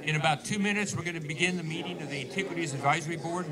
In about 2 minutes, we're going to begin the meeting of the Antiquities Advisory Board.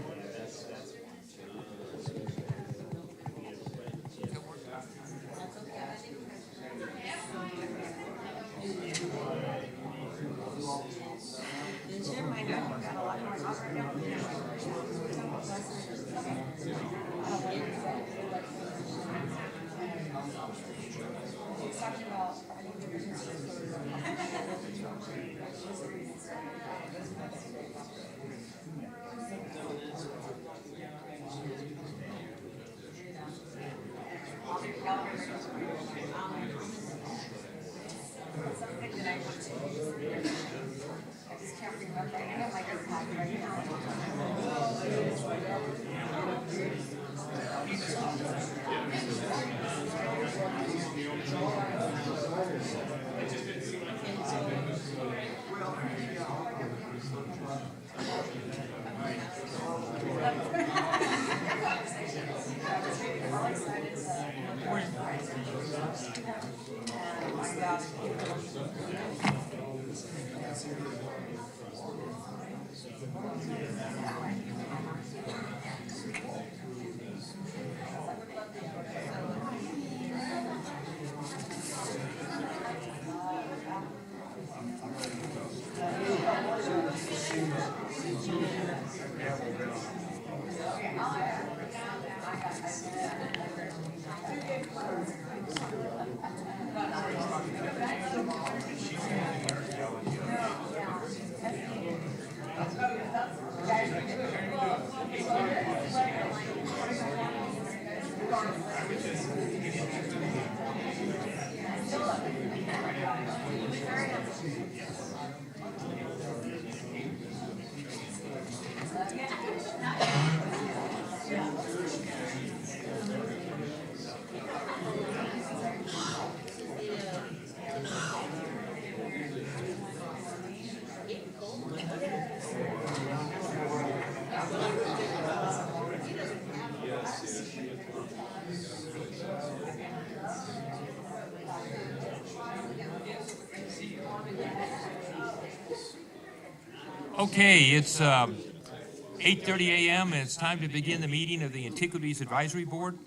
Okay, it's 8:30 a.m. and it's time to begin the meeting of the Antiquities Advisory Board.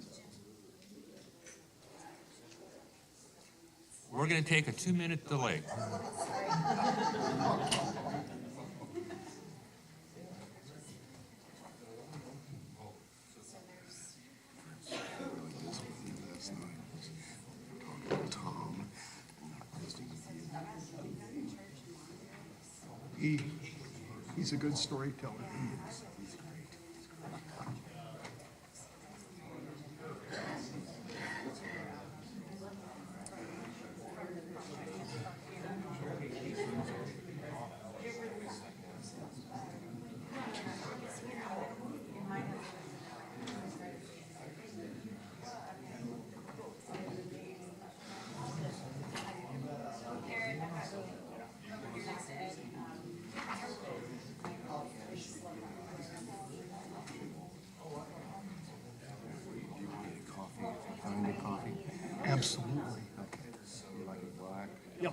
We're going to take a 2-minute delay. He's a good storyteller. Absolutely. Okay. You like it black? Yep.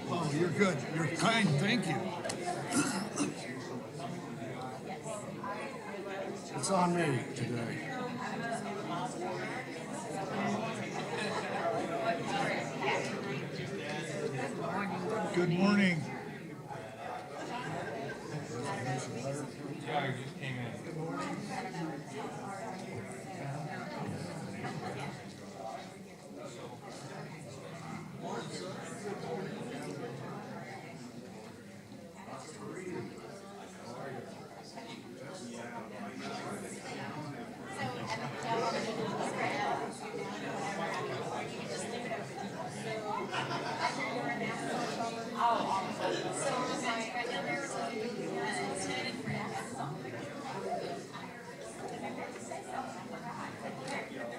Oh, you're good. You're kind. Thank you. It's on me today. Good morning.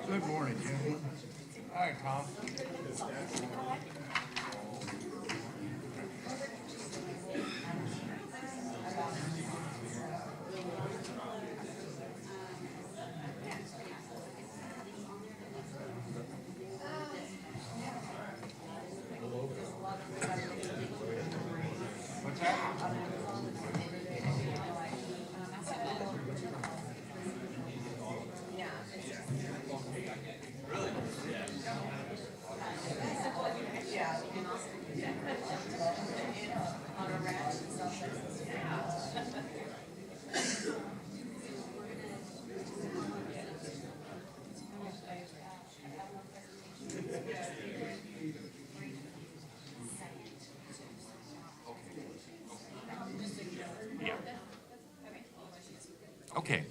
Good morning, gentlemen. Hi, Tom. What's that? Yeah. Okay.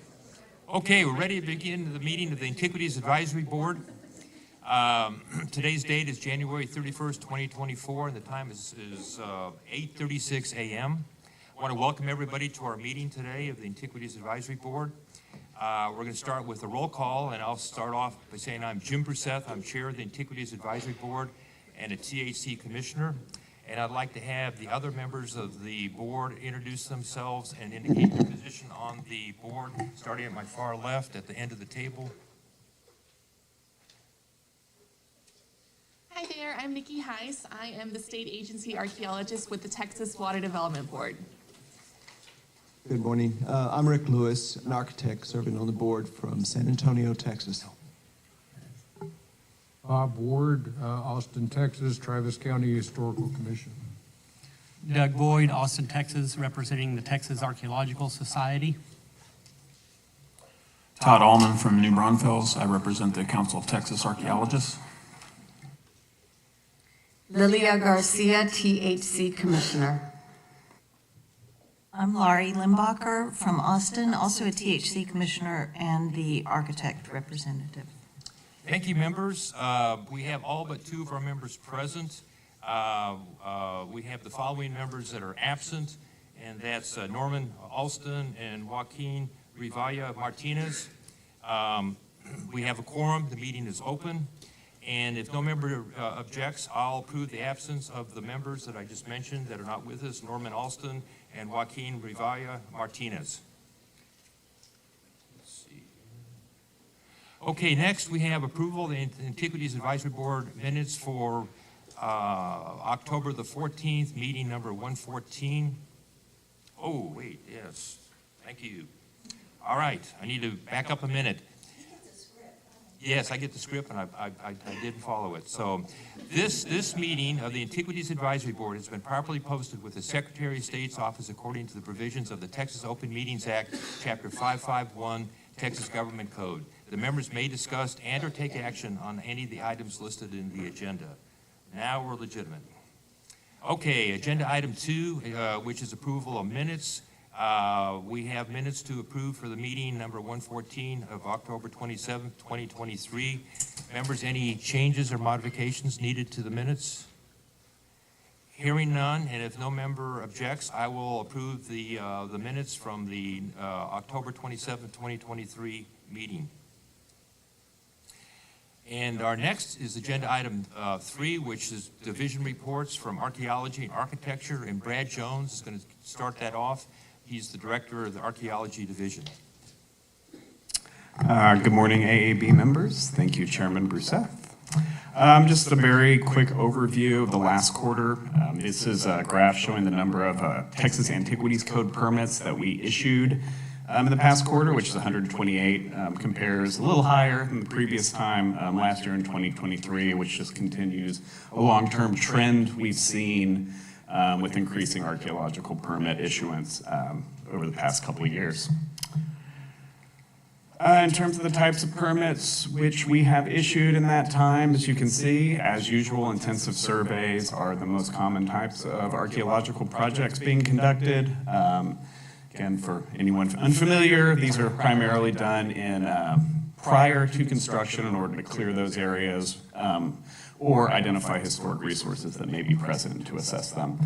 Okay, we're ready to begin the meeting of the Antiquities Advisory Board. Today's date is January 31st, 2024, and the time is 8:36 a.m. I want to welcome everybody to our meeting today of the Antiquities Advisory Board. We're going to start with a roll call, and I'll start off by saying I'm Jim Bruseth. I'm Chair of the Antiquities Advisory Board and a THC Commissioner. And I'd like to have the other members of the board introduce themselves and indicate their position on the board, starting at my far left at the end of the table. Hi there, I'm Nikki Heiss. I am the state agency archaeologist with the Texas Water Development Board. Good morning. I'm Rick Lewis, an architect serving on the board from San Antonio, Texas. Bob Ward, Austin, Texas, Travis County Historical Commission. Doug Boyd, Austin, Texas, representing the Texas Archaeological Society. Todd Allman from New Braunfels. I represent the Council of Texas Archaeologists. Lilia Garcia, THC Commissioner. I'm Laurie Limbacher from Austin, also a THC Commissioner and the architect representative. Thank you, members. We have all but two of our members present. We have the following members that are absent, and that's Norman Alston and Joaquin Rivalla Martinez. We have a quorum. The meeting is open. And if no member objects, I'll approve the absence of the members that I just mentioned that are not with us, Norman Alston and Joaquin Rivalla Martinez. Let's see. Okay, next we have approval of the Antiquities Advisory Board minutes for October the 14th, meeting number 114. Oh, wait, yes, thank you. All right, I need to back up a minute. Yes, I get the script, and I didn't follow it. So this meeting of the Antiquities Advisory Board has been properly posted with the Secretary of State's office according to the provisions of the Texas Open Meetings Act, Chapter 551, Texas Government Code. The members may discuss and or take action on any of the items listed in the agenda. Now we're legitimate. Okay, agenda item 2, which is approval of minutes. We have minutes to approve for the meeting number 114 of October 27th, 2023. Members, any changes or modifications needed to the minutes? Hearing none, and if no member objects, I will approve the minutes from the October 27th, 2023 meeting. And our next is agenda item 3, which is division reports from archaeology and architecture, and Brad Jones is going to start that off. He's the director of the archaeology division. Good morning, AAB members. Thank you, Chairman Brousseth. Just a very quick overview of the last quarter. This is a graph showing the number of Texas Antiquities Code permits that we issued in the past quarter, which is 128, compares a little higher than the previous time last year in 2023, which just continues a long-term trend we've seen with increasing archaeological permit issuance over the past couple of years. In terms of the types of permits which we have issued in that time, as you can see, as usual, intensive surveys are the most common types of archaeological projects being conducted. Again, for anyone unfamiliar, these are primarily done in prior to construction in order to clear those areas or identify historic resources that may be present to assess them.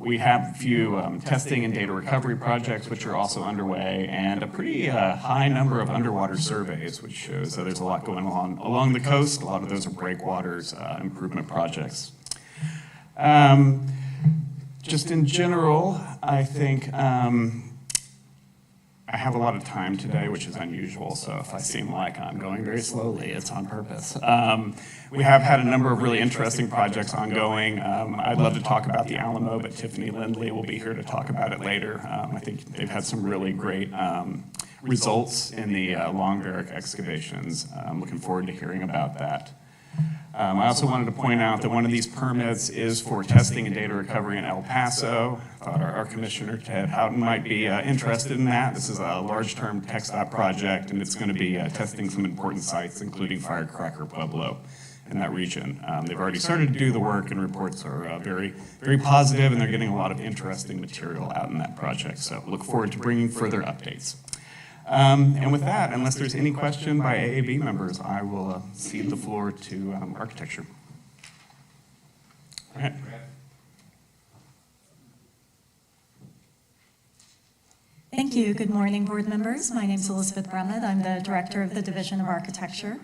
We have a few testing and data recovery projects which are also underway, and a pretty high number of underwater surveys, which shows that there's a lot going on along the coast. A lot of those are breakwaters improvement projects. Just in general, I think I have a lot of time today, which is unusual, so if I seem like I'm going very slowly, it's on purpose. We have had a number of really interesting projects ongoing. I'd love to talk about the Alamo, but Tiffany Lindley will be here to talk about it later. I think they've had some really great results in the Long Barrack excavations. I'm looking forward to hearing about that. I also wanted to point out that one of these permits is for testing and data recovery in El Paso. I thought our Commissioner, Ted Houghton, might be interested in that. This is a large-term TxDOT project, and it's going to be testing some important sites, including Firecracker Pueblo in that region. They've already started to do the work, and reports are very, very positive, and they're getting a lot of interesting material out in that project. So look forward to bringing further updates. And with that, unless there's any question by AAB members, I will cede the floor to architecture. All right. Thank you. Good morning, board members. My name is Elizabeth Brummet. I'm the director of the Division of Architecture.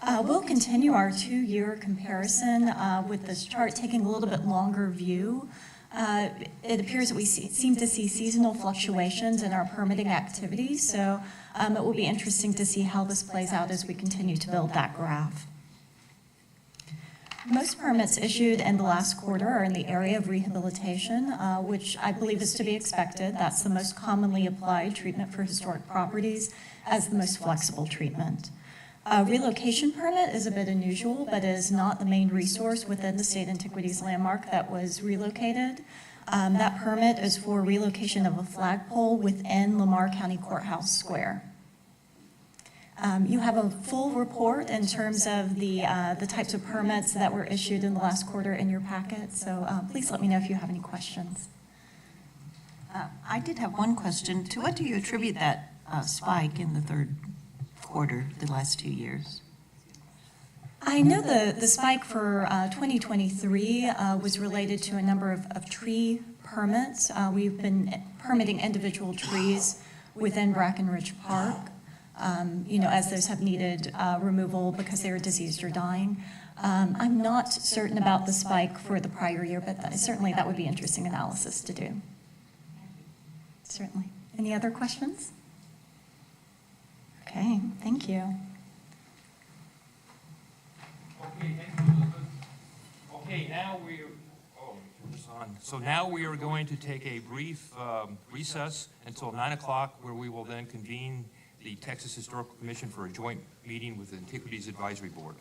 We'll continue our 2-year comparison with this chart taking a little bit longer view. It appears that we seem to see seasonal fluctuations in our permitting activities, so it will be interesting to see how this plays out as we continue to build that graph. Most permits issued in the last quarter are in the area of rehabilitation, which I believe is to be expected. That's the most commonly applied treatment for historic properties as the most flexible treatment. Relocation permit is a bit unusual, but is not the main resource within the state antiquities landmark that was relocated. That permit is for relocation of a flagpole within Lamar County Courthouse Square. You have a full report in terms of the types of permits that were issued in the last quarter in your packet, so please let me know if you have any questions. I did have one question. To what do you attribute that spike in the third quarter the last 2 years? I know the spike for 2023 was related to a number of tree permits. We've been permitting individual trees within Brackenridge Park, as those have needed removal because they were diseased or dying. I'm not certain about the spike for the prior year, but certainly that would be interesting analysis to do. Certainly. Any other questions? Okay, thank you. Okay, thank you, Elizabeth. Okay, now turn this on. So now we are going to take a brief recess until 9 o'clock, where we will then convene the Texas Historical Commission for a joint meeting with the Antiquities Advisory Board.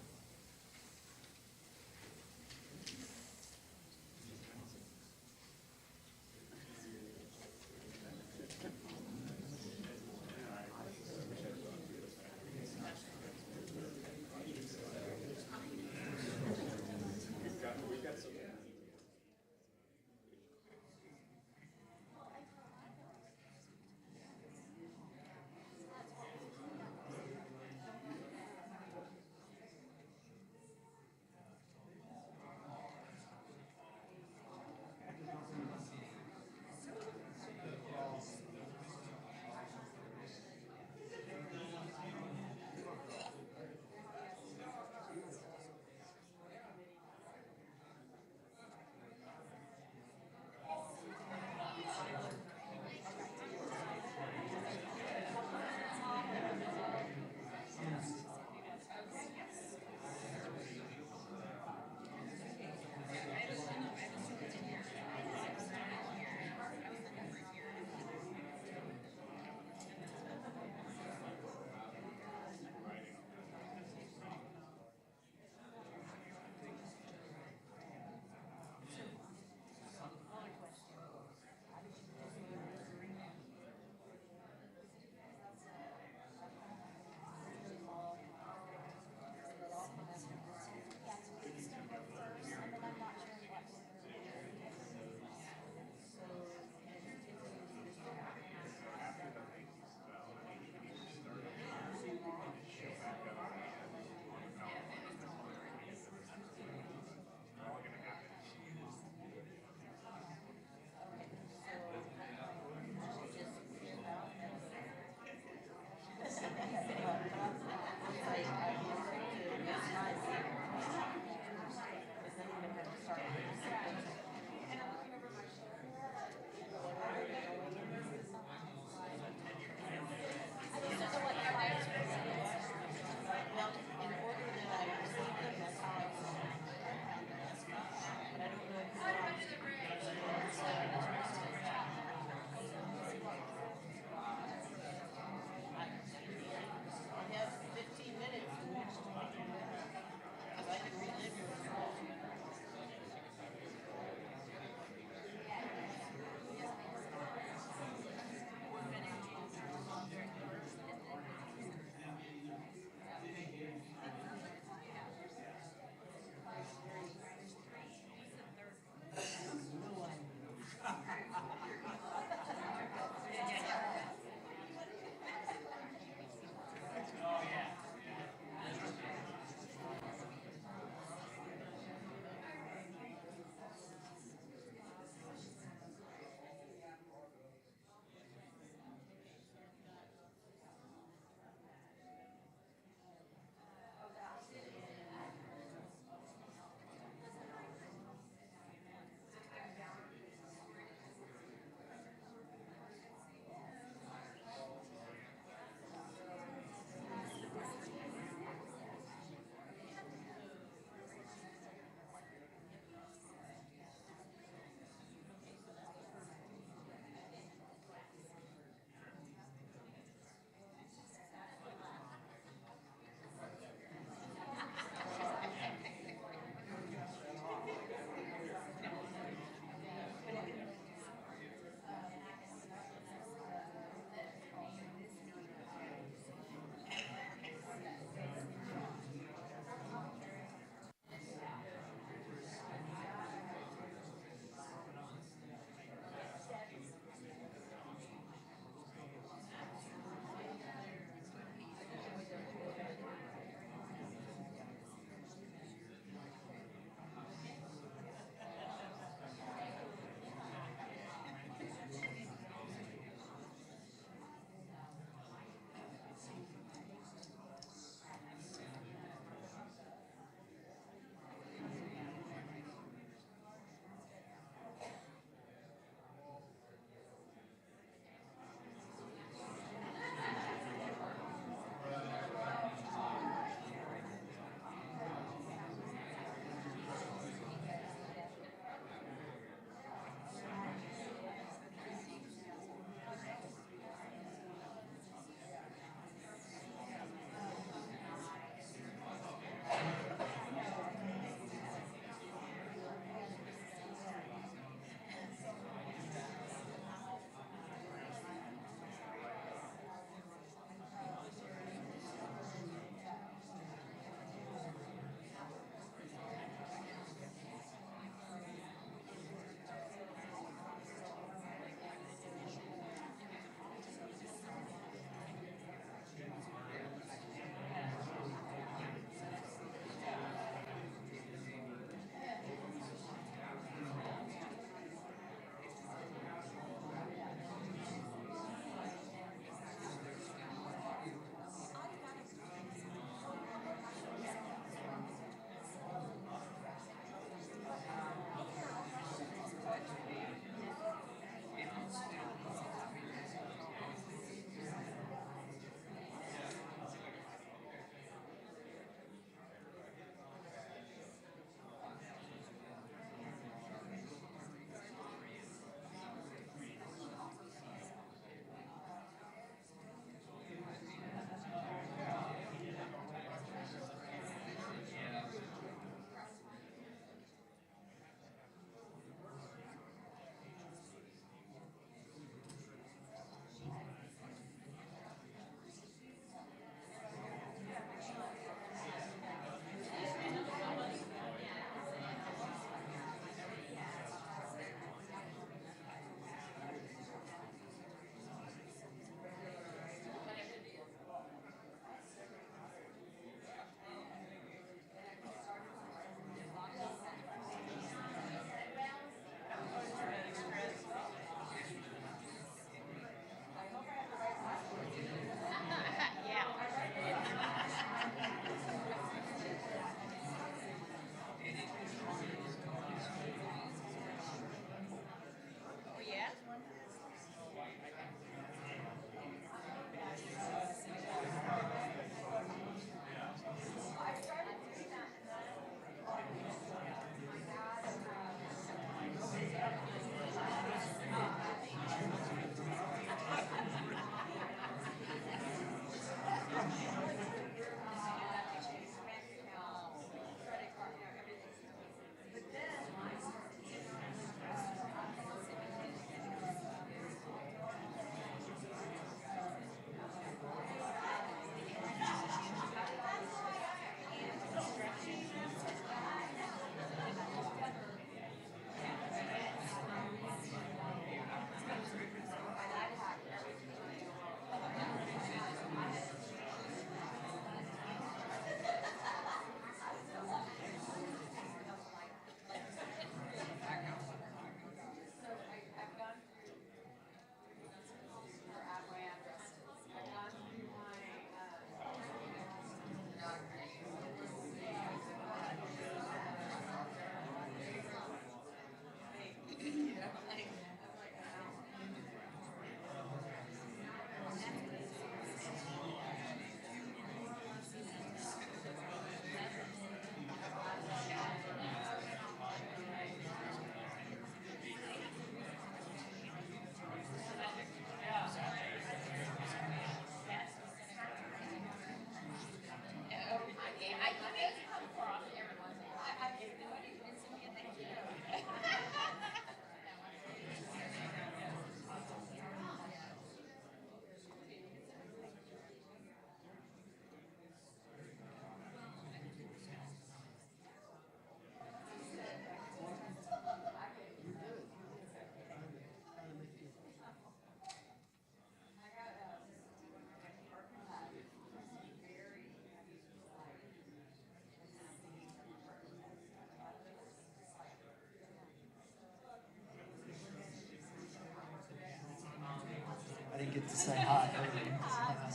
get to say hi early. I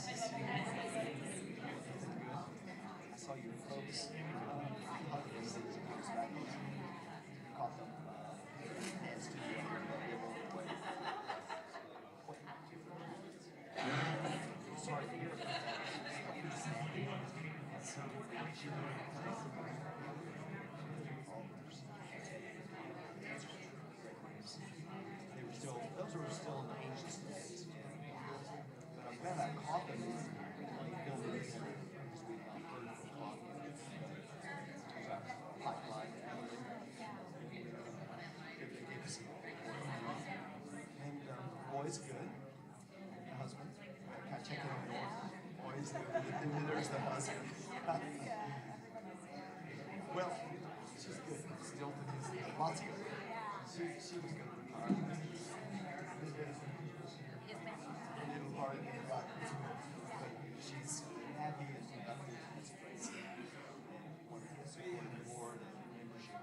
saw your folks. Caught them dance studio. Sorry to hear those were still in the ancient days. But I'm glad I caught them when they filmed it because we heard from Claudia. Pipeline. Good to give us and boys good. The husband. Can I check in on yours? Boys, there's the husband. Well, she's good. Still lots of good. She was good. Little part of the but she's happy and productive. That's great. Wonderful support the board and membership.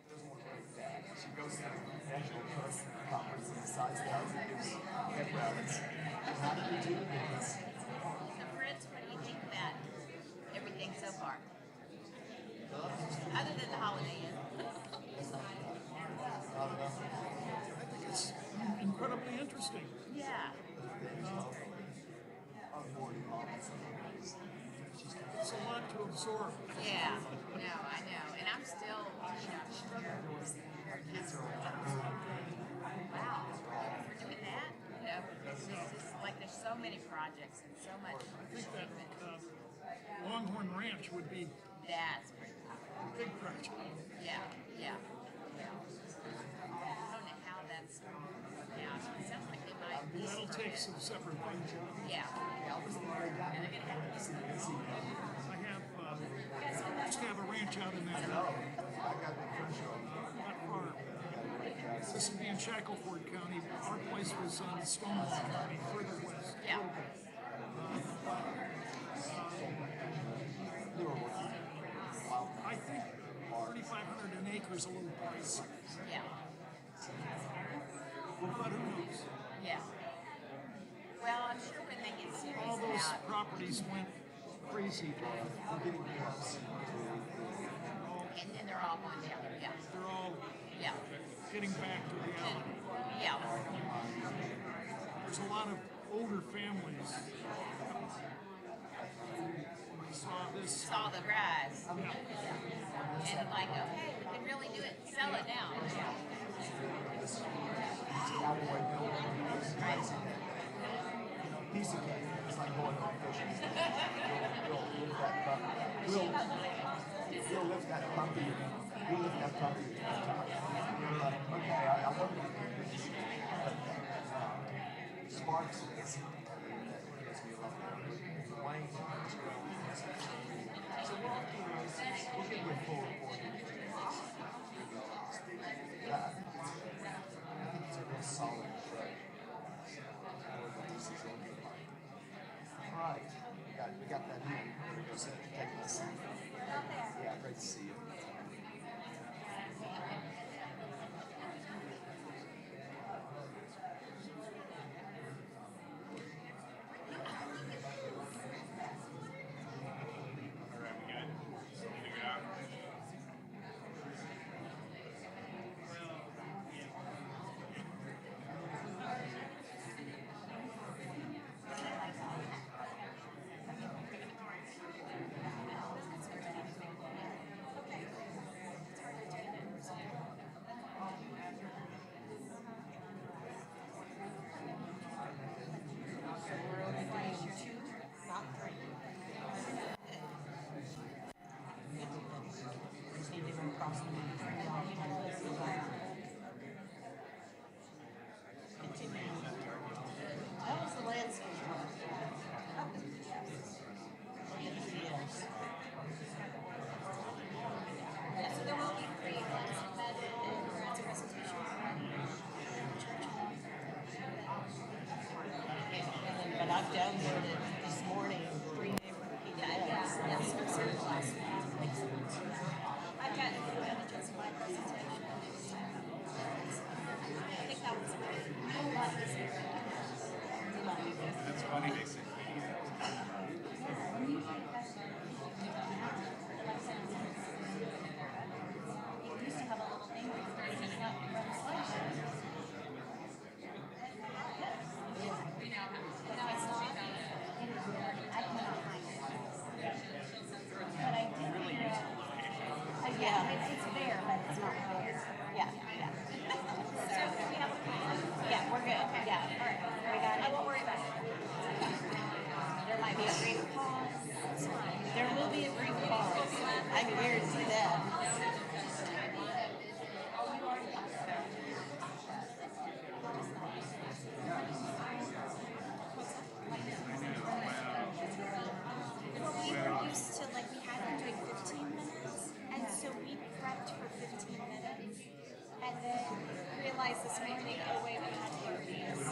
Doesn't work like that. She goes to the national trust conference and decides how to do head rallies. How do you do this? So Fritz, what do you think about everything so far? Other than the Holiday Inn. I think it's incredibly interesting. Yeah. It's a lot to absorb. Yeah. No, I know. And I'm still, wow, we're doing that? You know, it's just like there's so many projects and so much. I think that Longhorn Ranch would be That's pretty a big project. Yeah. I don't know how that's working out. It sounds like they might. That'll take some separate things. Yeah. I used to have a ranch out in that farm. This would be in Shackleford County. Our place was in Stonewall County, further west. Yeah. I think 3,500 an acre is a little pricey. Yeah. But who knows? Yeah. Well, I'm sure when they get serious All those about properties went crazy. and they're all going down. Yeah. They're all getting back to reality. Yeah. There's a lot of older families. Saw the rise. And like, okay, we can really do it. Sell it now. Right. Piece of cake. It's like going on fishing. We'll lift that puppy. We'll lift that puppy. Okay, I want to be Sparks is Wayne. So we'll give you a full report. I think it's a real solid approach. All right, we got that in. We're going to sit and take a seat. Yeah, great to see you. That was the landscape. Yeah, so there will be free lunch embedded and presentation. But I've downloaded this morning 3 neighborhood PDFs. Yes, I'm sorry, last week. I've got images of my presentation. I think that was a lot easier. That's funny, they say. Yeah, it's there, but it's not there. Yeah, yeah. So we have, yeah, we're good. Yeah, all right. We got it. I won't worry about it. There might be a brief pause. There will be a brief pause. I can guarantee that. Well, we were used to, like, we had them doing 15 minutes, and so we prepped for 15 minutes, and then realized this morning, oh wait, we had 30. So I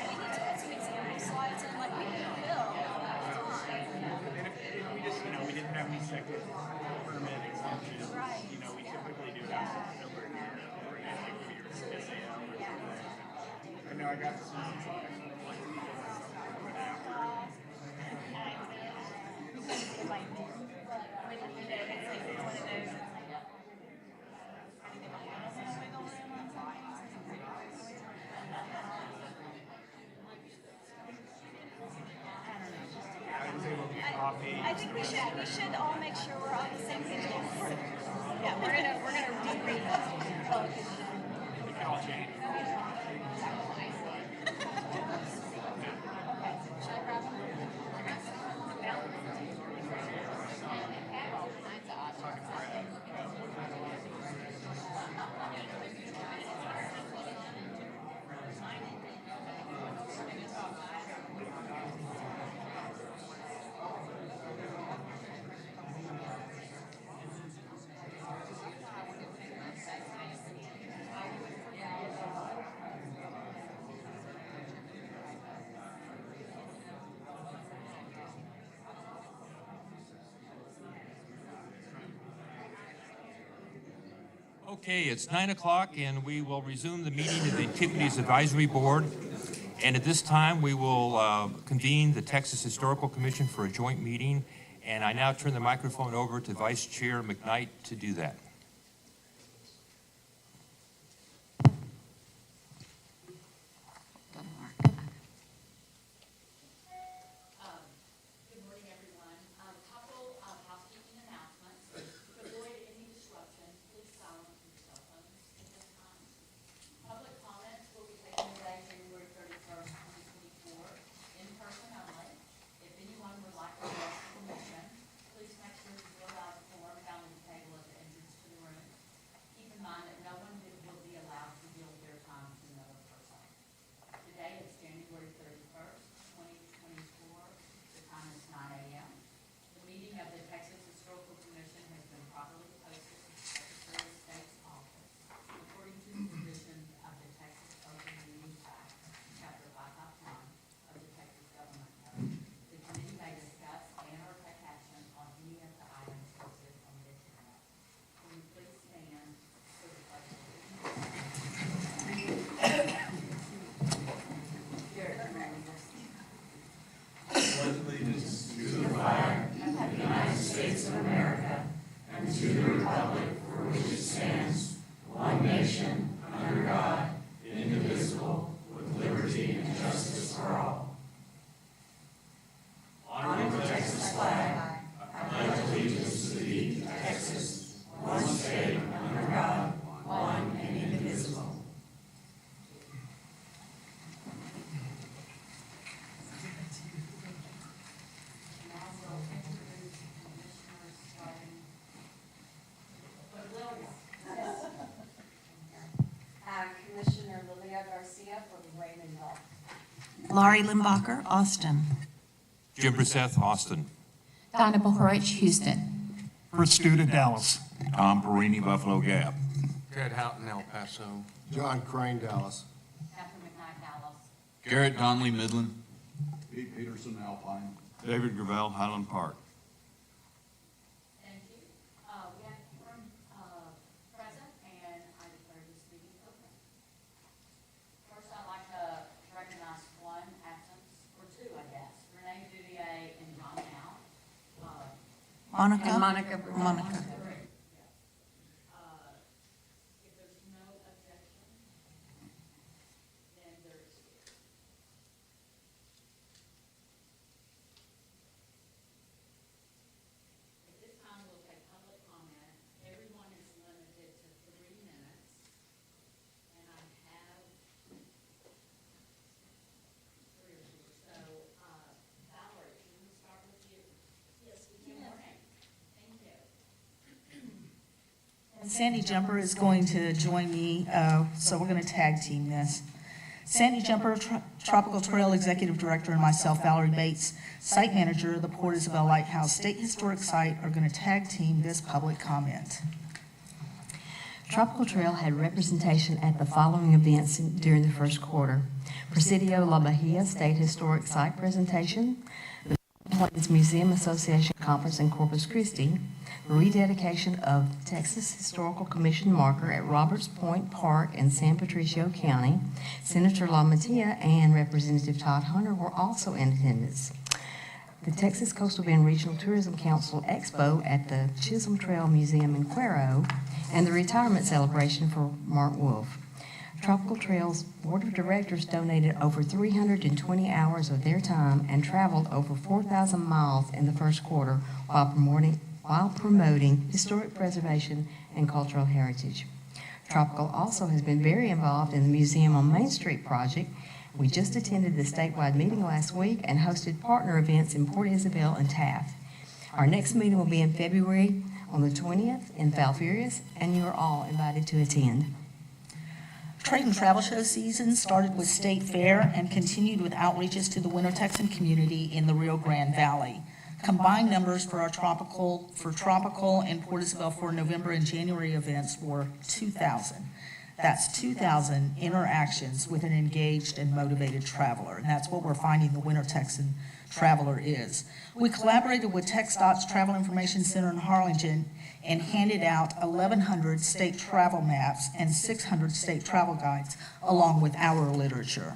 we need to put some example slides in, like we can fill time. We just, we didn't have any second permit exemptions. Right. We typically do have some filler here for your SAL. I know I got some. I think we should all make sure we're on the same page. Yeah, we're gonna debrief this. Okay, it's 9 o'clock, and we will resume the meeting of the Antiquities Advisory Board. And at this time, we will convene the Texas Historical Commission for a joint meeting. And I now turn the microphone over to Vice Chair McKnight to do that. Good morning, everyone. A couple of housekeeping announcements. To avoid any disruption, please silence your cell phones at this time. Public comments will be taken today, January 31st, 2024, in person only. If anyone would like to address the commission, please make sure to fill out the form found on the table at the entrance to the room. Keep in mind that no one will be allowed to yield their time to another person. Today is January 31st, 2024. The time is 9 a.m. The meeting of the Texas Historical Commission has been properly posted to the Secretary of State's office according to the provisions of the Texas Open Meetings Act, Chapter 5.1 of the Texas Government Code. The committee may discuss and/or take action on any of the items listed on this agenda. Will you please stand for the pledge of allegiance? Commissioner Lilia Garcia for Raymondville. Laurie Limbacher, Austin. Jim Brisseth, Austin. Donna Bohorich, Houston. Kurt Studa, Dallas. Tom Perini, Buffalo Gap. Ted Houghton, El Paso. John Crane, Dallas. Catherine McKnight, Dallas. Garrett Donnelly, Midland. Pete Peterson, Alpine. David Gravel, Highland Park. Thank you. We have a quorum present, and I declare this meeting open. First Monica? And Monica. Monica. If there's no objection, then there's. At this time, we'll take public comment. Everyone is limited to 3 minutes. And I have 3 or 4. So, Valerie, can we start with you? Yes, we can. Good morning. Thank you. And Sandy Jumper is going to join me, so we're going to tag team this. Sandy Jumper, Tropical Trail Executive Director, and myself, Valerie Bates, Site Manager of the Port Isabel Lighthouse State Historic Site, are going to tag team this public comment. Tropical Trail had representation at the following events during the first quarter: Presidio La Bahia State Historic Site Presentation, the Plains Museum Association Conference in Corpus Christi, the rededication of Texas Historical Commission marker at Roberts Point Park in San Patricio County. Senator LaMattia and Representative Todd Hunter were also in attendance. The Texas Coastal Bend Regional Tourism Council Expo at the Chisholm Trail Museum in Cuero, and the retirement celebration for Mark Wolf. Tropical Trail's Board of Directors donated over 320 hours of their time and traveled over 4,000 miles in the first quarter while promoting historic preservation and cultural heritage. Tropical also has been very involved in the Museum on Main Street project. We just attended the statewide meeting last week and hosted partner events in Port Isabel and Taft. Our next meeting will be in February on the 20th in Falfurrias, and you are all invited to attend. Trade and travel show season started with State Fair and continued with outreaches to the Winter Texan community in the Rio Grande Valley. Combined numbers for our Tropical and Port Isabel for November and January events were 2,000. That's 2,000 interactions with an engaged and motivated traveler, and that's what we're finding the Winter Texan traveler is. We collaborated with TxDOT's Travel Information Center in Harlingen and handed out 1,100 state travel maps and 600 state travel guides, along with our literature.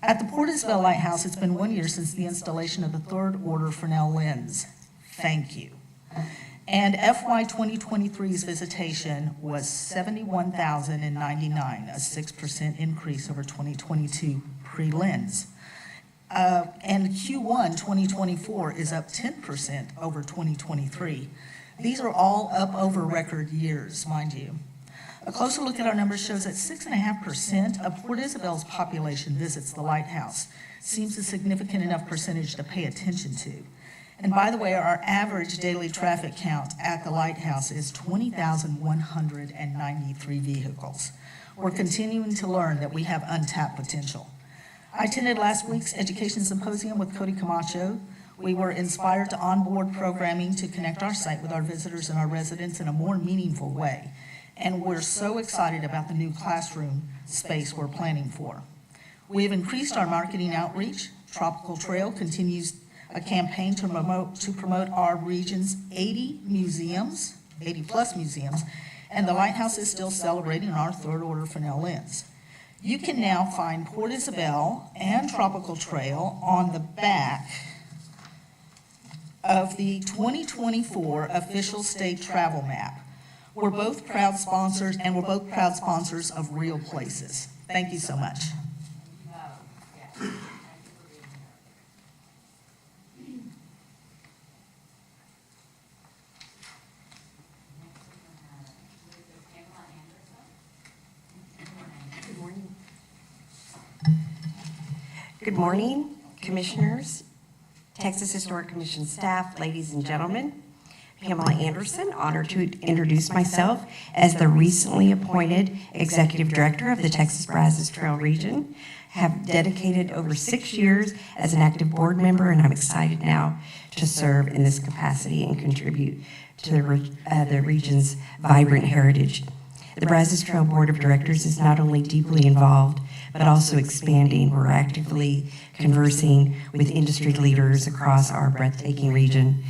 At the Port Isabel Lighthouse, it's been 1 year since the installation of the third order Fresnel lens. Thank you. And FY 2023's visitation was 71,099, a 6% increase over 2022 pre-lens. And Q1 2024 is up 10% over 2023. These are all up over record years, mind you. A closer look at our numbers shows that 6.5% of Port Isabel's population visits the lighthouse. Seems a significant enough percentage to pay attention to. And by the way, our average daily traffic count at the lighthouse is 20,193 vehicles. We're continuing to learn that we have untapped potential. I attended last week's education symposium with Cody Camacho. We were inspired to onboard programming to connect our site with our visitors and our residents in a more meaningful way. And we're so excited about the new classroom space we're planning for. We have increased our marketing outreach. Tropical Trail continues a campaign to promote our region's 80 plus museums, and the Lighthouse is still celebrating our third order Fresnel lens. You can now find Port Isabel and Tropical Trail on the back of the 2024 official state travel map. We're both proud sponsors, and we're both proud sponsors of Real Places. Thank you so much. Good morning, commissioners, Texas Historic Commission staff, ladies and gentlemen. Pamela Anderson, honored to introduce myself as the recently appointed Executive Director of the Texas Brazos Trail Region. Have dedicated over 6 years as an active board member, and I'm excited now to serve in this capacity and contribute to the region's vibrant heritage. The Brazos Trail Board of Directors is not only deeply involved, but also expanding. We're actively conversing with industry leaders across our breathtaking region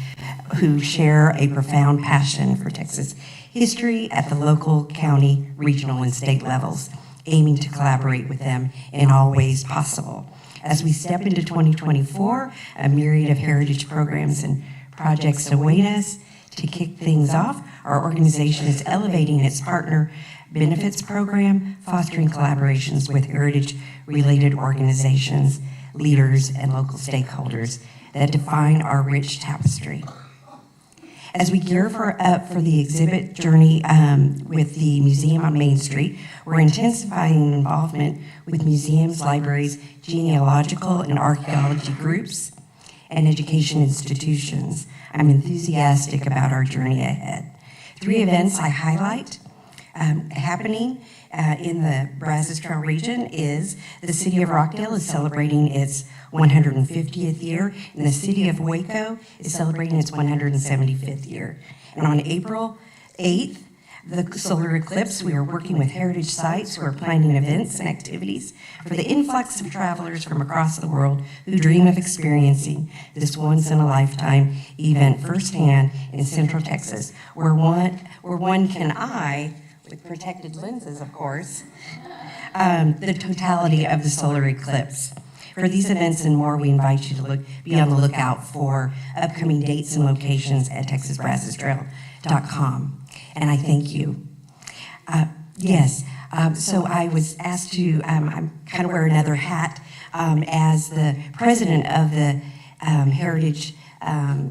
who share a profound passion for Texas history at the local, county, regional, and state levels, aiming to collaborate with them in all ways possible. As we step into 2024, a myriad of heritage programs and projects await us. To kick things off, our organization is elevating its partner benefits program, fostering collaborations with heritage-related organizations, leaders, and local stakeholders that define our rich tapestry. As we gear up for the exhibit journey with the museum on Main Street, we're intensifying involvement with museums, libraries, genealogical and archaeology groups, and education institutions. I'm enthusiastic about our journey ahead. 3 events I highlight happening in the Brazos Trail region is the city of Rockdale is celebrating its 150th year, and the city of Waco is celebrating its 175th year. And on April 8th, the solar eclipse, we are working with heritage sites who are planning events and activities for the influx of travelers from across the world who dream of experiencing this once-in-a-lifetime event firsthand in Central Texas, where one can eye, with protected lenses, of course, the totality of the solar eclipse. For these events and more, we invite you to be on the lookout for upcoming dates and locations at texasbrazos-trail.com. And I thank you. Yes, so I was asked to I'm kind of wear another hat as the president of the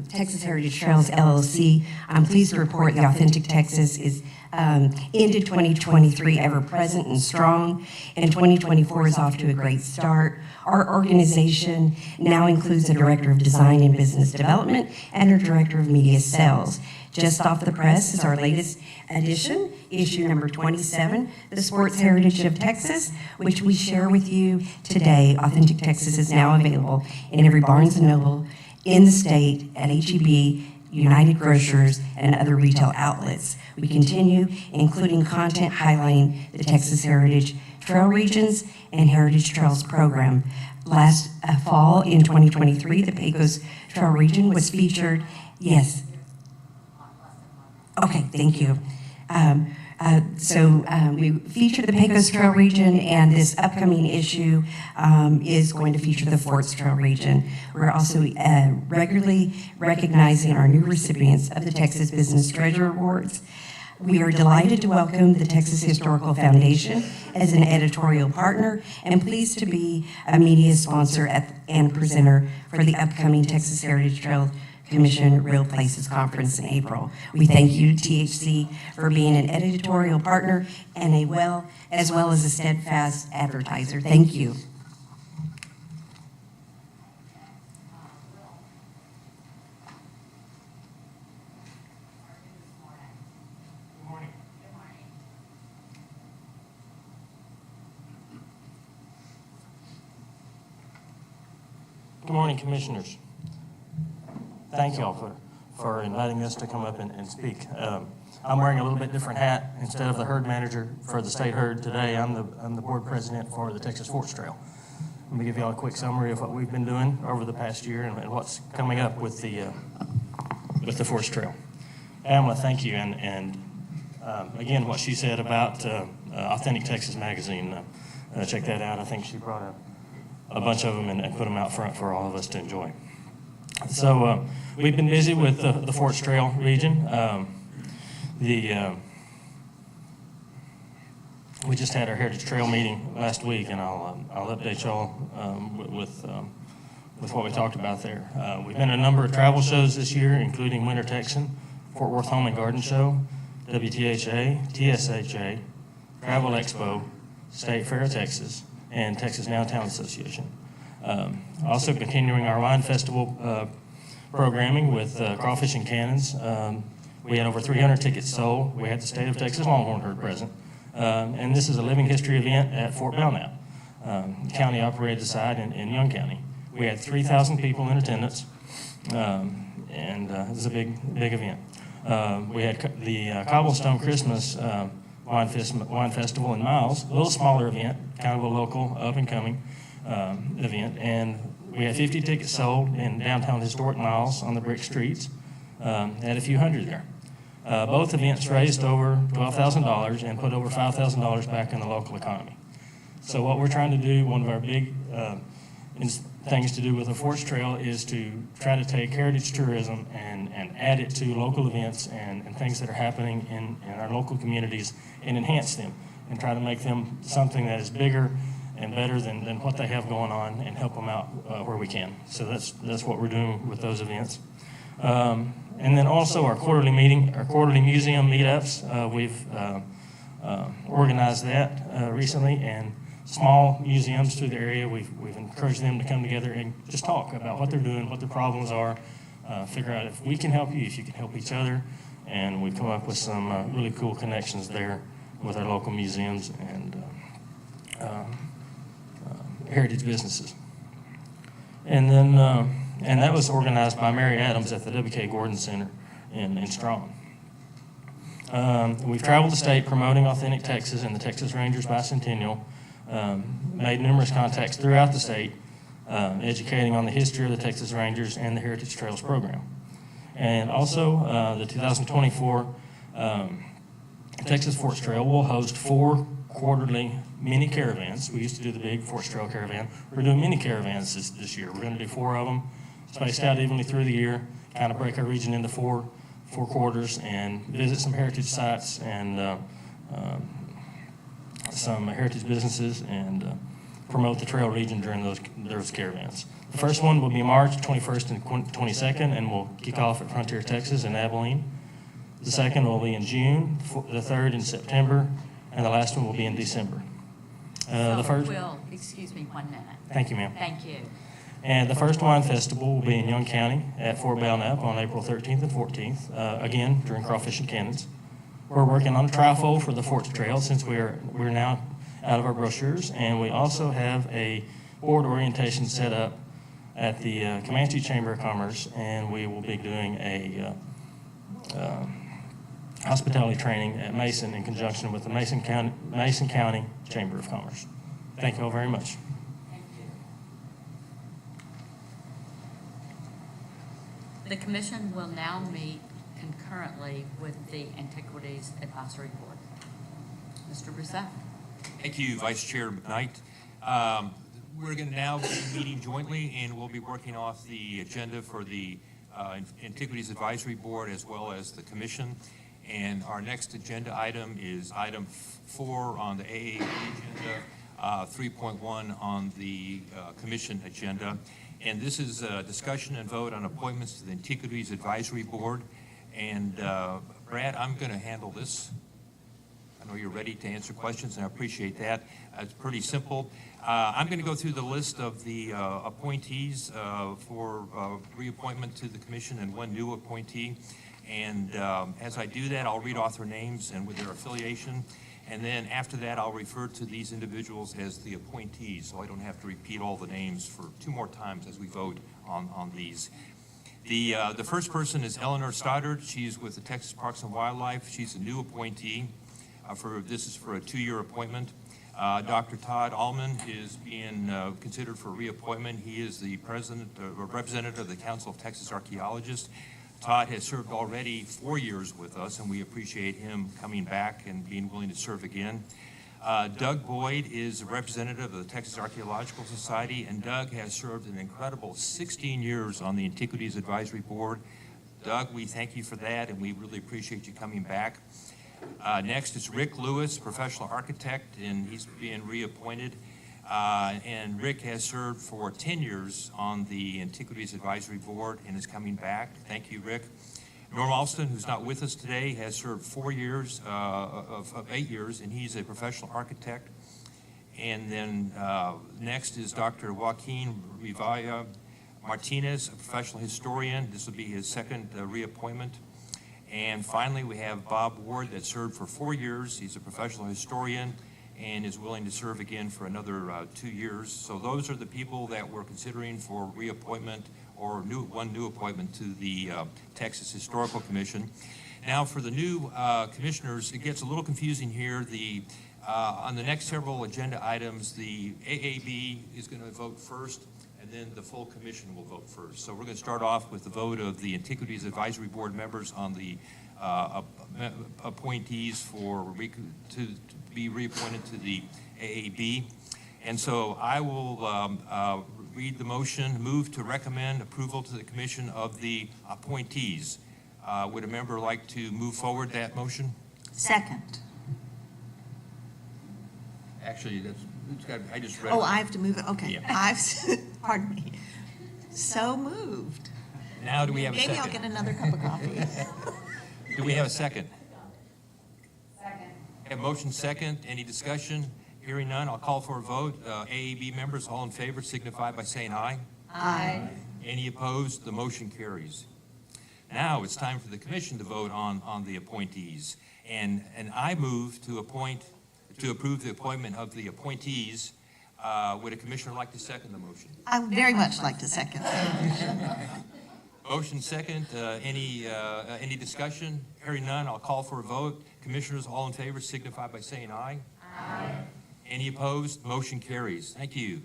Texas Heritage Trails LLC. I'm pleased to report the Authentic Texas is ended 2023 ever present and strong, and 2024 is off to a great start. Our organization now includes a director of design and business development and a director of media sales. Just off the press is our latest edition, issue number 27, The Sports Heritage of Texas, which we share with you today. Authentic Texas is now available in every Barnes & Noble in the state, at H-E-B, United Grocers, and other retail outlets. We continue including content highlighting the Texas Heritage Trail Regions and Heritage Trails program. Last fall in 2023, the Pecos Trail Region was featured. Yes. Okay, thank you. We featured the Pecos Trail Region, and this upcoming issue is going to feature the Forts Trail Region. We're also regularly recognizing our new recipients of the Texas Business Treasure Awards. We are delighted to welcome the Texas Historical Foundation as an editorial partner and pleased to be a media sponsor and presenter for the upcoming Texas Heritage Trail Commission Real Places Conference in April. We thank you, THC, for being an editorial partner and as well as a steadfast advertiser. Thank you. Good morning, Commissioners. Thank you all for inviting us to come up and speak. I'm wearing a little bit different hat. Instead of the herd manager for the state herd today, I'm the board president for the Texas Forts Trail. Let me give you all a quick summary of what we've been doing over the past year and what's coming up with the Forts Trail. Pamela, thank you, and again, what she said about Authentic Texas magazine, check that out. I think she brought a bunch of them and put them out front for all of us to enjoy. So we've been busy with the Forts Trail region. We just had our Heritage Trail meeting last week, and I'll update y'all with what we talked about there. We've been at a number of travel shows this year, including Winter Texan, Fort Worth Home and Garden Show, WTHA, TSHA, Travel Expo, State Fair of Texas, and Texas Downtown Association. Also continuing our wine festival programming with Crawfish and Cannons. We had over 300 tickets sold. We had the State of Texas Longhorn herd present. And this is a living history event at Fort Belknap. County operated the site in Young County. We had 3,000 people in attendance, and it was a big event. We had the Cobblestone Christmas Wine Festival in Miles, a little smaller event, kind of a local up-and-coming event, and we had 50 tickets sold in downtown historic Miles on the brick streets, had a few hundred there. Both events raised over $12,000 and put over $5,000 back in the local economy. So what we're trying to do, one of our big things to do with the Forest Trail is to try to take heritage tourism and add it to local events and things that are happening in our local communities and enhance them and try to make them something that is bigger and better than what they have going on and help them out where we can. So that's what we're doing with those events. And then also our quarterly museum meetups. We've organized that recently, and small museums through the area, we've encouraged them to come together and just talk about what they're doing, what their problems are, figure out if we can help you, if you can help each other, and we've come up with some really cool connections there with our local museums and heritage businesses. And then, and that was organized by Mary Adams at the W.K. Gordon Center in Strong. We've traveled the state promoting Authentic Texas and the Texas Rangers Bicentennial, made numerous contacts throughout the state, educating on the history of the Texas Rangers and the Heritage Trails program. And also, the 2024 Texas Forest Trail will host 4 quarterly mini caravans. We used to do the big Forest Trail caravan. We're doing mini caravans this year. We're going to do 4 of them, spaced out evenly through the year, kind of break our region into four quarters and visit some heritage sites and some heritage businesses and promote the trail region during those caravans. The first one will be March 21st and 22nd, and we'll kick off at Frontier, Texas in Abilene. The second will be in June, the third in September, and the last one will be in December. The first. Will, excuse me 1 minute. Thank you, ma'am. Thank you. And the first wine festival will be in Young County at Fort Belknap on April 13th and 14th, again during Crawfish and Cannons. We're working on a trifold for the Forest Trail since we're now out of our brochures, and we also have a board orientation set up at the Comanche Chamber of Commerce, and we will be doing a hospitality training at Mason in conjunction with the Mason County Chamber of Commerce. Thank you all very much. The commission will now meet concurrently with the Antiquities Advisory Board. Mr. Brissett. Thank you, Vice Chair McKnight. We're going to now be meeting jointly, and we'll be working off the agenda for the Antiquities Advisory Board as well as the Commission. And our next agenda item is item 4 on the AAB agenda, 3.1 on the Commission agenda. And this is a discussion and vote on appointments to the Antiquities Advisory Board. And Brad, I'm going to handle this. I know you're ready to answer questions, and I appreciate that. It's pretty simple. I'm going to go through the list of the appointees for reappointment to the commission and 1 new appointee. And as I do that, I'll read off their names and with their affiliation. And then after that, I'll refer to these individuals as the appointees, so I don't have to repeat all the names for 2 more times as we vote on these. The first person is Eleanor Stoddard. She's with the Texas Parks and Wildlife. She's a new appointee. This is for a 2-year appointment. Dr. Todd Allman is being considered for reappointment. He is the representative of the Council of Texas Archaeologists. Todd has served already 4 years with us, and we appreciate him coming back and being willing to serve again. Doug Boyd is a representative of the Texas Archaeological Society, and Doug has served an incredible 16 years on the Antiquities Advisory Board. Doug, we thank you for that, and we really appreciate you coming back. Next is Rick Lewis, professional architect, and he's being reappointed. And Rick has served for 10 years on the Antiquities Advisory Board and is coming back. Thank you, Rick. Norm Alston, who's not with us today, has served 4 years of 8 years, and he's a professional architect. And then next is Dr. Joaquin Rivaya Martinez, a professional historian. This will be his second reappointment. And finally, we have Bob Ward that served for 4 years. He's a professional historian and is willing to serve again for another 2 years. So those are the people that we're considering for reappointment or 1 new appointment to the Texas Historical Commission. Now for the new commissioners, it gets a little confusing here. On the next several agenda items, the AAB is going to vote first, and then the full commission will vote first. So we're going to start off with the vote of the Antiquities Advisory Board members on the appointees to be reappointed to the AAB. And so I will read the motion, move to recommend approval to the commission of the appointees. Would a member like to move forward that motion? Second. Actually, I just read it. Oh, I have to move it, okay. Yeah. Pardon me. So moved. Now do we have a second? Maybe I'll get another cup of coffee. Do we have a second? Second. Have motion second. Any discussion? Hearing none, I'll call for a vote. AAB members, all in favor signify by saying aye. Aye. Any opposed? The motion carries. Now it's time for the commission to vote on the appointees. And I move to approve the appointment of the appointees. Would a commissioner like to second the motion? I would very much like to second that motion. Motion second. Any discussion? Hearing none, I'll call for a vote. Commissioners, all in favor signify by saying aye. Aye. Any opposed? Motion carries. Thank you.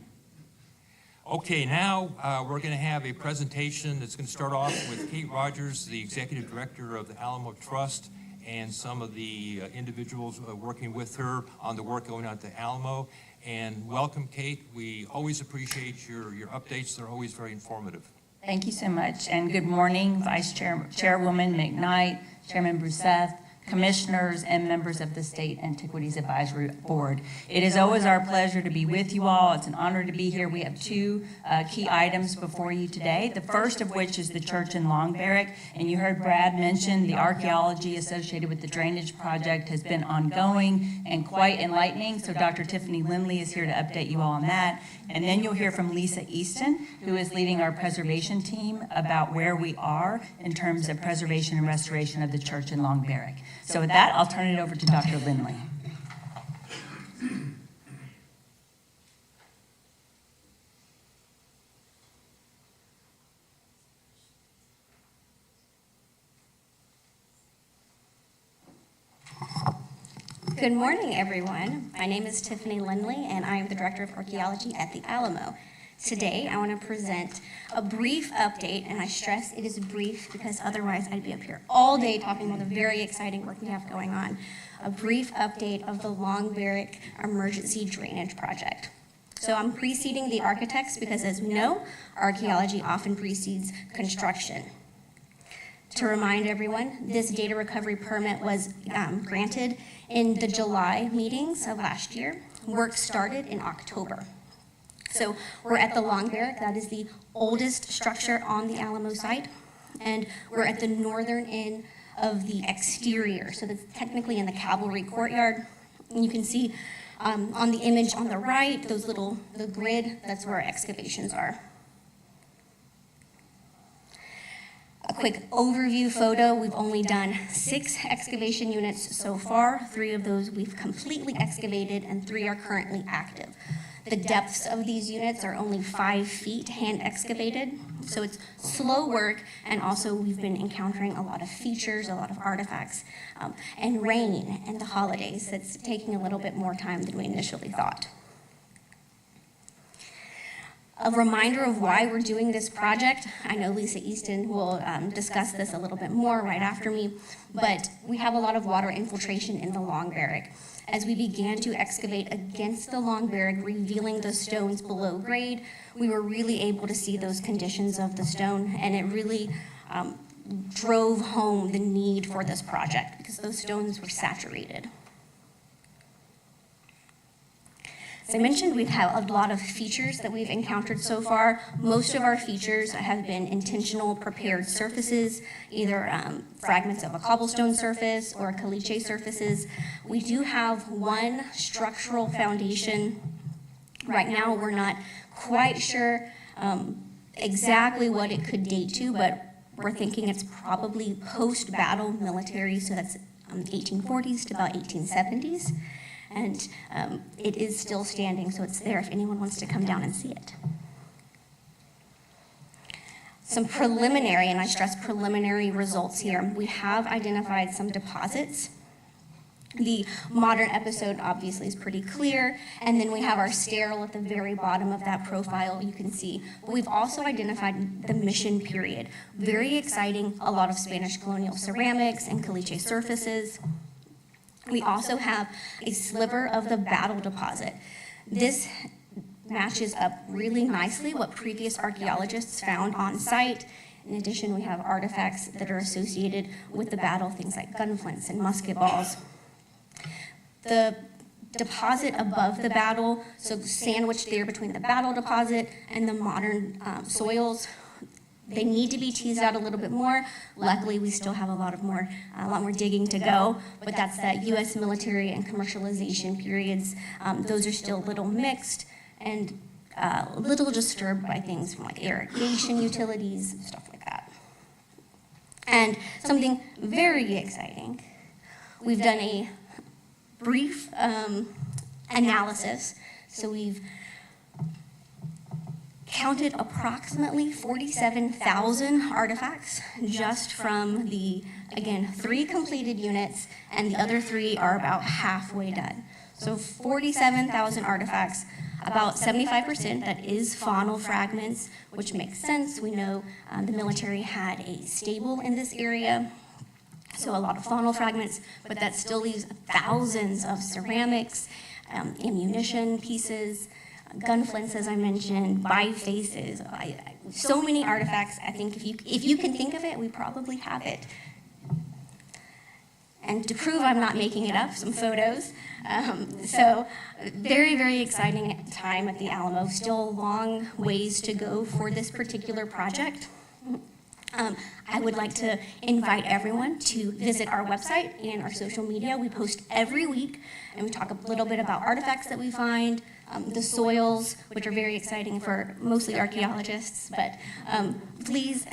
Okay, now we're going to have a presentation that's going to start off with Kate Rogers, the Executive Director of the Alamo Trust, and some of the individuals working with her on the work going on at the Alamo. And welcome, Kate. We always appreciate your updates. They're always very informative. Thank you so much, and good morning, Chairwoman McKnight, Chairman Bruseth, commissioners, and members of the State Antiquities Advisory Board. It is always our pleasure to be with you all. It's an honor to be here. We have two key items before you today, the first of which is the church in Long Barrack, and you heard Brad mention the archaeology associated with the drainage project has been ongoing and quite enlightening, so Dr. Tiffany Lindley is here to update you all on that. And then you'll hear from Lisa Easton, who is leading our preservation team, about where we are in terms of preservation and restoration of the church in Long Barrack. So with that, I'll turn it over to Dr. Lindley. Good morning, everyone. My name is Tiffany Lindley, and I am the Director of Archaeology at the Alamo. Today, I want to present a brief update, and I stress it is brief because otherwise I'd be up here all day talking about the very exciting work we have going on. A brief update of the Long Barrack Emergency Drainage Project. So I'm preceding the architects because, as we know, archaeology often precedes construction. To remind everyone, this data recovery permit was granted in the July meetings of last year. Work started in October. So we're at the Long Barrack, that is the oldest structure on the Alamo site, and we're at the northern end of the exterior, so that's technically in the cavalry courtyard. And you can see on the image on the right, the grid, that's where our excavations are. A quick overview photo, we've only done 6 excavation units so far. 3 of those we've completely excavated and 3 are currently active. The depths of these units are only 5 feet hand excavated, so it's slow work, and also we've been encountering a lot of features, a lot of artifacts, and rain and the holidays. That's taking a little bit more time than we initially thought. A reminder of why we're doing this project. I know Lisa Easton will discuss this a little bit more right after me, but we have a lot of water infiltration in the Long Barrack. As we began to excavate against the Long Barrack, revealing the stones below grade, we were really able to see those conditions of the stone, and it really drove home the need for this project because those stones were saturated. As I mentioned, we've had a lot of features that we've encountered so far. Most of our features have been intentional prepared surfaces, either fragments of a cobblestone surface or caliche surfaces. We do have one structural foundation. Right now, we're not quite sure exactly what it could date to, but we're thinking it's probably post-battle military, so that's 1840s to about 1870s. And it is still standing, so it's there if anyone wants to come down and see it. Some preliminary, and I stress preliminary results here. We have identified some deposits. The modern episode obviously is pretty clear, and then we have our sterile at the very bottom of that profile, you can see. But we've also identified the mission period. Very exciting, a lot of Spanish colonial ceramics and caliche surfaces. We also have a sliver of the battle deposit. This matches up really nicely what previous archaeologists found on site. In addition, we have artifacts that are associated with the battle, things like gun flints and musket balls. The deposit above the battle, so sandwiched there between the battle deposit and the modern soils, they need to be teased out a little bit more. Luckily, we still have a lot more digging to go, but that's that U.S. military and commercialization periods. Those are still a little mixed and a little disturbed by things from like irrigation utilities, stuff like that. And something very exciting, we've done a brief analysis. So we've counted approximately 47,000 artifacts just from the, again, 3 completed units, and the other 3 are about halfway done. So 47,000 artifacts, about 75% that is faunal fragments, which makes sense. We know the military had a stable in this area, so a lot of faunal fragments, but that still leaves thousands of ceramics, ammunition pieces, gun flints, as I mentioned, bifaces, so many artifacts. I think if you can think of it, we probably have it. And to prove I'm not making it up, some photos. So very, very exciting time at the Alamo. Still long ways to go for this particular project. I would like to invite everyone to visit our website and our social media. We post every week, and we talk a little bit about artifacts that we find, the soils, which are very exciting for mostly archaeologists, but please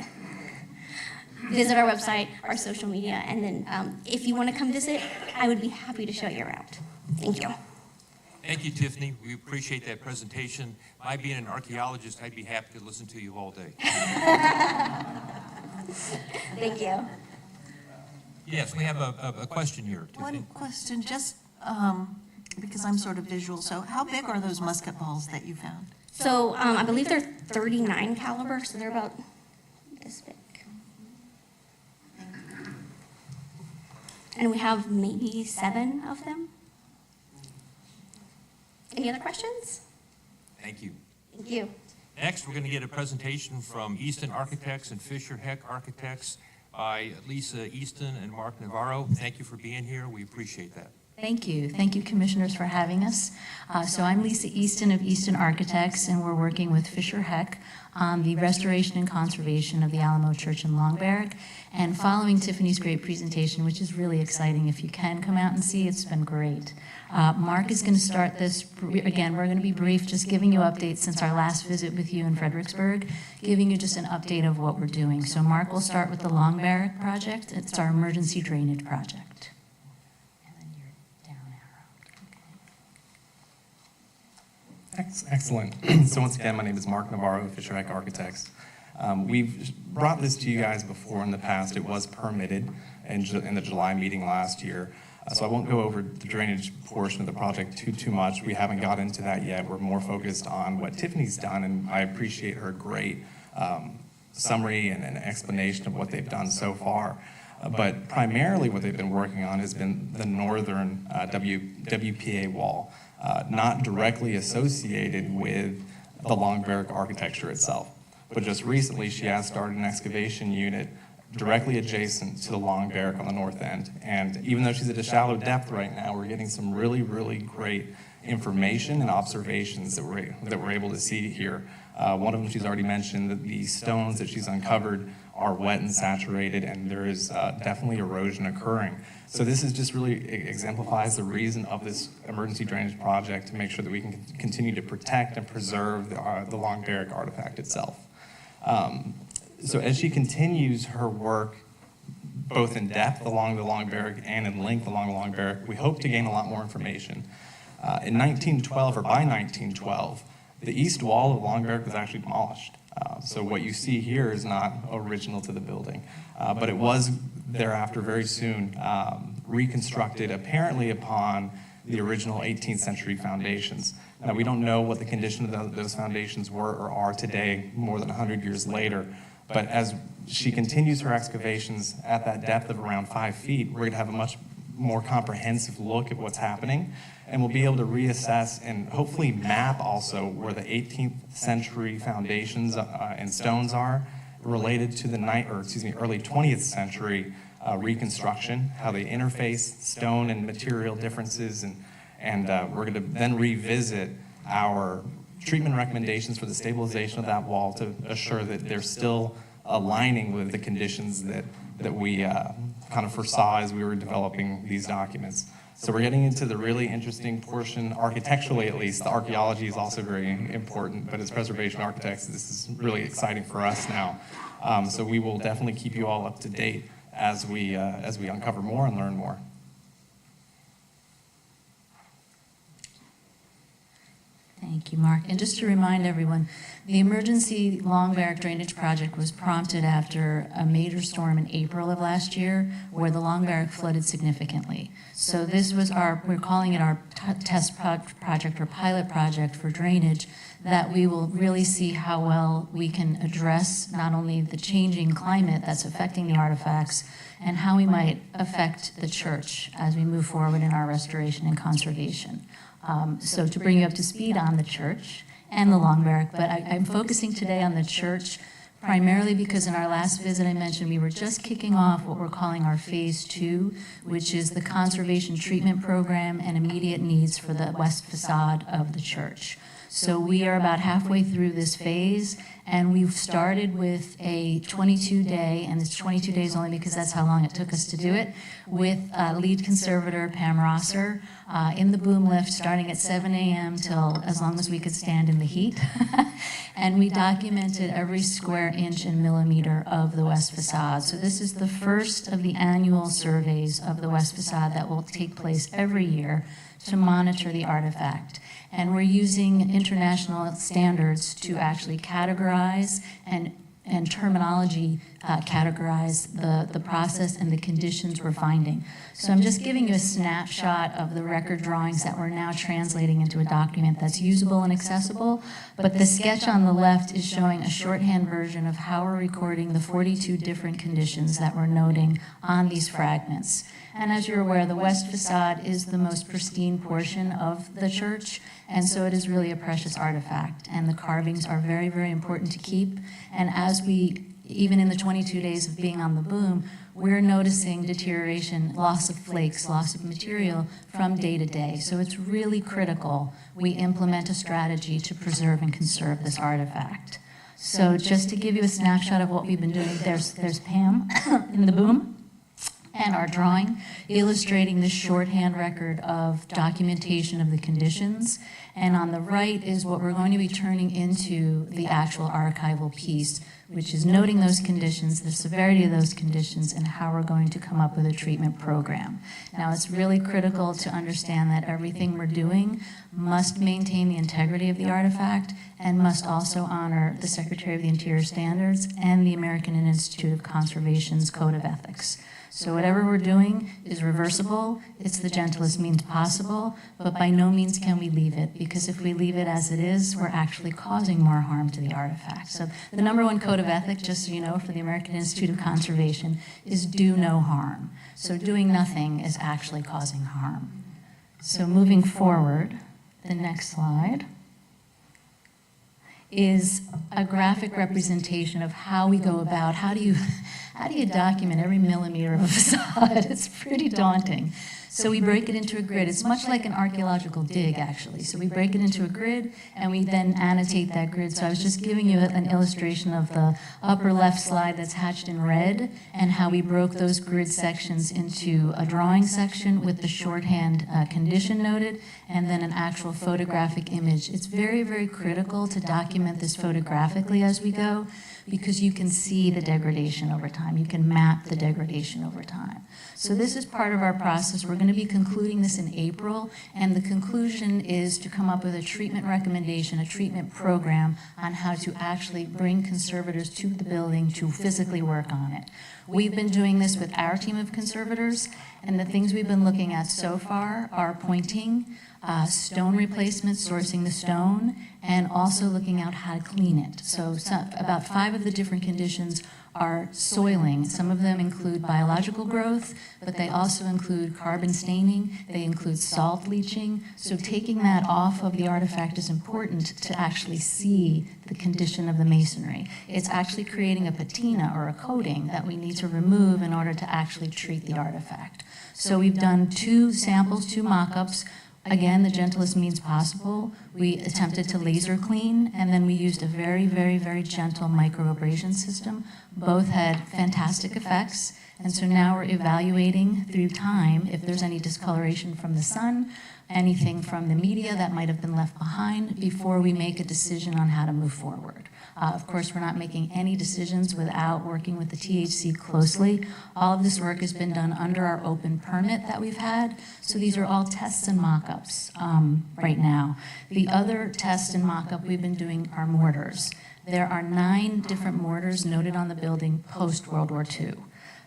visit our website, our social media, and then if you want to come visit, I would be happy to show you around. Thank you. Thank you, Tiffany. We appreciate that presentation. My being an archaeologist, I'd be happy to listen to you all day. Thank you. Yes, we have a question here. One question, just because I'm sort of visual. So how big are those musket balls that you found? So I believe they're 39 caliber, so they're about this big. And we have maybe 7 of them. Any other questions? Thank you. Thank you. Next, we're going to get a presentation from Easton Architects and Fisher Heck Architects by Lisa Easton and Mark Navarro. Thank you for being here. We appreciate that. Thank you. Thank you, commissioners, for having us. So I'm Lisa Easton of Easton Architects, and we're working with Fisher Heck on the restoration and conservation of the Alamo Church in Long Barrack. And following Tiffany's great presentation, which is really exciting, if you can come out and see, it's been great. Mark is going to start this. Again, we're going to be brief, just giving you updates since our last visit with you in Fredericksburg, giving you just an update of what we're doing. So Mark will start with the Long Barrack project. It's our emergency drainage project. Excellent. So once again, my name is Mark Navarro of Fisher Heck Architects. We've brought this to you guys before in the past. It was permitted in the July meeting last year. So I won't go over the drainage portion of the project too much. We haven't got into that yet. We're more focused on what Tiffany's done, and I appreciate her great summary and an explanation of what they've done so far. But primarily what they've been working on has been the northern WPA wall, not directly associated with the Long Barrack architecture itself. But just recently, she has started an excavation unit directly adjacent to the Long Barrack on the north end. And even though she's at a shallow depth right now, we're getting some really, really great information and observations that we're able to see here. One of them she's already mentioned, that the stones that she's uncovered are wet and saturated, and there is definitely erosion occurring. So this is just really exemplifies the reason of this emergency drainage project, to make sure that we can continue to protect and preserve the Long Barrack artifact itself. So as she continues her work, both in depth along the Long Barrack and in length along the Long Barrack, we hope to gain a lot more information. In 1912, or by 1912, the east wall of Long Barrack was actually demolished. So what you see here is not original to the building, but it was thereafter very soon reconstructed, apparently upon the original 18th century foundations. Now, we don't know what the condition of those foundations were or are today, more than 100 years later, but as she continues her excavations at that depth of around 5 feet, we're going to have a much more comprehensive look at what's happening, and we'll be able to reassess and hopefully map also where the 18th century foundations and stones are related to the early 20th century reconstruction, how they interface stone and material differences, and we're going to then revisit our treatment recommendations for the stabilization of that wall to assure that they're still aligning with the conditions that we kind of foresaw as we were developing these documents. So we're getting into the really interesting portion, architecturally at least. The archaeology is also very important, but as preservation architects, this is really exciting for us now. So we will definitely keep you all up to date as we uncover more and learn more. Thank you, Mark. And just to remind everyone, the emergency Long Barrack drainage project was prompted after a major storm in April of last year where the Long Barrack flooded significantly. So this was we're calling it our test project or pilot project for drainage, that we will really see how well we can address not only the changing climate that's affecting the artifacts and how we might affect the church as we move forward in our restoration and conservation. So to bring you up to speed on the church and the Long Barrack, but I'm focusing today on the church primarily because in our last visit I mentioned we were just kicking off what we're calling our phase 2, which is the conservation treatment program and immediate needs for the west facade of the church. So we are about halfway through this phase, and we've started with a 22-day, and it's 22 days only because that's how long it took us to do it, with lead conservator Pam Rosser in the boom lift starting at 7 a.m. till as long as we could stand in the heat. And we documented every square inch and millimeter of the west facade. So this is the first of the annual surveys of the west facade that will take place every year to monitor the artifact. And we're using international standards to actually categorize and terminology categorize the process and the conditions we're finding. So I'm just giving you a snapshot of the record drawings that we're now translating into a document that's usable and accessible, but the sketch on the left is showing a shorthand version of how we're recording the 42 different conditions that we're noting on these fragments. And as you're aware, the west facade is the most pristine portion of the church, and so it is really a precious artifact, and the carvings are very, very important to keep. And as we, even in the 22 days of being on the boom, we're noticing deterioration, loss of flakes, loss of material from day to day. So it's really critical we implement a strategy to preserve and conserve this artifact. So just to give you a snapshot of what we've been doing, there's Pam in the boom, and our drawing illustrating the shorthand record of documentation of the conditions. And on the right is what we're going to be turning into the actual archival piece, which is noting those conditions, the severity of those conditions, and how we're going to come up with a treatment program. Now, it's really critical to understand that everything we're doing must maintain the integrity of the artifact and must also honor the Secretary of the Interior standards and the American Institute of Conservation's Code of Ethics. So whatever we're doing is reversible, it's the gentlest means possible, but by no means can we leave it, because if we leave it as it is, we're actually causing more harm to the artifact. So the number one code of ethics, just so you know, for the American Institute of Conservation is do no harm. So doing nothing is actually causing harm. So moving forward, the next slide is a graphic representation of how we go about, how do you document every millimeter of a facade? It's pretty daunting. So we break it into a grid. It's much like an archaeological dig, actually. So we break it into a grid, and we then annotate that grid. So I was just giving you an illustration of the upper left slide that's hatched in red, and how we broke those grid sections into a drawing section with the shorthand condition noted, and then an actual photographic image. It's very, very critical to document this photographically as we go, because you can see the degradation over time. You can map the degradation over time. So this is part of our process. We're going to be concluding this in April, and the conclusion is to come up with a treatment recommendation, a treatment program on how to actually bring conservators to the building to physically work on it. We've been doing this with our team of conservators, And the things we've been looking at so far are pointing, stone replacement, sourcing the stone, and also looking at how to clean it. So about 5 of the different conditions are soiling. Some of them include biological growth, but they also include carbon staining, they include salt leaching. So taking that off of the artifact is important to actually see the condition of the masonry. It's actually creating a patina or a coating that we need to remove in order to actually treat the artifact. So we've done 2 samples, 2 mock-ups. Again, the gentlest means possible. We attempted to laser clean, and then we used a very, very, very gentle microabrasion system. Both had fantastic effects, and so now we're evaluating through time if there's any discoloration from the sun, anything from the media that might have been left behind before we make a decision on how to move forward. Of course, we're not making any decisions without working with the THC closely. All of this work has been done under our open permit that we've had. So these are all tests and mock-ups right now. The other test and mock-up we've been doing are mortars. There are 9 different mortars noted on the building post-World War II.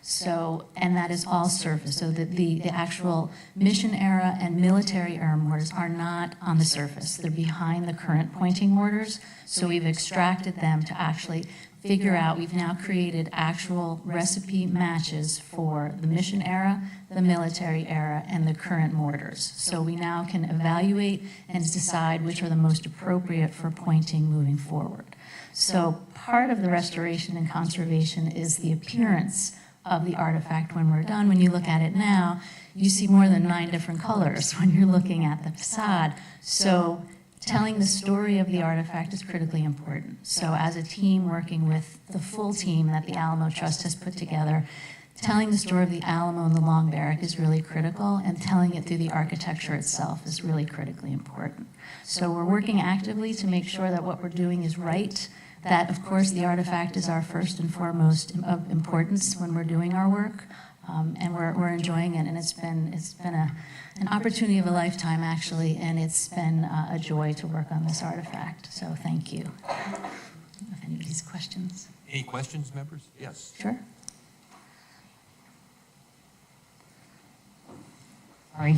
So, and that is all surface. So that the actual mission era and military era mortars are not on the surface. They're behind the current pointing mortars. So we've extracted them to actually figure out, we've now created actual recipe matches for the mission era, the military era, and the current mortars. So we now can evaluate and decide which are the most appropriate for pointing moving forward. So part of the restoration and conservation is the appearance of the artifact when we're done. When you look at it now, you see more than 9 different colors when you're looking at the facade. So telling the story of the artifact is critically important. So as a team working with the full team that the Alamo Trust has put together, telling the story of the Alamo and the Long Barrack is really critical, and telling it through the architecture itself is really critically important. So we're working actively to make sure that what we're doing is right, that, of course, the artifact is our first and foremost of importance when we're doing our work, and we're enjoying it. And it's been an opportunity of a lifetime, actually, and it's been a joy to work on this artifact. So thank you. If anybody's questions. Any questions, members? Yes. Sure. Sorry.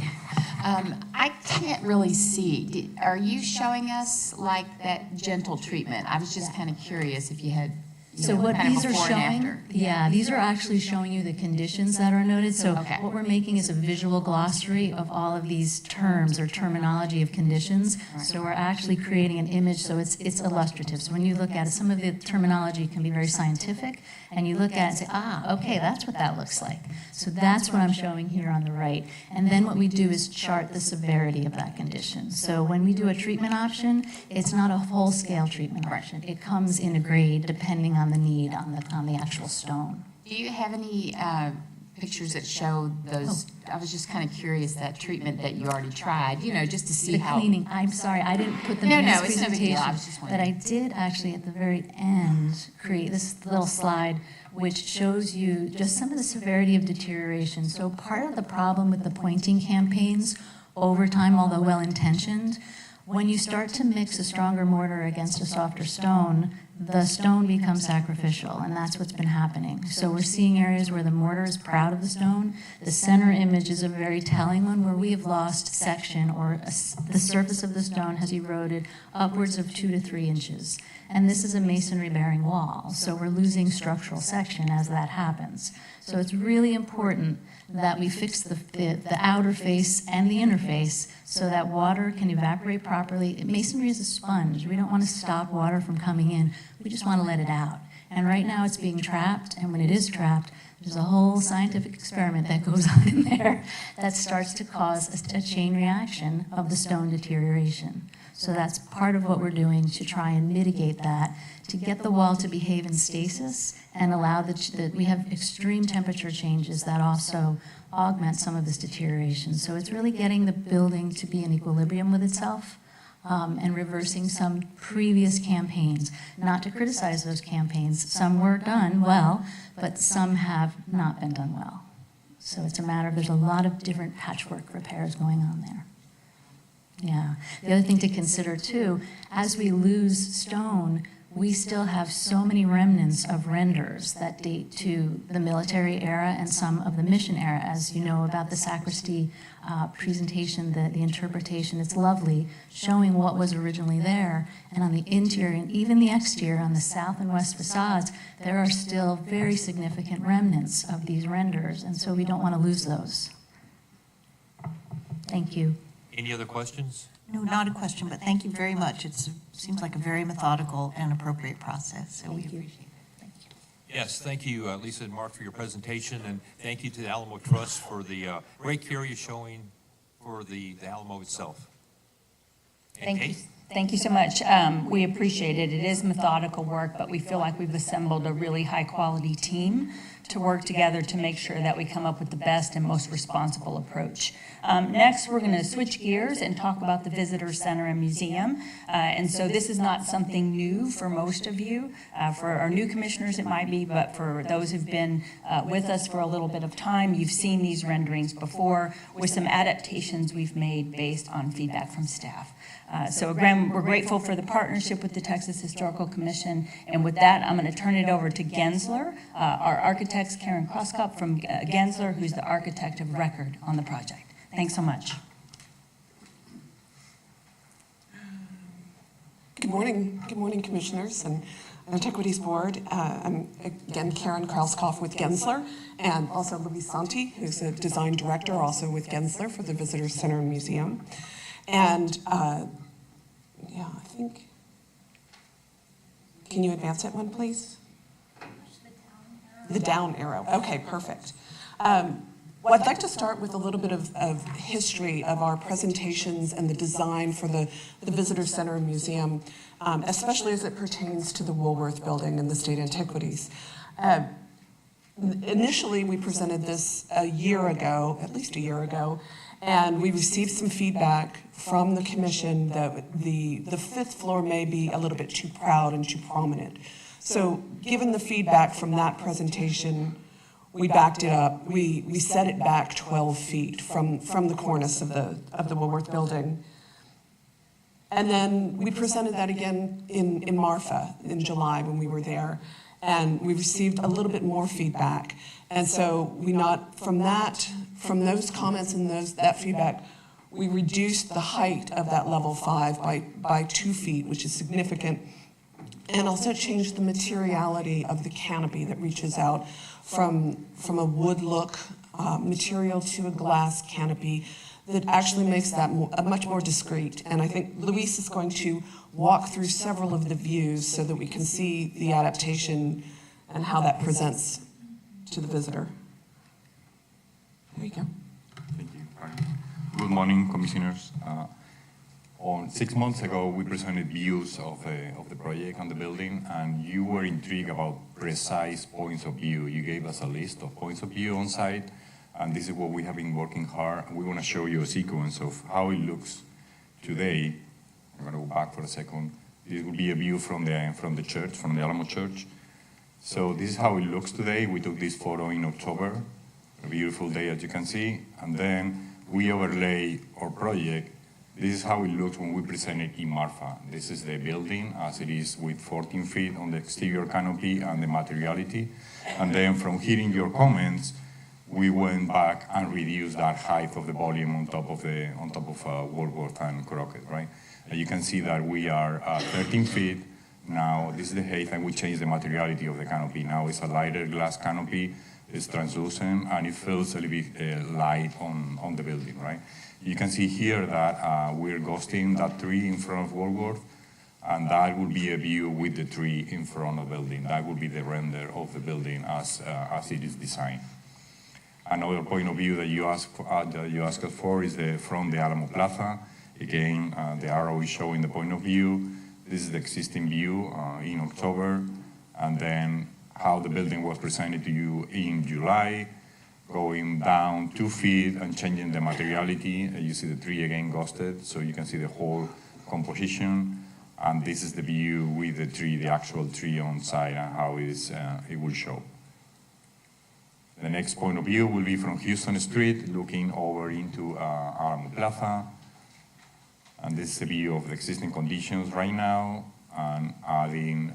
I can't really see. Are you showing us like that gentle treatment? I was just kind of curious if you had, So what kind of these are before and showing, after. yeah, these are actually showing you the conditions that are noted. So Okay. what we're making is a visual glossary of all of these terms or terminology of conditions. So we're actually creating an image, so it's illustrative. So when you look at it, some of the terminology can be very scientific, and you look at it and say, okay, that's what that looks like. So that's what I'm showing here on the right. And then what we do is chart the severity of that condition. So when we do a treatment option, it's not a full-scale treatment option. It comes in a grade depending on the need on the actual stone. Do you have any pictures that show those? I was just kind of curious, that treatment that you already tried, just to see The how. cleaning, I'm sorry, I didn't put them No, in no, this it's no big deal. presentation. I was just But wondering. I did actually at the very end create this little slide which shows you just some of the severity of deterioration. So part of the problem with the pointing campaigns over time, although well-intentioned, when you start to mix a stronger mortar against a softer stone, the stone becomes sacrificial, and that's what's been happening. So we're seeing areas where the mortar is proud of the stone. The center image is a very telling one where we have lost section, or the surface of the stone has eroded upwards of 2 to 3 inches. And this is a masonry-bearing wall, so we're losing structural section as that happens. So it's really important that we fix the outer face and the inner face so that water can evaporate properly. Masonry is a sponge. We don't want to stop water from coming in. We just want to let it out. And right now it's being trapped, and when it is trapped, there's a whole scientific experiment that goes on in there that starts to cause a chain reaction of the stone deterioration. So that's part of what we're doing to try and mitigate that, to get the wall to behave in stasis and allow that we have extreme temperature changes that also augment some of this deterioration. So it's really getting the building to be in equilibrium with itself, and reversing some previous campaigns. Not to criticize those campaigns. Some were done well, but some have not been done well. So it's a matter of, there's a lot of different patchwork repairs going on there. Yeah. The other thing to consider too, as we lose stone, we still have so many remnants of renders that date to the military era and some of the mission era. As you know about the sacristy presentation, the interpretation, it's lovely, showing what was originally there. And on the interior and even the exterior, on the south and west facades, there are still very significant remnants of these renders, and so we don't want to lose those. Thank you. Any other questions? No, not a question, but thank you very much. It seems like a very methodical and appropriate process, so we appreciate it. Yes, thank you, Lisa and Mark, for your presentation, and thank you to the Alamo Trust for the great care you're showing for the Alamo itself. And Thank you. Kate? Thank you so much. We appreciate it. It is methodical work, but we feel like we've assembled a really high-quality team to work together to make sure that we come up with the best and most responsible approach. Next, we're going to switch gears and talk about the Visitor Center and Museum. And so this is not something new for most of you. For our new commissioners, it might be, but for those who've been with us for a little bit of time, you've seen these renderings before with some adaptations we've made based on feedback from staff. So again, we're grateful for the partnership with the Texas Historical Commission. And with that, I'm going to turn it over to Gensler, our architect, Karen Crosskop from Gensler, who's the architect of record on the project. Thanks so much. Good morning, commissioners and Antiquities Board. I'm again Karen Krauskopf with Gensler, and also Luis Santi, who's a design director, also with Gensler for the Visitor Center and Museum. And yeah, I think, can you advance it one, please? The down arrow. Okay, perfect. Well, I'd like to start with a little bit of history of our presentations and the design for the Visitor Center and Museum, especially as it pertains to the Woolworth Building and the State Antiquities. Initially, we presented this a year ago, at least a year ago, and we received some feedback from the commission that the fifth floor may be a little bit too proud and too prominent. So given the feedback from that presentation, we backed it up. We set it back 12 feet from the cornice of the Woolworth Building. And then we presented that again in Marfa in July when we were there. And we received a little bit more feedback. And so from those comments and that feedback, we reduced the height of that level 5 by 2 feet, which is significant. And also changed the materiality of the canopy that reaches out from a wood look material to a glass canopy that actually makes that much more discreet. And I think Luis is going to walk through several of the views so that we can see the adaptation and how that presents to the visitor. There you go. Thank you. Good morning, commissioners. 6 months ago, we presented views of the project and the building, and you were intrigued about precise points of view. You gave us a list of points of view on site, and this is what we have been working hard. We want to show you a sequence of how it looks today. I'm going to go back for a second. This will be a view from the church, from the Alamo Church. So this is how it looks today. We took this photo in October, a beautiful day as you can see, and then we overlay our project. This is how it looks when we present it in Marfa. This is the building as it is with 14 feet on the exterior canopy and the materiality. And then from hearing your comments, we went back and reduced that height of the volume on top of Woolworth and Crockett, right? And you can see that we are 13 feet now. This is the height, and we changed the materiality of the canopy. Now it's a lighter glass canopy. It's translucent, and it feels a little bit light on the building, right? You can see here that we're ghosting that tree in front of Woolworth, and that will be a view with the tree in front of the building. That will be the render of the building as it is designed. Another point of view that you ask us for is from the Alamo Plaza. Again, the arrow is showing the point of view. This is the existing view in October, and then how the building was presented to you in July, going down 2 feet and changing the materiality. You see the tree again ghosted, so you can see the whole composition. And this is the view with the tree, the actual tree on site, and how it will show. The next point of view will be from Houston Street, looking over into Alamo Plaza. And this is a view of the existing conditions right now. and adding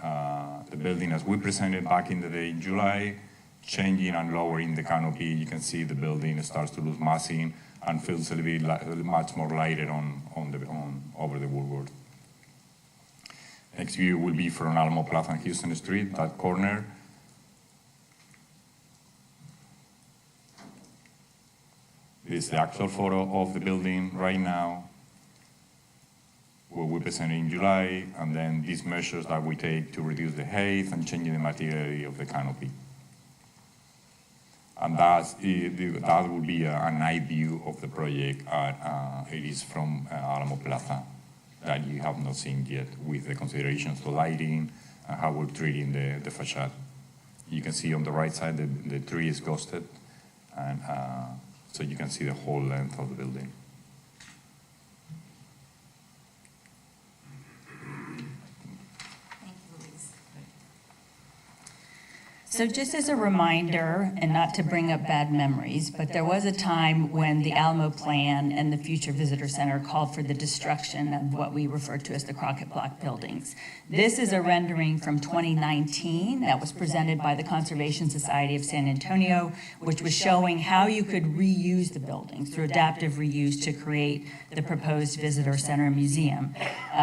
the building as we presented back in the day in July, changing and lowering the canopy. You can see the building starts to lose massing and feels a little bit much more lighted over the Woolworth. Next view will be from Alamo Plaza and Houston Street, that corner. This is the actual photo of the building right now, what we presented in July, and then these measures that we take to reduce the height and changing the materiality of the canopy. And that will be a night view of the project. It is from Alamo Plaza that you have not seen yet, with the considerations to lighting and how we're treating the facade. You can see on the right side the tree is ghosted, and so you can see the whole length of the building. So just as a reminder, and not to bring up bad memories, but there was a time when the Alamo Plan and the Future Visitor Center called for the destruction of what we refer to as the Crockett Block buildings. This is a rendering from 2019 that was presented by the Conservation Society of San Antonio, which was showing how you could reuse the buildings through adaptive reuse to create the proposed visitor center and museum.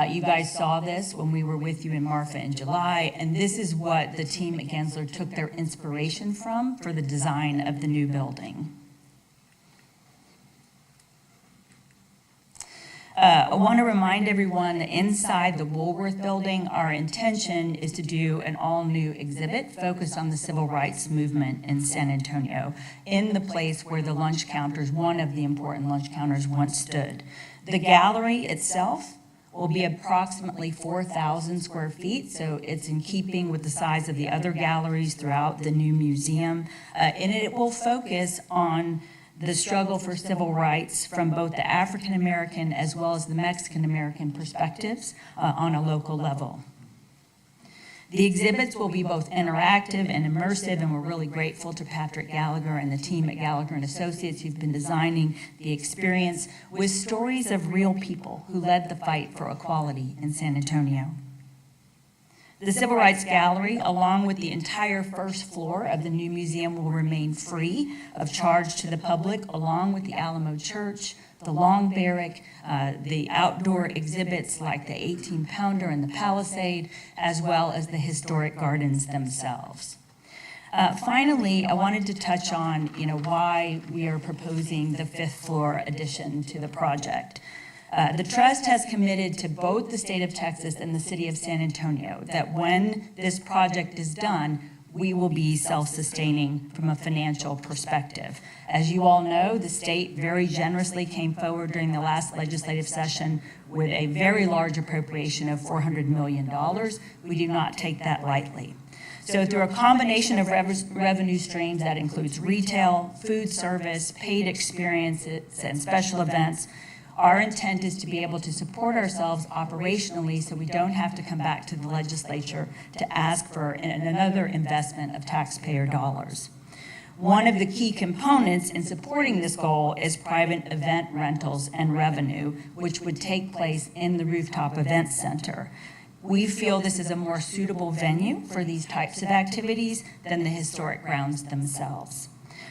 You guys saw this when we were with you in Marfa in July, and this is what the team at Gensler took their inspiration from for the design of the new building. I want to remind everyone that inside the Woolworth building, our intention is to do an all-new exhibit focused on the civil rights movement in San Antonio, in the place where the lunch counters, one of the important lunch counters, once stood. The gallery itself will be approximately 4,000 square feet, so it's in keeping with the size of the other galleries throughout the new museum. And it will focus on the struggle for civil rights from both the African American as well as the Mexican American perspectives on a local level. The exhibits will be both interactive and immersive, and we're really grateful to Patrick Gallagher and the team at Gallagher and Associates who've been designing the experience with stories of real people who led the fight for equality in San Antonio. The Civil Rights Gallery, along with the entire first floor of the new museum, will remain free of charge to the public, along with the Alamo Church, the Long Barrack, the outdoor exhibits like the 18-pounder and the Palisade, as well as the historic gardens themselves. Finally, I wanted to touch on, why we are proposing the fifth floor addition to the project. The Trust has committed to both the state of Texas and the city of San Antonio that when this project is done, we will be self-sustaining from a financial perspective. As you all know, the state very generously came forward during the last legislative session with a very large appropriation of $400 million. We do not take that lightly. So through a combination of revenue streams that includes retail, food service, paid experiences, and special events, our intent is to be able to support ourselves operationally so we don't have to come back to the legislature to ask for another investment of taxpayer dollars. One of the key components in supporting this goal is private event rentals and revenue, which would take place in the rooftop event center. We feel this is a more suitable venue for these types of activities than the historic grounds themselves.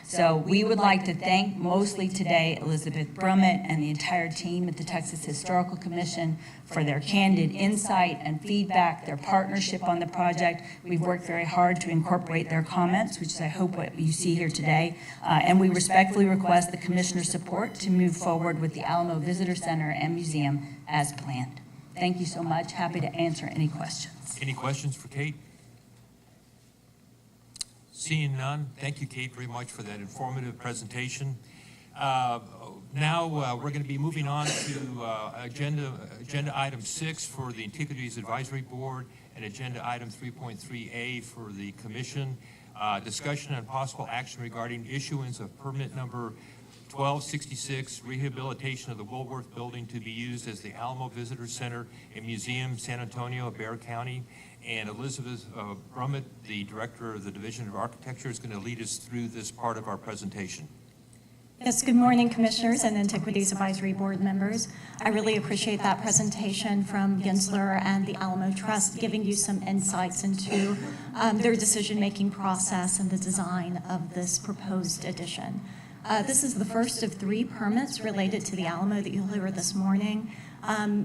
So we would like to thank mostly today Elizabeth Brummett and the entire team at the Texas Historical Commission for their candid insight and feedback, their partnership on the project. We've worked very hard to incorporate their comments, which is I hope what you see here today. And we respectfully request the Commissioner's support to move forward with the Alamo Visitor Center and Museum as planned. Thank you so much. Happy to answer any questions. Any questions for Kate? Seeing none, thank you, Kate, very much for that informative presentation. Now we're going to be moving on to agenda item 6 for the Antiquities Advisory Board and agenda item 3.3A for the Commission. Discussion and possible action regarding issuance of permit number 1266, rehabilitation of the Woolworth Building to be used as the Alamo Visitor Center and Museum, San Antonio, Bexar County. And Elizabeth Brummett, the Director of the Division of Architecture, is going to lead us through this part of our presentation. Yes, good morning, Commissioners and Antiquities Advisory Board members. I really appreciate that presentation from Gensler and the Alamo Trust, giving you some insights into their decision-making process and the design of this proposed addition. This is the first of 3 permits related to the Alamo that you'll hear this morning.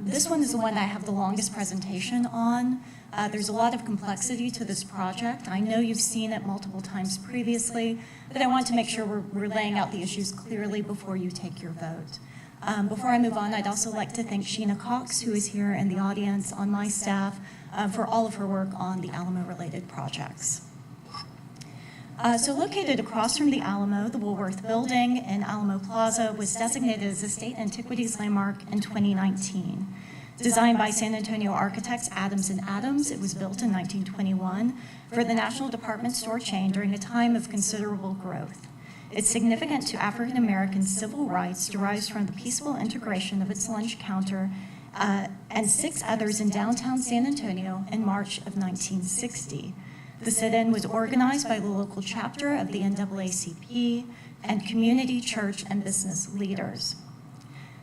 This one is the one I have the longest presentation on. There's a lot of complexity to this project. I know you've seen it multiple times previously, but I want to make sure we're laying out the issues clearly before you take your vote. Before I move on, I'd also like to thank Sheena Cox, who is here in the audience on my staff, for all of her work on the Alamo-related projects. So located across from the Alamo, the Woolworth Building in Alamo Plaza was designated as a State Antiquities Landmark in 2019. Designed by San Antonio architects Adams and Adams, it was built in 1921 for the National Department Store chain during a time of considerable growth. Its significance to African American civil rights derives from the peaceful integration of its lunch counter and 6 others in downtown San Antonio in March of 1960. The sit-in was organized by the local chapter of the NAACP and community, church, and business leaders.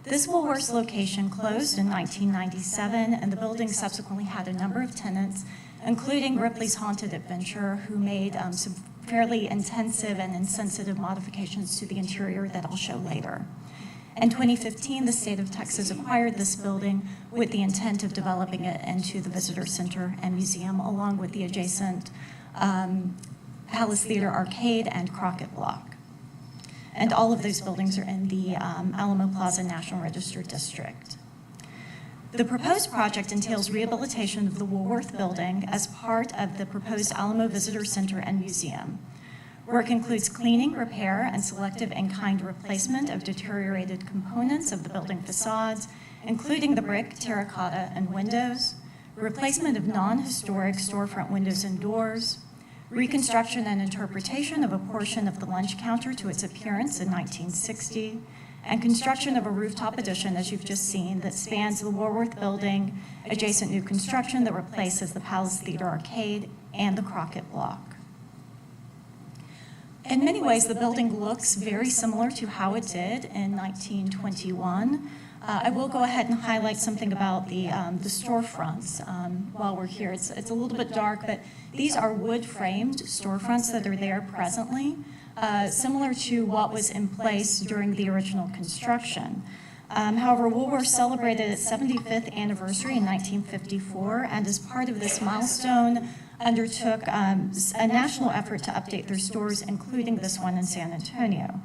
This Woolworth's location closed in 1997, and the building subsequently had a number of tenants, including Ripley's Haunted Adventure, who made some fairly intensive and insensitive modifications to the interior that I'll show later. In 2015, the state of Texas acquired this building with the intent of developing it into the Visitor Center and Museum, along with the adjacent Palace Theater Arcade and Crockett Block. And all of those buildings are in the Alamo Plaza National Register District. The proposed project entails rehabilitation of the Woolworth Building as part of the proposed Alamo Visitor Center and Museum. Work includes cleaning, repair, and selective in-kind replacement of deteriorated components of the building facades, including the brick, terracotta, and windows, replacement of non-historic storefront windows and doors, reconstruction and interpretation of a portion of the lunch counter to its appearance in 1960, and construction of a rooftop addition, as you've just seen, that spans the Woolworth Building, adjacent new construction that replaces the Palace Theater Arcade and the Crockett Block. In many ways, the building looks very similar to how it did in 1921. I will go ahead and highlight something about the storefronts while we're here. It's a little bit dark, but these are wood-framed storefronts that are there presently, similar to what was in place during the original construction. However, Woolworth celebrated its 75th anniversary in 1954, and as part of this milestone, undertook a national effort to update their stores, including this one in San Antonio.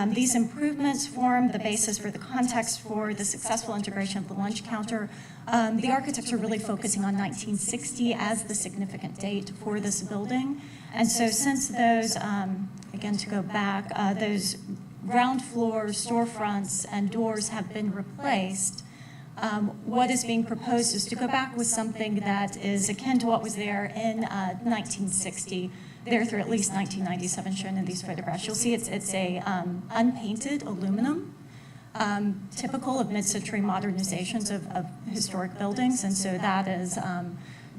These improvements form the basis for the context for the successful integration of the lunch counter. The architects are really focusing on 1960 as the significant date for this building. And so since those, again to go back, those ground floor storefronts and doors have been replaced, what is being proposed is to go back with something that is akin to what was there in 1960, there through at least 1997, shown in these photographs. You'll see it's a unpainted aluminum, typical of mid-century modernizations of historic buildings, and so that is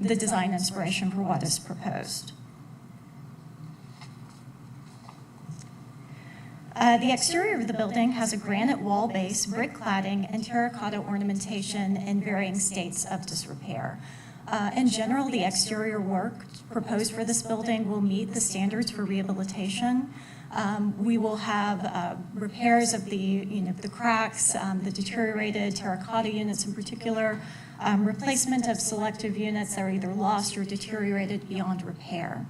the design inspiration for what is proposed. The exterior of the building has a granite wall base, brick cladding, and terracotta ornamentation in varying states of disrepair. In general, the exterior work proposed for this building will meet the standards for rehabilitation. We will have repairs of the cracks, the deteriorated terracotta units in particular, replacement of selective units that are either lost or deteriorated beyond repair.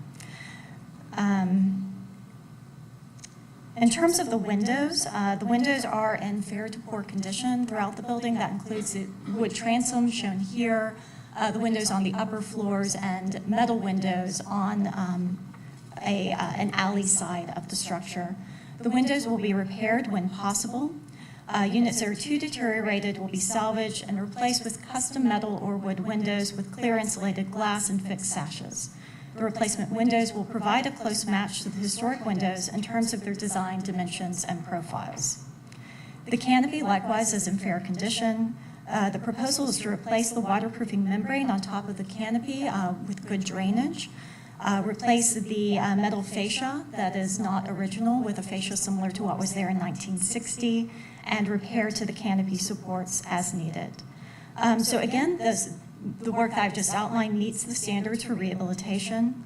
In terms of the windows are in fair to poor condition throughout the building. That includes the wood transom shown here, the windows on the upper floors, and metal windows on an alley side of the structure. The windows will be repaired when possible. Units that are too deteriorated will be salvaged and replaced with custom metal or wood windows with clear insulated glass and fixed sashes. The replacement windows will provide a close match to the historic windows in terms of their design, dimensions, and profiles. The canopy likewise is in fair condition. The proposal is to replace the waterproofing membrane on top of the canopy with good drainage. replace the metal fascia that is not original with a fascia similar to what was there in 1960, and repair to the canopy supports as needed. So again, the work that I've just outlined meets the standards for rehabilitation.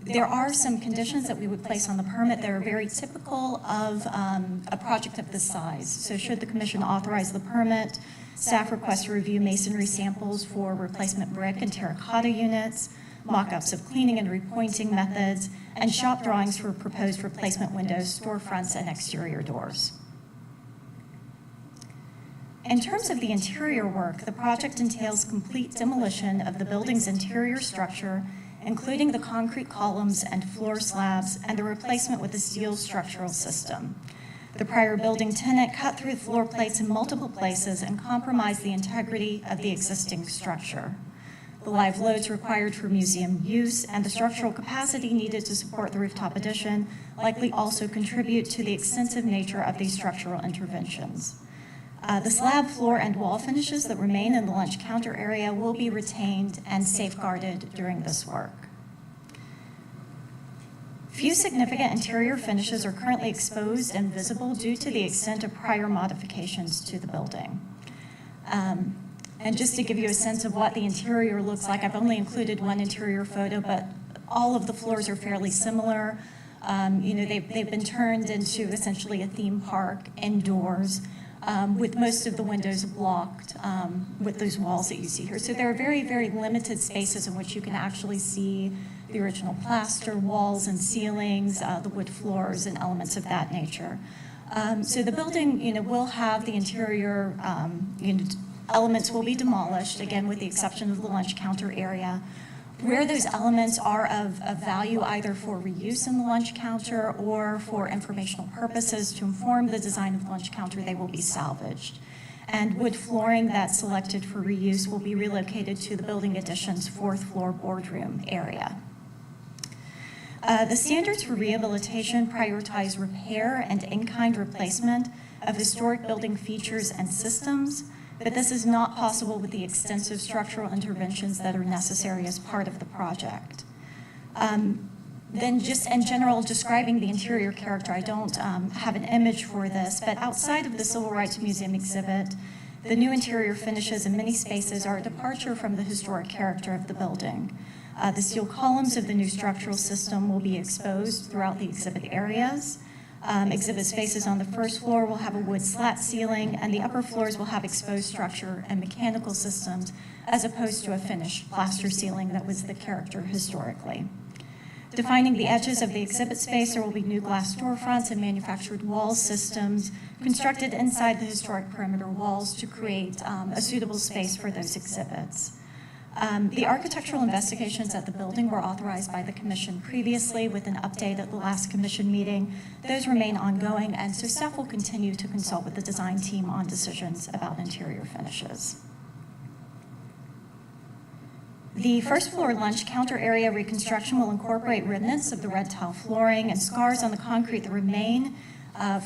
There are some conditions that we would place on the permit that are very typical of a project of this size. So should the commission authorize the permit, staff requests to review masonry samples for replacement brick and terracotta units, mock-ups of cleaning and repointing methods, and shop drawings for proposed replacement windows, storefronts, and exterior doors. In terms of the interior work, the project entails complete demolition of the building's interior structure, including the concrete columns and floor slabs, and the replacement with a steel structural system. The prior building tenant cut through floor plates in multiple places and compromised the integrity of the existing structure. The live loads required for museum use and the structural capacity needed to support the rooftop addition likely also contribute to the extensive nature of these structural interventions. The slab, floor, and wall finishes that remain in the lunch counter area will be retained and safeguarded during this work. Few significant interior finishes are currently exposed and visible due to the extent of prior modifications to the building. And just to give you a sense of what the interior looks like, I've only included one interior photo, but all of the floors are fairly similar. They've been turned into essentially a theme park indoors, with most of the windows blocked with those walls that you see here. So there are very, very limited spaces in which you can actually see the original plaster, walls and ceilings, the wood floors, and elements of that nature. So the building, will have the interior, elements will be demolished, again, with the exception of the lunch counter area. Where those elements are of value either for reuse in the lunch counter or for informational purposes to inform the design of the lunch counter, they will be salvaged. And wood flooring that's selected for reuse will be relocated to the building addition's 4th floor boardroom area. The standards for rehabilitation prioritize repair and in-kind replacement of historic building features and systems, but this is not possible with the extensive structural interventions that are necessary as part of the project. Then just in general, describing the interior character, I don't have an image for this, but outside of the Civil Rights Museum exhibit, the new interior finishes in many spaces are a departure from the historic character of the building. The steel columns of the new structural system will be exposed throughout the exhibit areas. Exhibit spaces on the 1st floor will have a wood slat ceiling, and the upper floors will have exposed structure and mechanical systems, as opposed to a finished plaster ceiling that was the character historically. Defining the edges of the exhibit space, there will be new glass storefronts and manufactured wall systems constructed inside the historic perimeter walls to create a suitable space for those exhibits. The architectural investigations at the building were authorized by the commission previously with an update at the last commission meeting. Those remain ongoing, and so staff will continue to consult with the design team on decisions about interior finishes. The 1st floor lunch counter area reconstruction will incorporate remnants of the red tile flooring and scars on the concrete that remain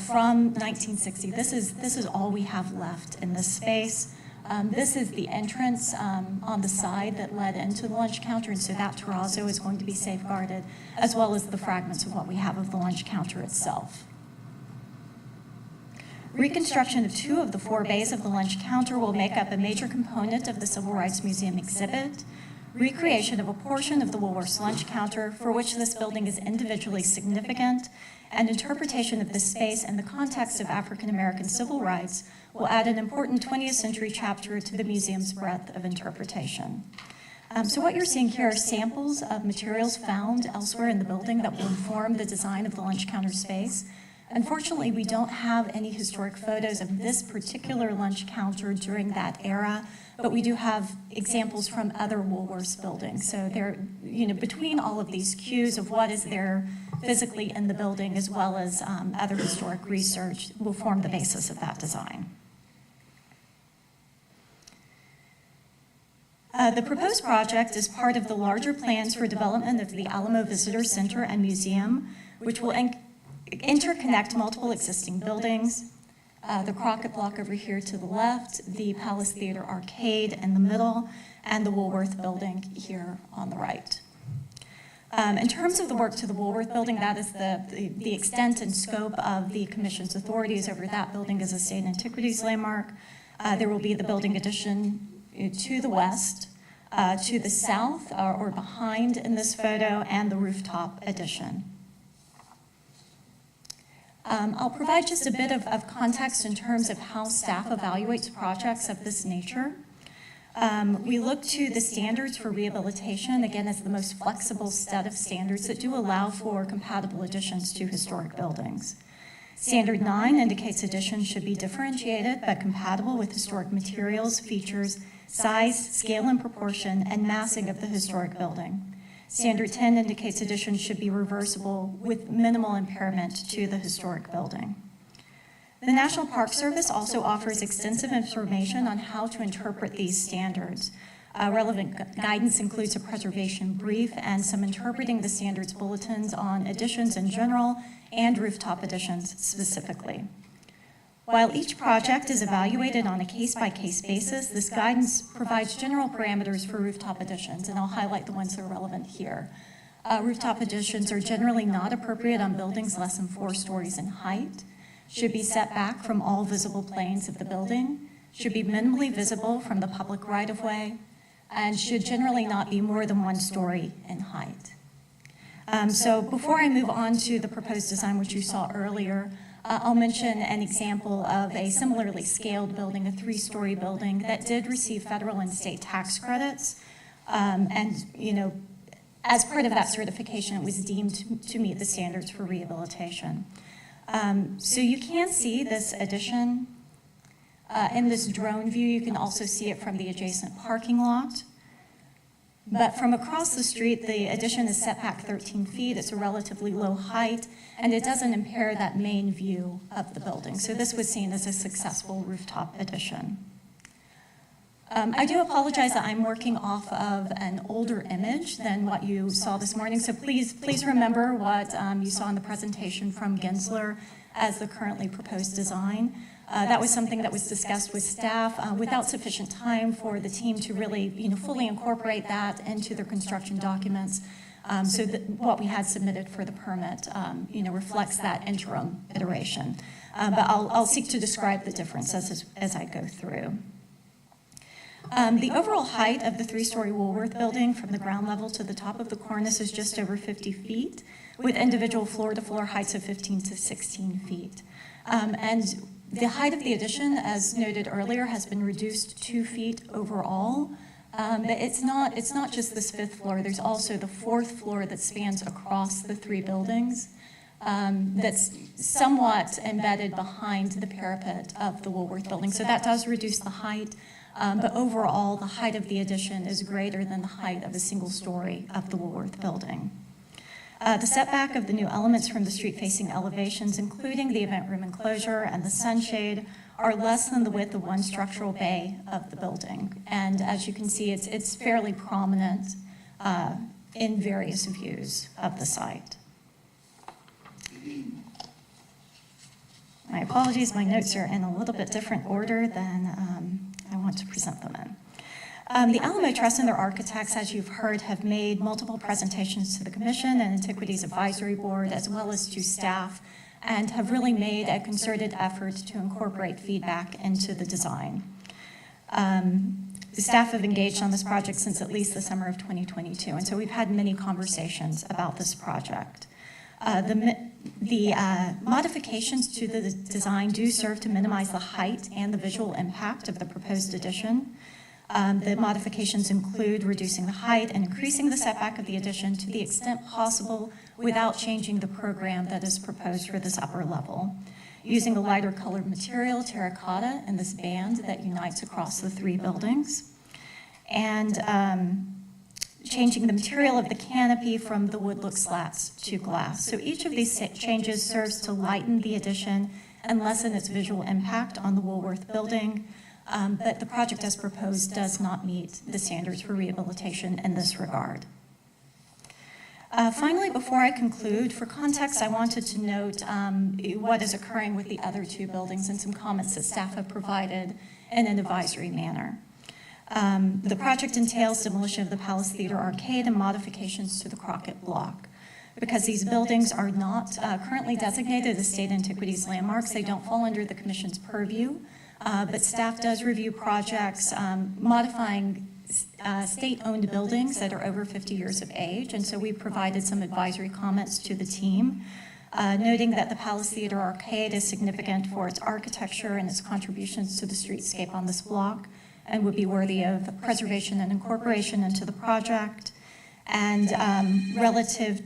from 1960. This is all we have left in this space. This is the entrance on the side that led into the lunch counter, and so that terrazzo is going to be safeguarded, as well as the fragments of what we have of the lunch counter itself. Reconstruction of 2 of the 4 bays of the lunch counter will make up a major component of the Civil Rights Museum exhibit. Recreation of a portion of the Woolworth's lunch counter, for which this building is individually significant, and interpretation of this space in the context of African American civil rights will add an important 20th century chapter to the museum's breadth of interpretation. So what you're seeing here are samples of materials found elsewhere in the building that will inform the design of the lunch counter space. Unfortunately, we don't have any historic photos of this particular lunch counter during that era, but we do have examples from other Woolworths buildings. So there, between all of these cues of what is there physically in the building, as well as other historic research, will form the basis of that design. The proposed project is part of the larger plans for development of the Alamo Visitor Center and Museum, which will interconnect multiple existing buildings. The Crockett Block over here to the left, the Palace Theater Arcade in the middle, and the Woolworth Building here on the right. In terms of the work to the Woolworth Building, that is the extent and scope of the Commission's authorities over that building as a state antiquities landmark. There will be the building addition to the west, to the south or behind in this photo, and the rooftop addition. I'll provide just a bit of context in terms of how staff evaluates projects of this nature. We look to the standards for rehabilitation, again, as the most flexible set of standards that do allow for compatible additions to historic buildings. Standard 9 indicates additions should be differentiated but compatible with historic materials, features, size, scale and proportion, and massing of the historic building. Standard 10 indicates additions should be reversible with minimal impairment to the historic building. The National Park Service also offers extensive information on how to interpret these standards. Relevant guidance includes a preservation brief and some interpreting the standards bulletins on additions in general and rooftop additions specifically. While each project is evaluated on a case-by-case basis, this guidance provides general parameters for rooftop additions, and I'll highlight the ones that are relevant here. Rooftop additions are generally not appropriate on buildings less than 4 stories in height, should be set back from all visible planes of the building, should be minimally visible from the public right-of-way, and should generally not be more than 1 story in height. So before I move on to the proposed design, which you saw earlier, I'll mention an example of a similarly scaled building, a 3-story building that did receive federal and state tax credits. And, you know, as part of that certification, it was deemed to meet the standards for rehabilitation. So you can see this addition in this drone view. You can also see it from the adjacent parking lot. But from across the street, the addition is set back 13 feet. It's a relatively low height, and it doesn't impair that main view of the building. So this was seen as a successful rooftop addition. I do apologize that I'm working off of an older image than what you saw this morning. So please remember what you saw in the presentation from Gensler as the currently proposed design. That was something that was discussed with staff without sufficient time for the team to really, fully incorporate that into their construction documents. So that what we had submitted for the permit, reflects that interim iteration. But I'll seek to describe the difference as I go through. The overall height of the 3-story Woolworth building from the ground level to the top of the cornice is just over 50 feet, with individual floor-to-floor heights of 15 to 16 feet. And the height of the addition, as noted earlier, has been reduced 2 feet overall. But it's not just this 5th floor. There's also the 4th floor that spans across the 3 buildings. That's somewhat embedded behind the parapet of the Woolworth building. So that does reduce the height. But overall, the height of the addition is greater than the height of a single story of the Woolworth building. The setback of the new elements from the street-facing elevations, including the event room enclosure and the sunshade, are less than the width of 1 structural bay of the building. And as you can see, it's fairly prominent in various views of the site. My apologies, my notes are in a little bit different order than I want to present them in. The Alamo Trust and their architects, as you've heard, have made multiple presentations to the Commission and Antiquities Advisory Board, as well as to staff, and have really made a concerted effort to incorporate feedback into the design. The staff have engaged on this project since at least the summer of 2022, and so we've had many conversations about this project. The modifications to the design do serve to minimize the height and the visual impact of the proposed addition. The modifications include reducing the height and increasing the setback of the addition to the extent possible without changing the program that is proposed for this upper level. Using a lighter colored material, terracotta, in this band that unites across the 3 buildings. And changing the material of the canopy from the wood look slats to glass. So each of these changes serves to lighten the addition and lessen its visual impact on the Woolworth building. But the project as proposed does not meet the standards for rehabilitation in this regard. Finally, before I conclude, for context, I wanted to note what is occurring with the other 2 buildings and some comments that staff have provided in an advisory manner. The project entails demolition of the Palace Theater Arcade and modifications to the Crockett Block. Because these buildings are not currently designated as state antiquities landmarks, they don't fall under the commission's purview, but staff does review projects modifying state-owned buildings that are over 50 years of age, and so we provided some advisory comments to the team, noting that the Palace Theater Arcade is significant for its architecture and its contributions to the streetscape on this block, and would be worthy of preservation and incorporation into the project. And relative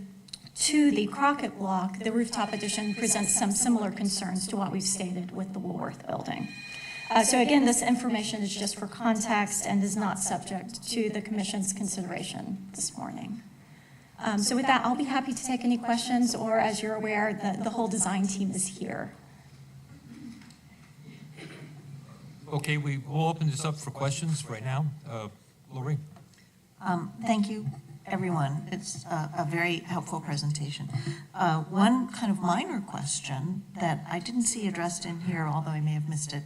to the Crockett Block, the rooftop addition presents some similar concerns to what we've stated with the Woolworth building. So again, this information is just for context and is not subject to the commission's consideration this morning. So with that, I'll be happy to take any questions, or as you're aware, the whole design team is here. Okay, we will open this up for questions right now. Lori? Thank you, everyone. It's a very helpful presentation. One kind of minor question that I didn't see addressed in here, although I may have missed it.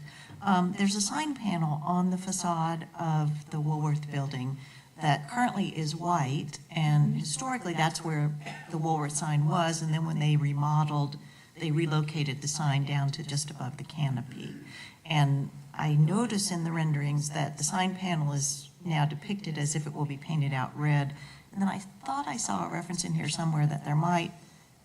There's a sign panel on the facade of the Woolworth building that currently is white, and historically that's where the Woolworth sign was, and then when they remodeled, they relocated the sign down to just above the canopy. And I notice in the renderings that the sign panel is now depicted as if it will be painted out red. And then I thought I saw a reference in here somewhere that there might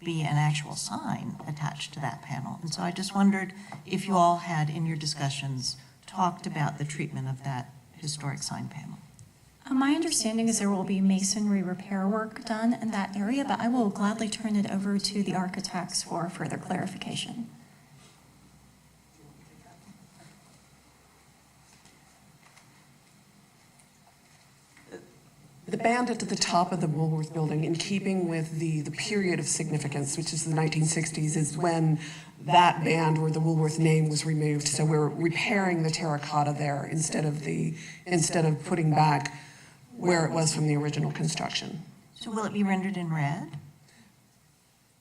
be an actual sign attached to that panel. And so I just wondered if you all had, in your discussions, talked about the treatment of that historic sign panel. My understanding is there will be masonry repair work done in that area, but I will gladly turn it over to the architects for further clarification. The band at the top of the Woolworth building, in keeping with the period of significance, which is the 1960s, is when that band or the Woolworth name was removed. So we're repairing the terracotta there instead of putting back where it was from the original construction. So will it be rendered in red?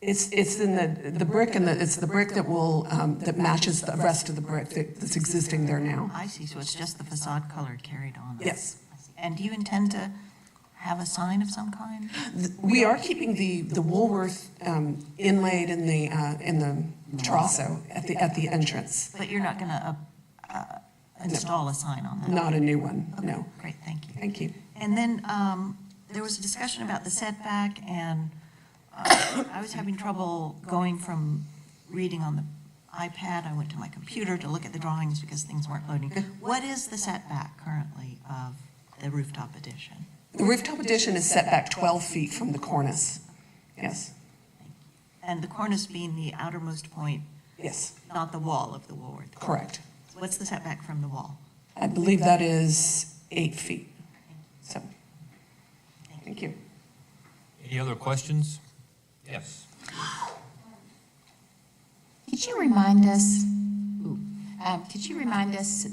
It's in the brick, and it's the brick that will that matches the rest of the brick that's existing there now. I see. So it's just the facade color carried on. Yes. And do you intend to have a sign of some kind? We are keeping the Woolworth inlaid in the trosso at the entrance. But you're not going to install a sign on that? Not a new one, Okay, no. great, thank you. Thank you. And then there was a discussion about the setback, and I was having trouble going from reading on the iPad. I went to my computer to look at the drawings because things weren't loading. What is the setback currently of the rooftop addition? The rooftop addition is set back 12 feet from the cornice. Yes. And the cornice being the outermost point? Yes. Not the wall of the Woolworth? Correct. What's the setback from the wall? I believe that is 8 feet. So, thank you. Any other questions? Yes. Could you remind us,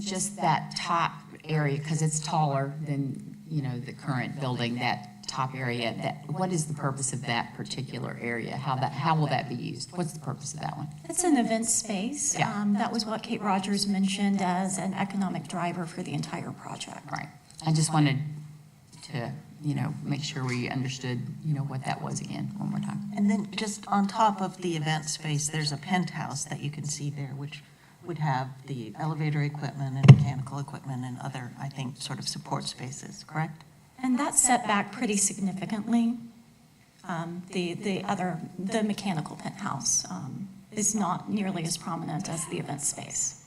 just that top area, because it's taller than, the current building, that top area, what is the purpose of that particular area? How will that be used? What's the purpose of that one? It's an event space. Yeah. That was what Kate Rogers mentioned as an economic driver for the entire project. Right. I just wanted to, make sure we understood, what that was again, one more time. And then just on top of the event space, there's a penthouse that you can see there, which would have the elevator equipment and mechanical equipment and other, I think, sort of support spaces, correct? And that's set back pretty significantly. The mechanical penthouse is not nearly as prominent as the event space.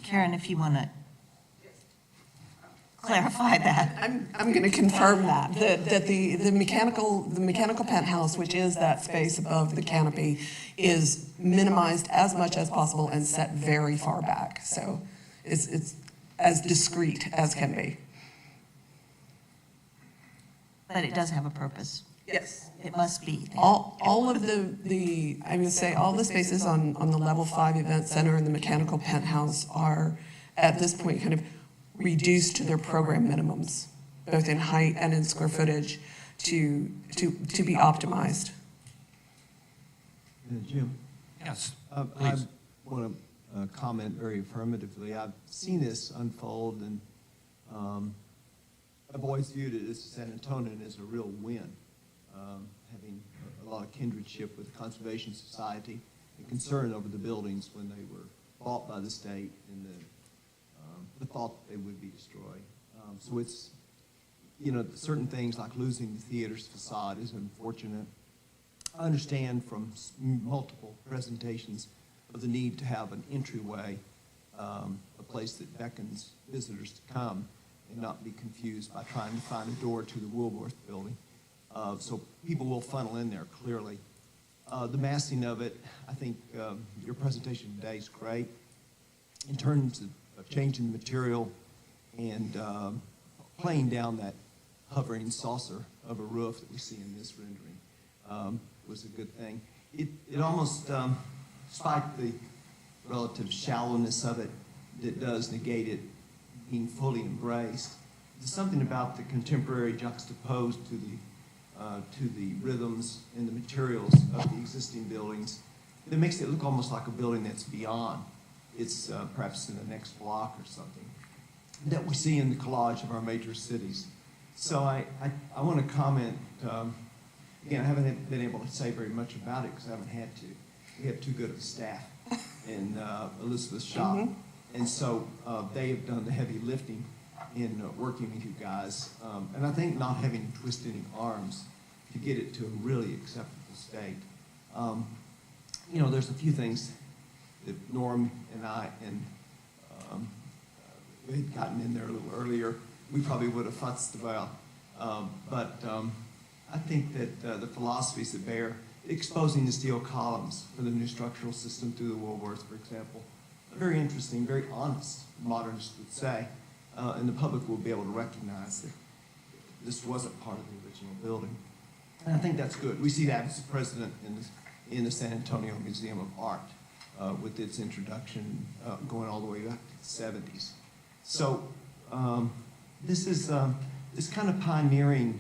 Karen, if you want to clarify that. I'm going to confirm that the mechanical penthouse, which is that space above the canopy, is minimized as much as possible and set very far back. So it's as discreet as can be. But it does have a purpose. Yes. It must be. All of I would say all the spaces on the level 5 event center and the mechanical penthouse are at this point kind of reduced to their program minimums, both in height and in square footage, to be optimized. Jim? Yes, I please. want to comment very affirmatively. I've seen this unfold, and I've always viewed it as San Antonian as a real win, having a lot of kindredship with the Conservation Society and concern over the buildings when they were bought by the state and the thought that they would be destroyed. So it's, you know, certain things like losing the theater's facade is unfortunate. I understand from multiple presentations of the need to have an entryway, a place that beckons visitors to come and not be confused by trying to find a door to the Woolworth building. So people will funnel in there clearly. The massing of it, I think your presentation today is great in terms of changing the material and playing down that hovering saucer of a roof that we see in this rendering was a good thing. It almost, despite the relative shallowness of it, that does negate it being fully embraced. There's something about the contemporary juxtaposed to the rhythms and the materials of the existing buildings that makes it look almost like a building that's beyond. It's perhaps in the next block or something that we see in the collage of our major cities. So I want to comment, again, I haven't been able to say very much about it because I haven't had to. We have too good of a staff in Elizabeth's shop. And so they have done the heavy lifting in working with you guys. And I think not having to twist any arms to get it to a really acceptable state. You know, there's a few things that Norm and I and we had gotten in there a little earlier, we probably would have futzed about. But I think that the philosophies that bear exposing the steel columns for the new structural system through the Woolworth, for example, are very interesting, very honest, modernists would say, and the public will be able to recognize that this wasn't part of the original building. And I think that's good. We see that as a precedent in the San Antonio Museum of Art with its introduction going all the way back to the 70s. So this is this kind of pioneering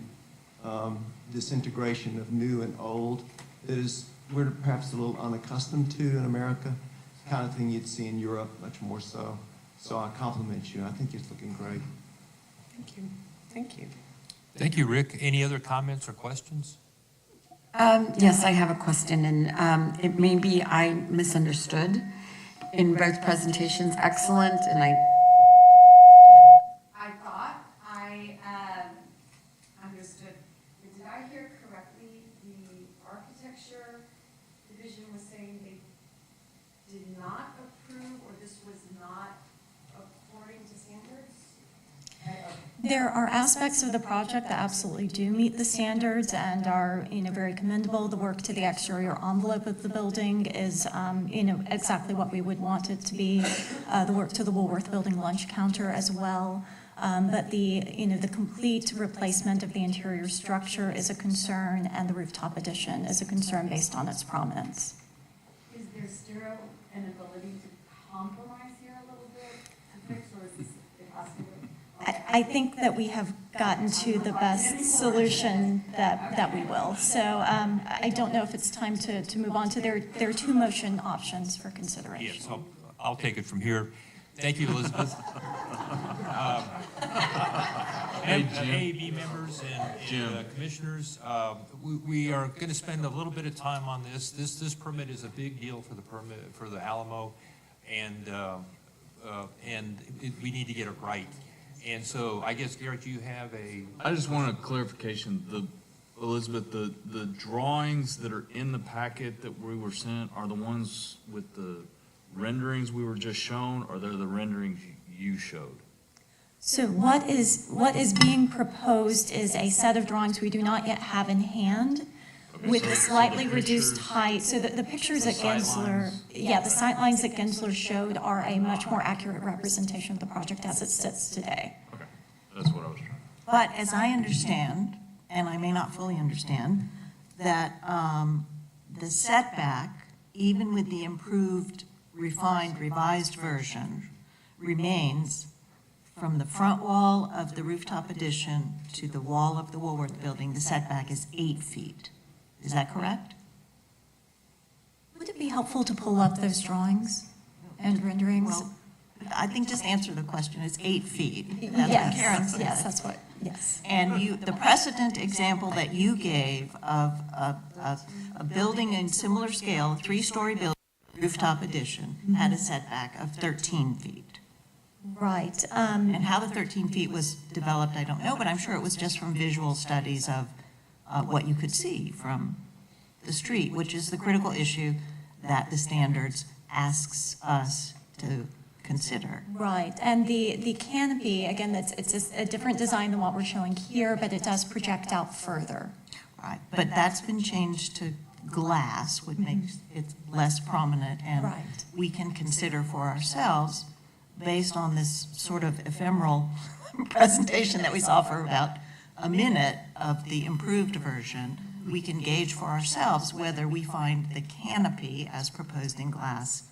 this integration of new and old that is we're perhaps a little unaccustomed to in America. It's the kind of thing you'd see in Europe much more so. So I compliment you. I think it's looking great. Thank you. Thank you. Thank you, Rick. Any other comments or questions? Yes, I have a question, and it may be I misunderstood in both presentations. Excellent, and I thought I understood. Did I hear correctly? The architecture division was saying they did not approve, or this was not according to standards? There are aspects of the project that absolutely do meet the standards and are, very commendable. The work to the exterior envelope of the building is, exactly what we would want it to be. The work to the Woolworth Building lunch counter as well. But the complete replacement of the interior structure is a concern, and the rooftop addition is a concern based on its prominence. Is there still an ability to compromise here a little bit to fix, or is this impossible? I think that we have gotten to the best solution that we will. So I don't know if it's time to move on to there are two motion options for consideration. Yes, I'll take it from here. Thank you, Elizabeth. Hey, Jim. AAB members and commissioners, we are going to spend a little bit of time on this. This permit is a big deal for the permit for the Alamo, and we need to get it right. And so I guess, Garrett, you have a... I just want a clarification. Elizabeth, the drawings that are in the packet that we were sent are the ones with the renderings we were just shown, or they're the renderings you showed? So what is being proposed is a set of drawings we do not yet have in hand with a slightly reduced height. So the pictures that Gensler, the sight lines that Gensler showed are a much more accurate representation of the project as it sits today. Okay, that's what I was trying to... But as I understand, and I may not fully understand, that the setback, even with the improved, refined, revised version, remains from the front wall of the rooftop addition to the wall of the Woolworth building, the setback is 8 feet. Is that correct? Would it be helpful to pull up those drawings and renderings? Well, I think just answer the question, it's 8 feet. That's what Yes, Karen said. yes, that's what, yes. And the precedent example that you gave of a building in similar scale, a 3-story building, rooftop addition, had a setback of 13 feet. Right. And how the 13 feet was developed, I don't know, but I'm sure it was just from visual studies of what you could see from the street, which is the critical issue that the standards asks us to consider. Right, and the canopy, again, it's a different design than what we're showing here, but it does project out further. Right, but that's been changed to glass, which makes it less prominent, and Right. we can consider for ourselves, based on this sort of ephemeral presentation that we saw for about a minute of the improved version, we can gauge for ourselves whether we find the canopy as proposed in glass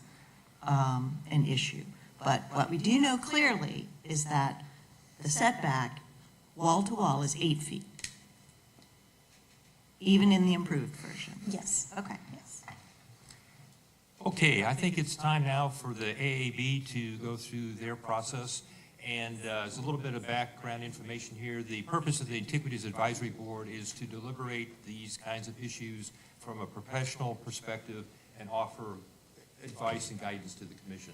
an issue. But what we do know clearly is that the setback, wall to wall, is 8 feet, even in the improved version. Yes. Okay. Okay, I think it's time now for the AAB to go through their process. And as a little bit of background information here, the purpose of the Antiquities Advisory Board is to deliberate these kinds of issues from a professional perspective and offer advice and guidance to the commission.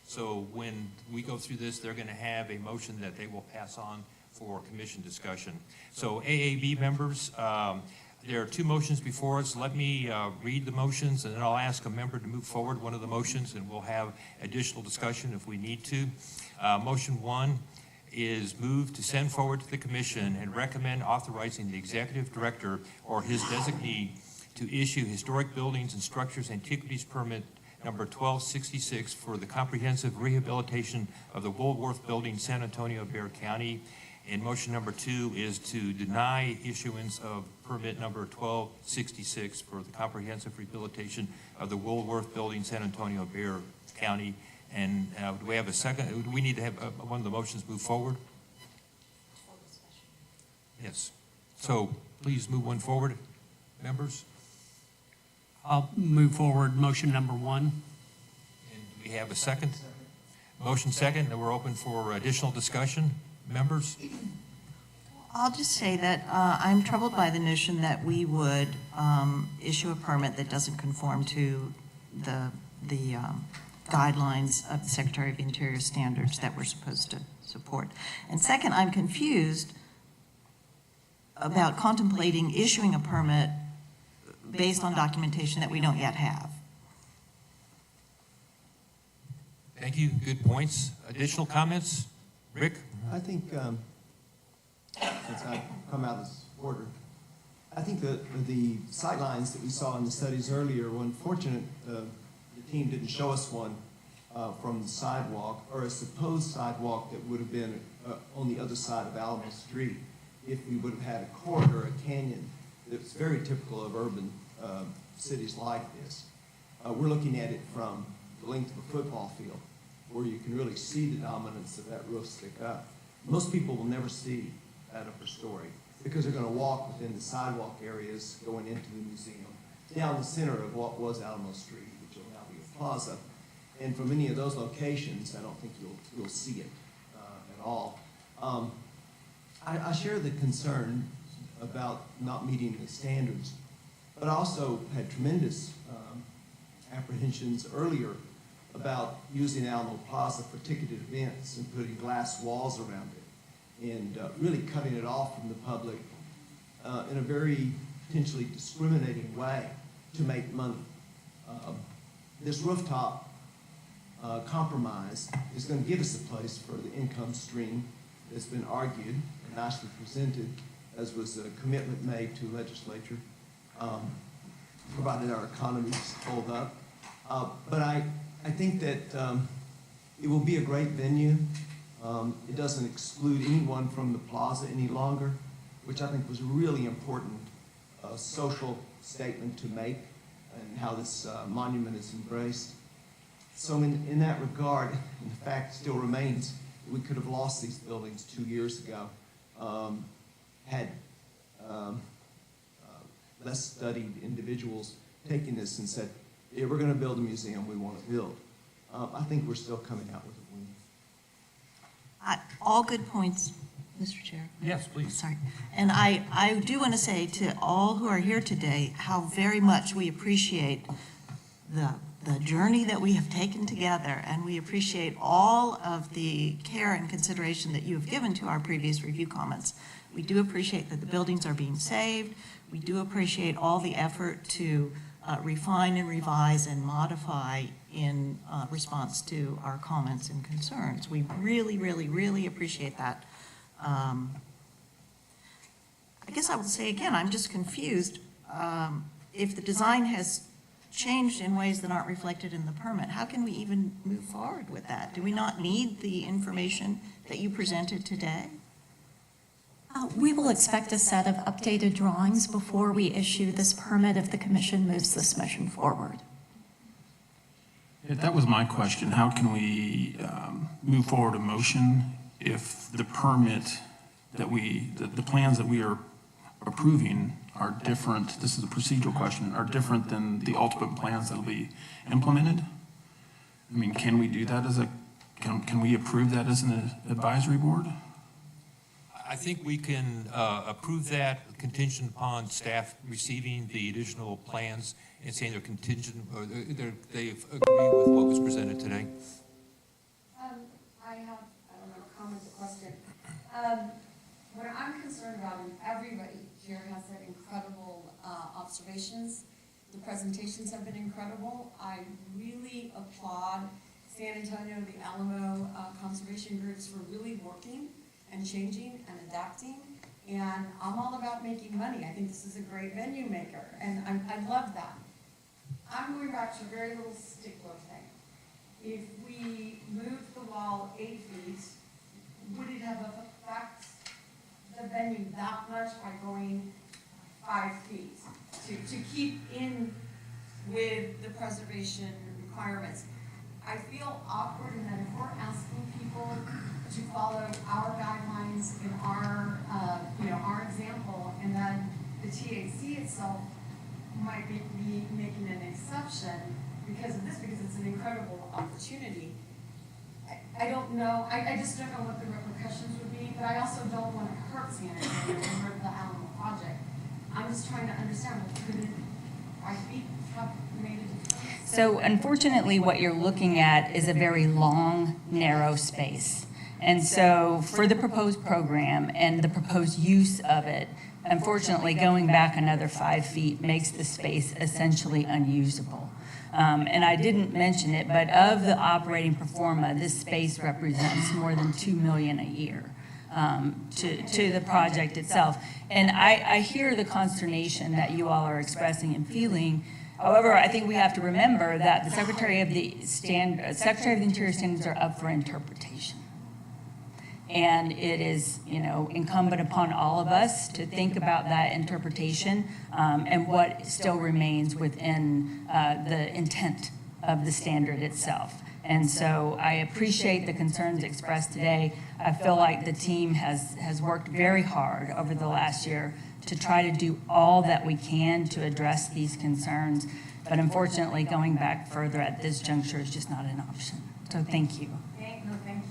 So when we go through this, they're going to have a motion that they will pass on for commission discussion. So AAB members, there are 2 motions before us. Let me read the motions, and then I'll ask a member to move forward one of the motions, and we'll have additional discussion if we need to. Motion 1 is moved to send forward to the commission and recommend authorizing the executive director or his designee to issue historic buildings and structures antiquities permit number 1266 for the comprehensive rehabilitation of the Woolworth Building, San Antonio, Bexar County. And motion number 2 is to deny issuance of permit number 1266 for the comprehensive rehabilitation of the Woolworth Building, San Antonio, Bexar County. And do we have a second? Do we need to have one of the motions move forward? Yes. So please move one forward, members. I'll move forward motion number 1. And do we have a second? Motion second, and we're open for additional discussion. Members? I'll just say that I'm troubled by the notion that we would issue a permit that doesn't conform to the guidelines of the Secretary of the Interior standards that we're supposed to support. And second, I'm confused about contemplating issuing a permit based on documentation that we don't yet have. Thank you. Good points. Additional comments? Rick? I think, since I've come out as supporter, I think that the sightlines that we saw in the studies earlier were unfortunate. The team didn't show us one from the sidewalk, or a supposed sidewalk that would have been on the other side of Alamo Street if we would have had a corridor, a canyon that's very typical of urban cities like this. We're looking at it from the length of a football field, where you can really see the dominance of that roof stick up. Most people will never see that upper story because they're going to walk within the sidewalk areas going into the museum, down the center of what was Alamo Street, which will now be a plaza. And from any of those locations, I don't think you'll see it at all. I share the concern about not meeting the standards, but I also had tremendous apprehensions earlier about using Alamo Plaza for ticketed events and putting glass walls around it and really cutting it off from the public in a very potentially discriminating way to make money. This rooftop compromise is going to give us a place for the income stream that's been argued and nicely presented, as was a commitment made to legislature, provided our economies hold up. But I think that it will be a great venue. It doesn't exclude anyone from the plaza any longer, which I think was a really important social statement to make, and how this monument is embraced. So in that regard, and the fact still remains, we could have lost these buildings 2 years ago, had less studied individuals taking this and said, yeah, we're going to build a museum we want to build. I think we're still coming out with a win. All good points, Mr. Chair. Yes, please. Sorry. And I do want to say to all who are here today, how very much we appreciate the journey that we have taken together, and we appreciate all of the care and consideration that you have given to our previous review comments. We do appreciate that the buildings are being saved. We do appreciate all the effort to refine and revise and modify in response to our comments and concerns. We really, really, really appreciate that. I guess I will say again, I'm just confused. If the design has changed in ways that aren't reflected in the permit, how can we even move forward with that? Do we not need the information that you presented today? We will expect a set of updated drawings before we issue this permit if the commission moves this motion forward. Yeah, that was my question. How can we move forward a motion if the permit that the plans that we are approving are different, this is a procedural question, are different than the ultimate plans that will be implemented? I mean, can we do that can we approve that as an advisory board? I think we can approve that contingent upon staff receiving the additional plans and saying they're contingent, or they agree with what was presented today. I have, I don't know, a comment or question. What I'm concerned about, and everybody here has had incredible observations. The presentations have been incredible. I really applaud San Antonio, the Alamo conservation groups for really working and changing and adapting. And I'm all about making money. I think this is a great venue maker, and I love that. I'm going back to a very little stickler thing. If we moved the wall 8 feet, would it have affected the venue that much by going 5 feet to keep in with the preservation requirements? I feel awkward in that if we're asking people to follow our guidelines and our, our example, and then the TAC itself might be making an exception because of this, because it's an incredible opportunity. I don't know, I just don't know what the repercussions would be, but I also don't want to hurt San Antonio or hurt the Alamo project. I'm just trying to understand, could it 5 feet have made a difference? So unfortunately, what you're looking at is a very long, narrow space. And so for the proposed program and the proposed use of it, unfortunately, going back another 5 feet makes the space essentially unusable. And I didn't mention it, but of the operating pro forma, this space represents more than $2 million a year to the project itself. And I hear the consternation that you all are expressing and feeling. However, I think we have to remember that the Secretary of the Interior standards are up for interpretation. And it is, incumbent upon all of us to think about that interpretation and what still remains within the intent of the standard itself. And so I appreciate the concerns expressed today. I feel like the team has worked very hard over the last year to try to do all that we can to address these concerns. But unfortunately, going back further at this juncture is just not an option. So thank you. Thank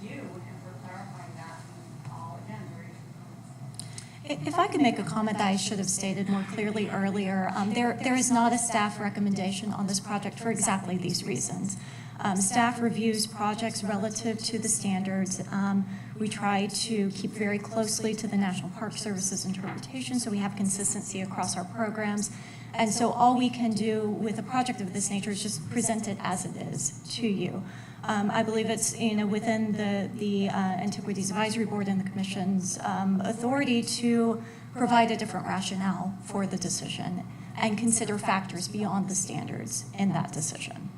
you for clarifying that. All again, very If I could make a comment that I should have stated more clearly earlier, there is not a staff recommendation on this project for exactly these reasons. Staff reviews projects relative to the standards. We try to keep very closely to the National Park Service's interpretation so we have consistency across our programs. And so all we can do with a project of this nature is just present it as it is to you. I believe it's within the Antiquities Advisory Board and the Commission's authority to provide a different rationale for the decision and consider factors beyond the standards in that decision.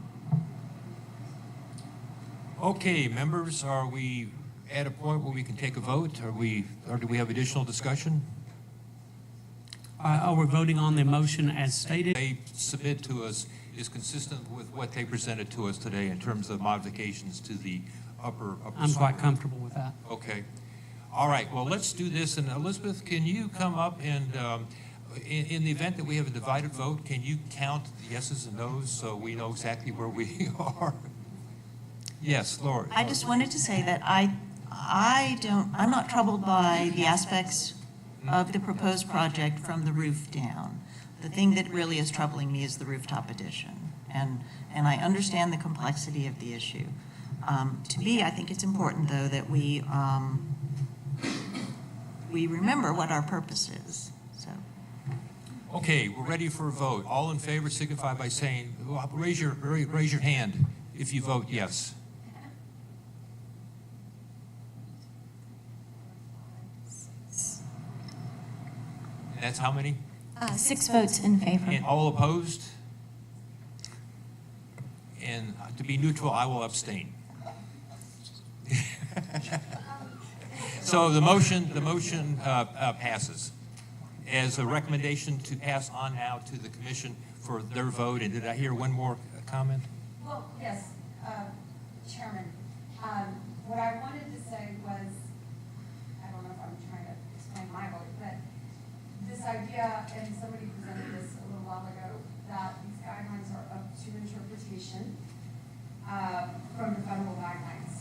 Okay, members, are we at a point where we can take a vote? Or do we have additional discussion? We're voting on the motion as stated. They submit to us is consistent with what they presented to us today in terms of modifications to the upper I'm quite comfortable with that. Okay. All right, well, let's do this. And Elizabeth, can you come up and, in the event that we have a divided vote, can you count the yeses and nos so we know exactly where we are? Yes, Laura. I just wanted to say that I I'm not troubled by the aspects of the proposed project from the roof down. The thing that really is troubling me is the rooftop addition. And I understand the complexity of the issue. To me, I think it's important, though, that we remember what our purpose is, so. Okay, we're ready for a vote. All in favor signify by saying, raise your hand if you vote yes. That's how many? 6 votes in favor. And all opposed? And to be neutral, I will abstain. So the motion passes as a recommendation to pass on now to the commission for their vote. And did I hear one more comment? Well, yes, Chairman. What I wanted to say was, I don't know if I'm trying to explain my vote, but this idea, and somebody presented this a little while ago, that these guidelines are up to interpretation from the federal guidelines.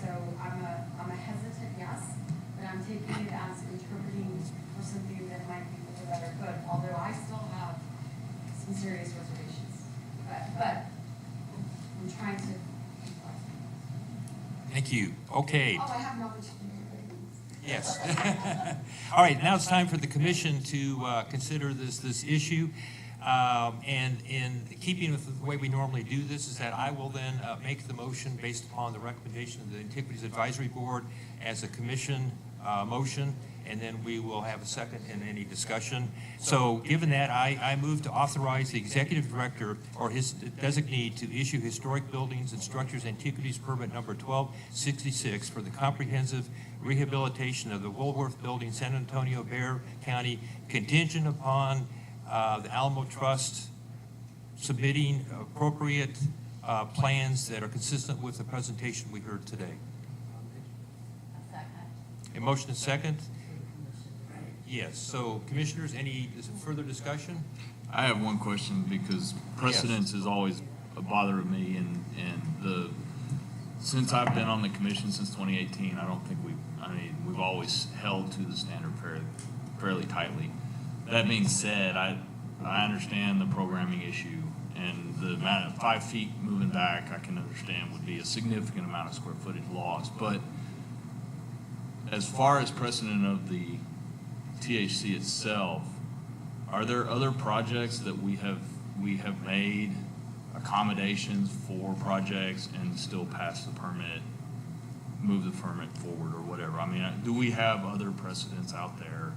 So I'm a hesitant yes, but I'm taking it as interpreting for something that might be for the better good, although I still have some serious reservations. But I'm trying to. Thank you. Okay. Oh, I have an opportunity. Yes. All right, now it's time for the commission to consider this issue. And in keeping with the way we normally do this is that I will then make the motion based upon the recommendation of the Antiquities Advisory Board as a commission motion, and then we will have a second and any discussion. So given that, I move to authorize the executive director or his designee to issue historic buildings and structures antiquities permit number 1266 for the comprehensive rehabilitation of the Woolworth Building, San Antonio, Bexar County, contingent upon the Alamo Trust submitting appropriate plans that are consistent with the presentation we heard today. A motion and second? Yes. So, commissioners, any further discussion? I have one question because precedence is always a bother of me, and since I've been on the commission since 2018, I don't think we've always held to the standard fairly tightly. That being said, I understand the programming issue, and the amount of 5 feet moving back, I can understand would be a significant amount of square footage loss. But as far as precedent of the THC itself, are there other projects that we have made accommodations for projects and still pass the permit, move the permit forward or whatever? I mean, do we have other precedents out there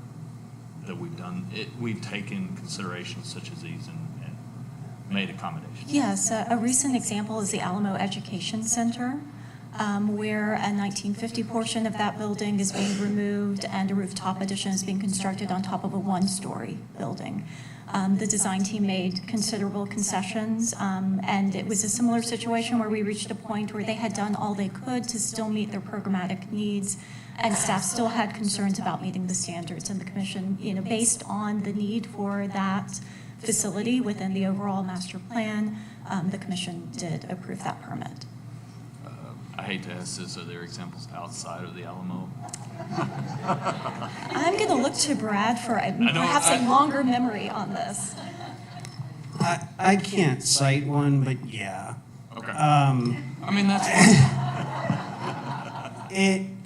that we've taken considerations such as these and made accommodations? Yes, a recent example is the Alamo Education Center, where a 1950 portion of that building is being removed and a rooftop addition is being constructed on top of a one-story building. The design team made considerable concessions, and it was a similar situation where we reached a point where they had done all they could to still meet their programmatic needs, and staff still had concerns about meeting the standards. And the commission, based on the need for that facility within the overall master plan, the commission did approve that permit. I hate to ask this, are there examples outside of the Alamo? I'm going to look to Brad for perhaps a longer memory on this. I can't cite one, but yeah. Okay. I mean, that's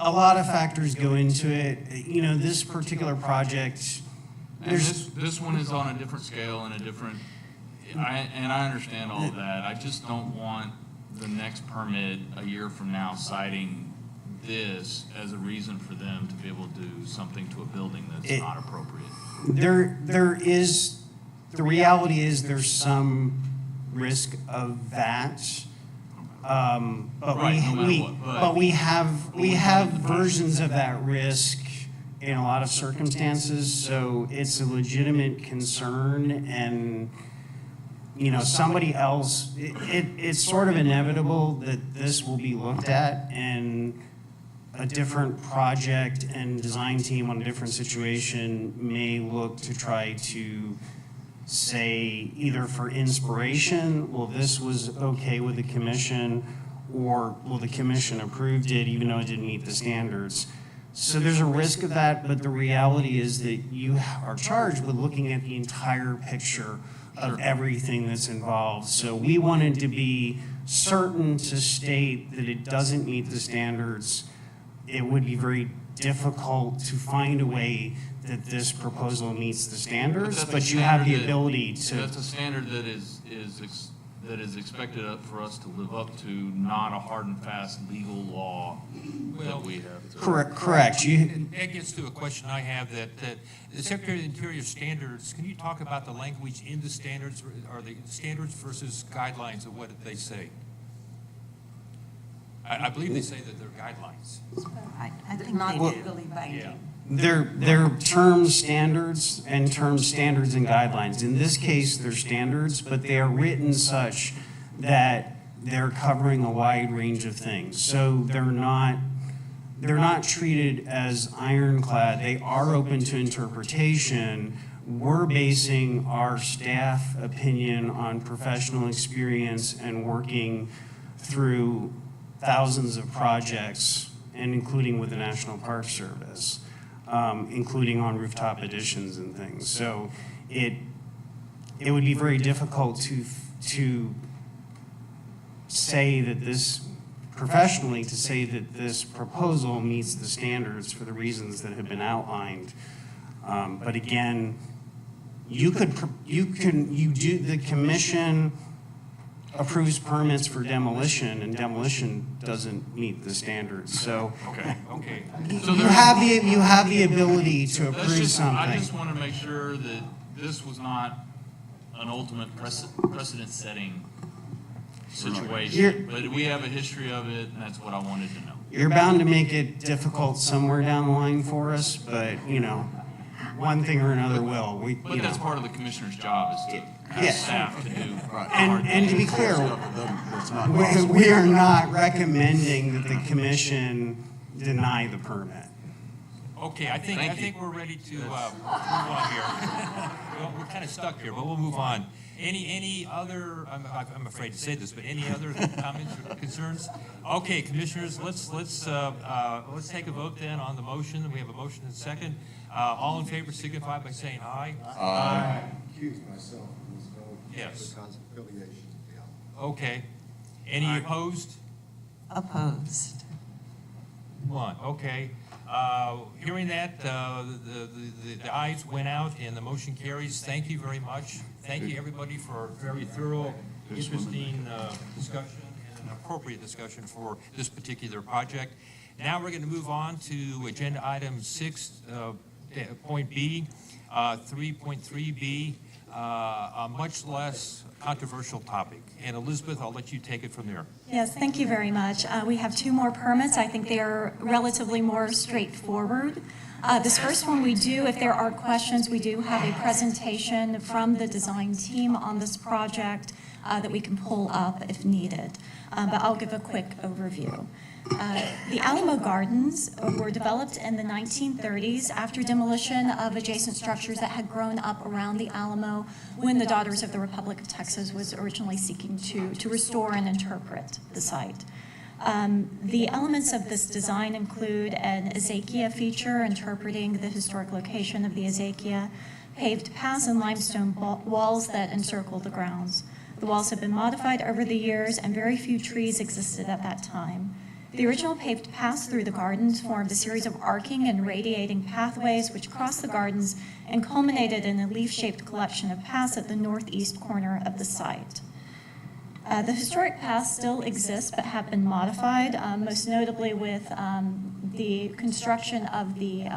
a lot of factors go into it. This particular project, this one is on a different scale and a different, and I understand all of that. I just don't want the next permit a year from now citing this as a reason for them to be able to do something to a building that's not appropriate. The reality is there's some risk of that. But we have versions of that risk in a lot of circumstances, so it's a legitimate concern, and somebody else, it's sort of inevitable that this will be looked at, and a different project and design team on a different situation may look to try to say, either for inspiration, well, this was okay with the commission, or, well, the commission approved it even though it didn't meet the standards. So there's a risk of that, but the reality is that you are charged with looking at the entire picture of everything that's involved. So we wanted to be certain to state that it doesn't meet the standards. It would be very difficult to find a way that this proposal meets the standards, but you have the ability to. That's a standard that is expected for us to live up to, not a hard and fast legal law that we have. Correct. And that gets to a question I have, that the Secretary of the Interior standards, can you talk about the language in the standards? Are they standards versus guidelines, of what they say? I believe they say that they're guidelines. I think not legally binding. They're term standards and term standards and guidelines. In this case, they're standards, but they are written such that they're covering a wide range of things. So they're not treated as ironclad. They are open to interpretation. We're basing our staff opinion on professional experience and working through thousands of projects, and including with the National Park Service, including on rooftop additions and things. So it would be very difficult to say that this, professionally, to say that this proposal meets the standards for the reasons that have been outlined. But again, the commission approves permits for demolition, and demolition doesn't meet the standards. So you have the ability to approve something. I just want to make sure that this was not an ultimate precedent-setting situation, but we have a history of it, and that's what I wanted to know. You're bound to make it difficult somewhere down the line for us, but, one thing or another will. But that's part of the commissioner's job, is to have staff to do. And to be clear, we are not recommending that the commission deny the permit. Okay, I think we're ready to move on here. Well, we're kind of stuck here, but we'll move on. Any other, I'm afraid to say this, but any other comments or concerns? Okay, commissioners, let's take a vote then on the motion. We have a motion and a second. All in favor signify by saying aye. Aye. Accuse myself from this vote. Yes. Because of affiliation. Okay. Any opposed? Opposed. One. Okay. Hearing that, the ayes went out and the motion carries. Thank you very much. Thank you, everybody, for a very thorough, interesting discussion and an appropriate discussion for this particular project. Now we're going to move on to agenda item 6, point B, 3.3B, a much less controversial topic. And Elizabeth, I'll let you take it from there. Yes, thank you very much. We have 2 more permits. I think they are relatively more straightforward. This first one we do, if there are questions, we do have a presentation from the design team on this project that we can pull up if needed. But I'll give a quick overview. The Alamo Gardens were developed in the 1930s after demolition of adjacent structures that had grown up around the Alamo when the Daughters of the Republic of Texas was originally seeking to restore and interpret the site. The elements of this design include an Ezekiyah feature interpreting the historic location of the Ezekiyah, paved paths and limestone walls that encircle the grounds. The walls have been modified over the years, and very few trees existed at that time. The original paved paths through the gardens formed a series of arcing and radiating pathways which crossed the gardens and culminated in a leaf-shaped collection of paths at the northeast corner of the site. The historic paths still exist but have been modified, most notably with the construction of the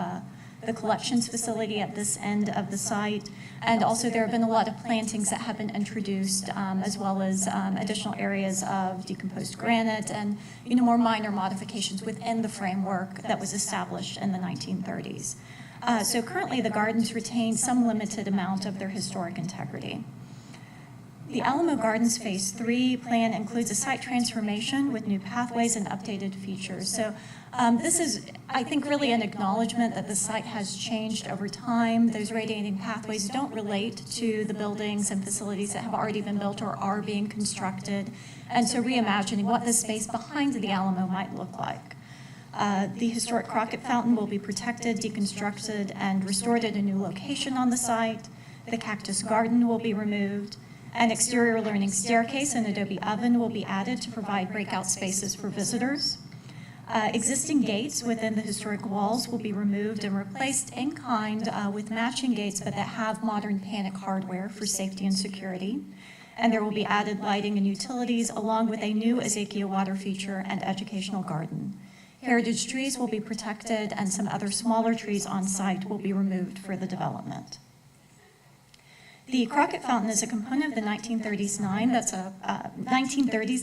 collections facility at this end of the site. And also there have been a lot of plantings that have been introduced, as well as additional areas of decomposed granite and more minor modifications within the framework that was established in the 1930s. So currently the gardens retain some limited amount of their historic integrity. The Alamo Gardens Phase 3 plan includes a site transformation with new pathways and updated features. So this is, I think, really an acknowledgement that the site has changed over time. Those radiating pathways don't relate to the buildings and facilities that have already been built or are being constructed. And so reimagining what the space behind the Alamo might look like. The historic Crockett Fountain will be protected, deconstructed, and restored at a new location on the site. The Cactus Garden will be removed. An exterior learning staircase and adobe oven will be added to provide breakout spaces for visitors. Existing gates within the historic walls will be removed and replaced in kind with matching gates, but that have modern panic hardware for safety and security. And there will be added lighting and utilities along with a new Ezekiel water feature and educational garden. Heritage trees will be protected and some other smaller trees on site will be removed for the development. The Crockett Fountain is a component of the 1930s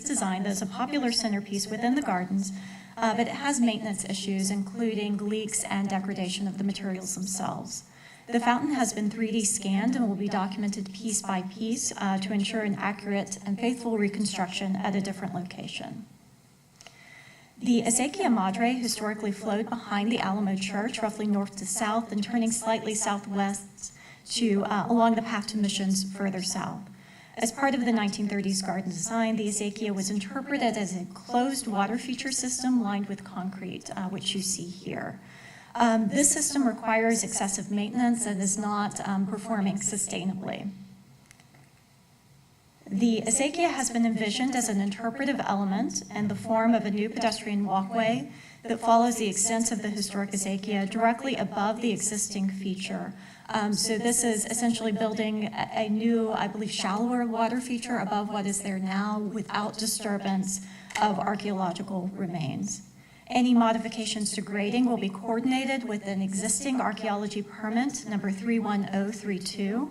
design that's a popular centerpiece within the gardens, but it has maintenance issues, including leaks and degradation of the materials themselves. The fountain has been 3D scanned and will be documented piece by piece to ensure an accurate and faithful reconstruction at a different location. The Acequia Madre historically flowed behind the Alamo Church, roughly north to south, and turning slightly southwest to along the path to Missions further south. As part of the 1930s garden design, the Acequia was interpreted as a closed water feature system lined with concrete, which you see here. This system requires excessive maintenance and is not performing sustainably. The Acequia has been envisioned as an interpretive element in the form of a new pedestrian walkway that follows the extent of the historic Acequia directly above the existing feature. So this is essentially building a new, I believe, shallower water feature above what is there now without disturbance of archaeological remains. Any modifications to grading will be coordinated with an existing archaeology permit, number 31032.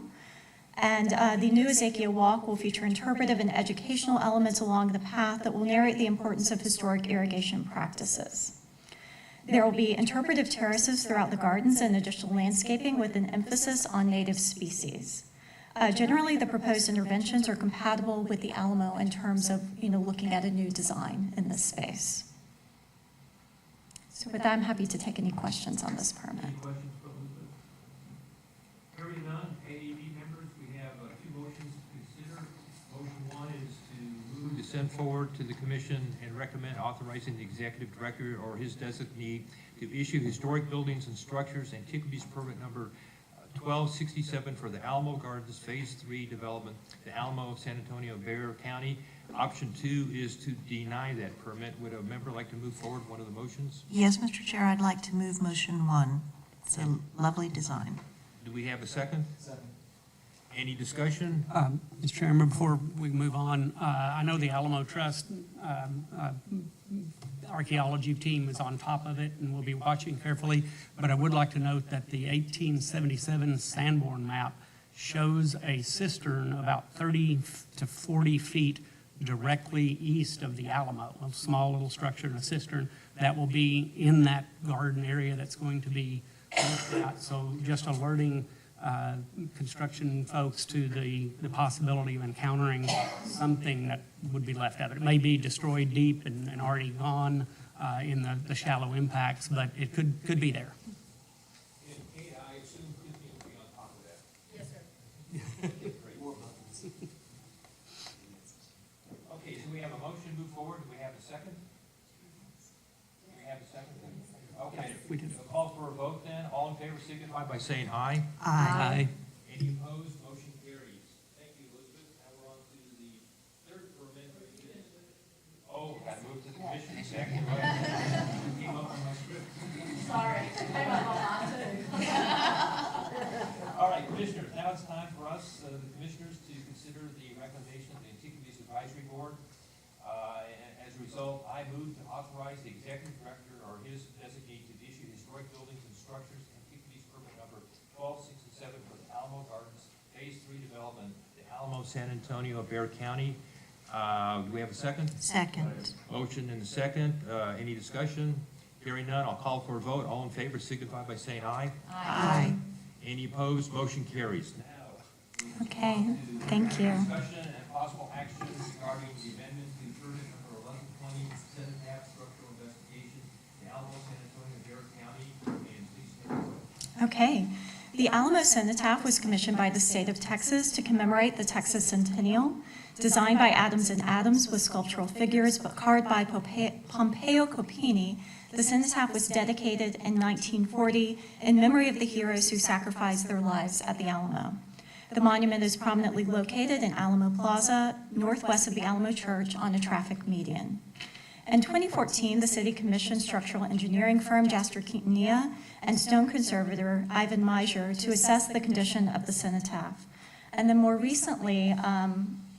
And the new Acequia Walk will feature interpretive and educational elements along the path that will narrate the importance of historic irrigation practices. There will be interpretive terraces throughout the gardens and additional landscaping with an emphasis on native species. Generally, the proposed interventions are compatible with the Alamo in terms of, looking at a new design in this space. So with that, I'm happy to take any questions on this permit. Any questions for Elizabeth? Hearing none, AAB members, we have two motions to consider. Motion one is to move to send forward to the commission and recommend authorizing the executive director or his designee to issue historic buildings and structures antiquities permit number 1267 for the Alamo Gardens Phase 3 development, the Alamo, San Antonio, Bexar County. Option 2 is to deny that permit. Would a member like to move forward one of the motions? Yes, Mr. Chair, I'd like to move motion 1. It's a lovely design. Do we have a second? Second. Any discussion? Mr. Chairman, before we move on, I know the Alamo Trust archaeology team is on top of it and will be watching carefully, but I would like to note that the 1877 Sanborn map shows a cistern about 30 to 40 feet directly east of the Alamo, a small little structure and a cistern that will be in that garden area that's going to be looked at. So just alerting construction folks to the possibility of encountering something that would be left of it. It may be destroyed deep and already gone in the shallow impacts, but it could be there. And I assume Tiffany will be on top of that. Yes, sir. Okay, so we have a motion to move forward. Do we have a second? Do we have a second? Okay, we did. We'll call for a vote then. All in favor signify by saying aye. Aye. Any opposed? Motion carries. Thank you, Elizabeth. Now we're on to the third permit. Oh, got to move to the commission second. Came up on my script. Sorry. I got on too. All right, commissioners, now it's time for us, the commissioners, to consider the recommendation of the Antiquities Advisory Board. As a result, I move to authorize the executive director or his designee to issue historic buildings and structures antiquities permit number 1267 for the Alamo Gardens Phase 3 development, the Alamo, San Antonio, Bexar County. Do we have a second? Second. Motion and a second. Any discussion? Hearing none, I'll call for a vote. All in favor signify by saying aye. Aye. Any opposed? Motion carries. Now, Okay, thank you. discussion and possible action regarding the amendment to permit number 1120, cenotaph structural investigation, the Alamo, San Antonio, Harris County, and please take it away. Okay. The Alamo Cenotaph was commissioned by the state of Texas to commemorate the Texas Centennial. Designed by Adams and Adams with sculptural figures, but carved by Pompeo Copini, the cenotaph was dedicated in 1940 in memory of the heroes who sacrificed their lives at the Alamo. The monument is prominently located in Alamo Plaza, northwest of the Alamo Church, on a traffic median. In 2014, the city commissioned structural engineering firm Jasper Quintanilla and stone conservator Ivan Meijer to assess the condition of the cenotaph. And then more recently,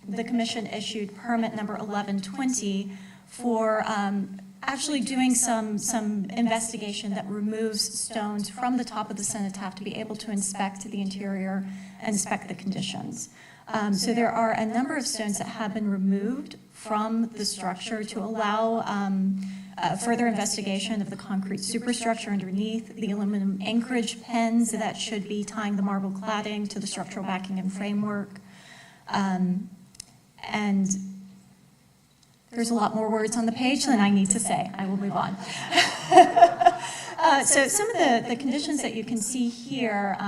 the commission issued permit number 1120 for actually doing some investigation that removes stones from the top of the cenotaph to be able to inspect the interior and inspect the conditions. So there are a number of stones that have been removed from the structure to allow further investigation of the concrete superstructure underneath, the aluminum anchorage pins that should be tying the marble cladding to the structural backing and framework. And there's a lot more words on the page than I need to say. I will move on. So some of the conditions that you can see here,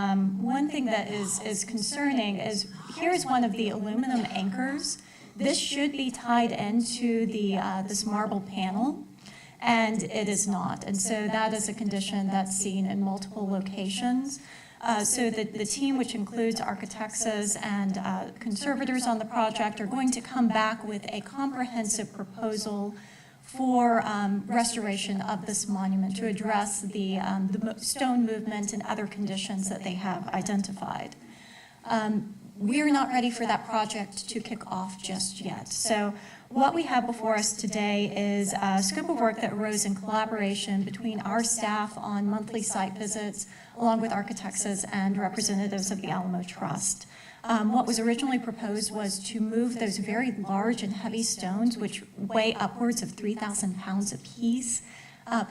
one thing that is concerning is here's one of the aluminum anchors. This should be tied into this marble panel, and it is not. And so that is a condition that's seen in multiple locations. So the team, which includes architects and conservators on the project, are going to come back with a comprehensive proposal for restoration of this monument to address the stone movement and other conditions that they have identified. We are not ready for that project to kick off just yet. So what we have before us today is a scope of work that arose in collaboration between our staff on monthly site visits, along with architects and representatives of the Alamo Trust. What was originally proposed was to move those very large and heavy stones, which weigh upwards of 3,000 pounds apiece,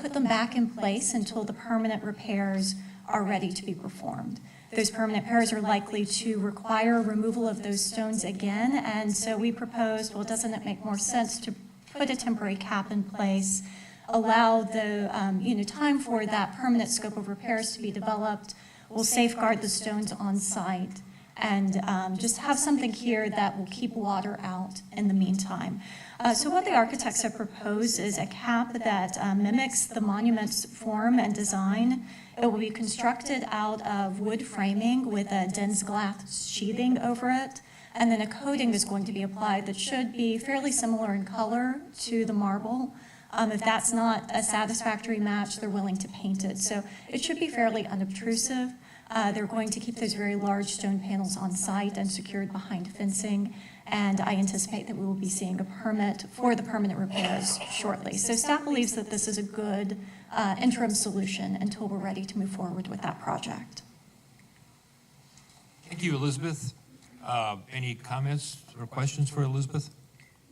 put them back in place until the permanent repairs are ready to be performed. Those permanent repairs are likely to require removal of those stones again, and so we proposed, well, doesn't it make more sense to put a temporary cap in place, allow the time for that permanent scope of repairs to be developed, we'll safeguard the stones on site, and just have something here that will keep water out in the meantime. So what the architects have proposed is a cap that mimics the monument's form and design. It will be constructed out of wood framing with a dense glass sheathing over it, and then a coating is going to be applied that should be fairly similar in color to the marble. If that's not a satisfactory match, they're willing to paint it. So it should be fairly unobtrusive. They're going to keep those very large stone panels on site and secured behind fencing, and I anticipate that we will be seeing a permit for the permanent repairs shortly. So staff believes that this is a good interim solution until we're ready to move forward with that project. Thank you, Elizabeth. Any comments or questions for Elizabeth?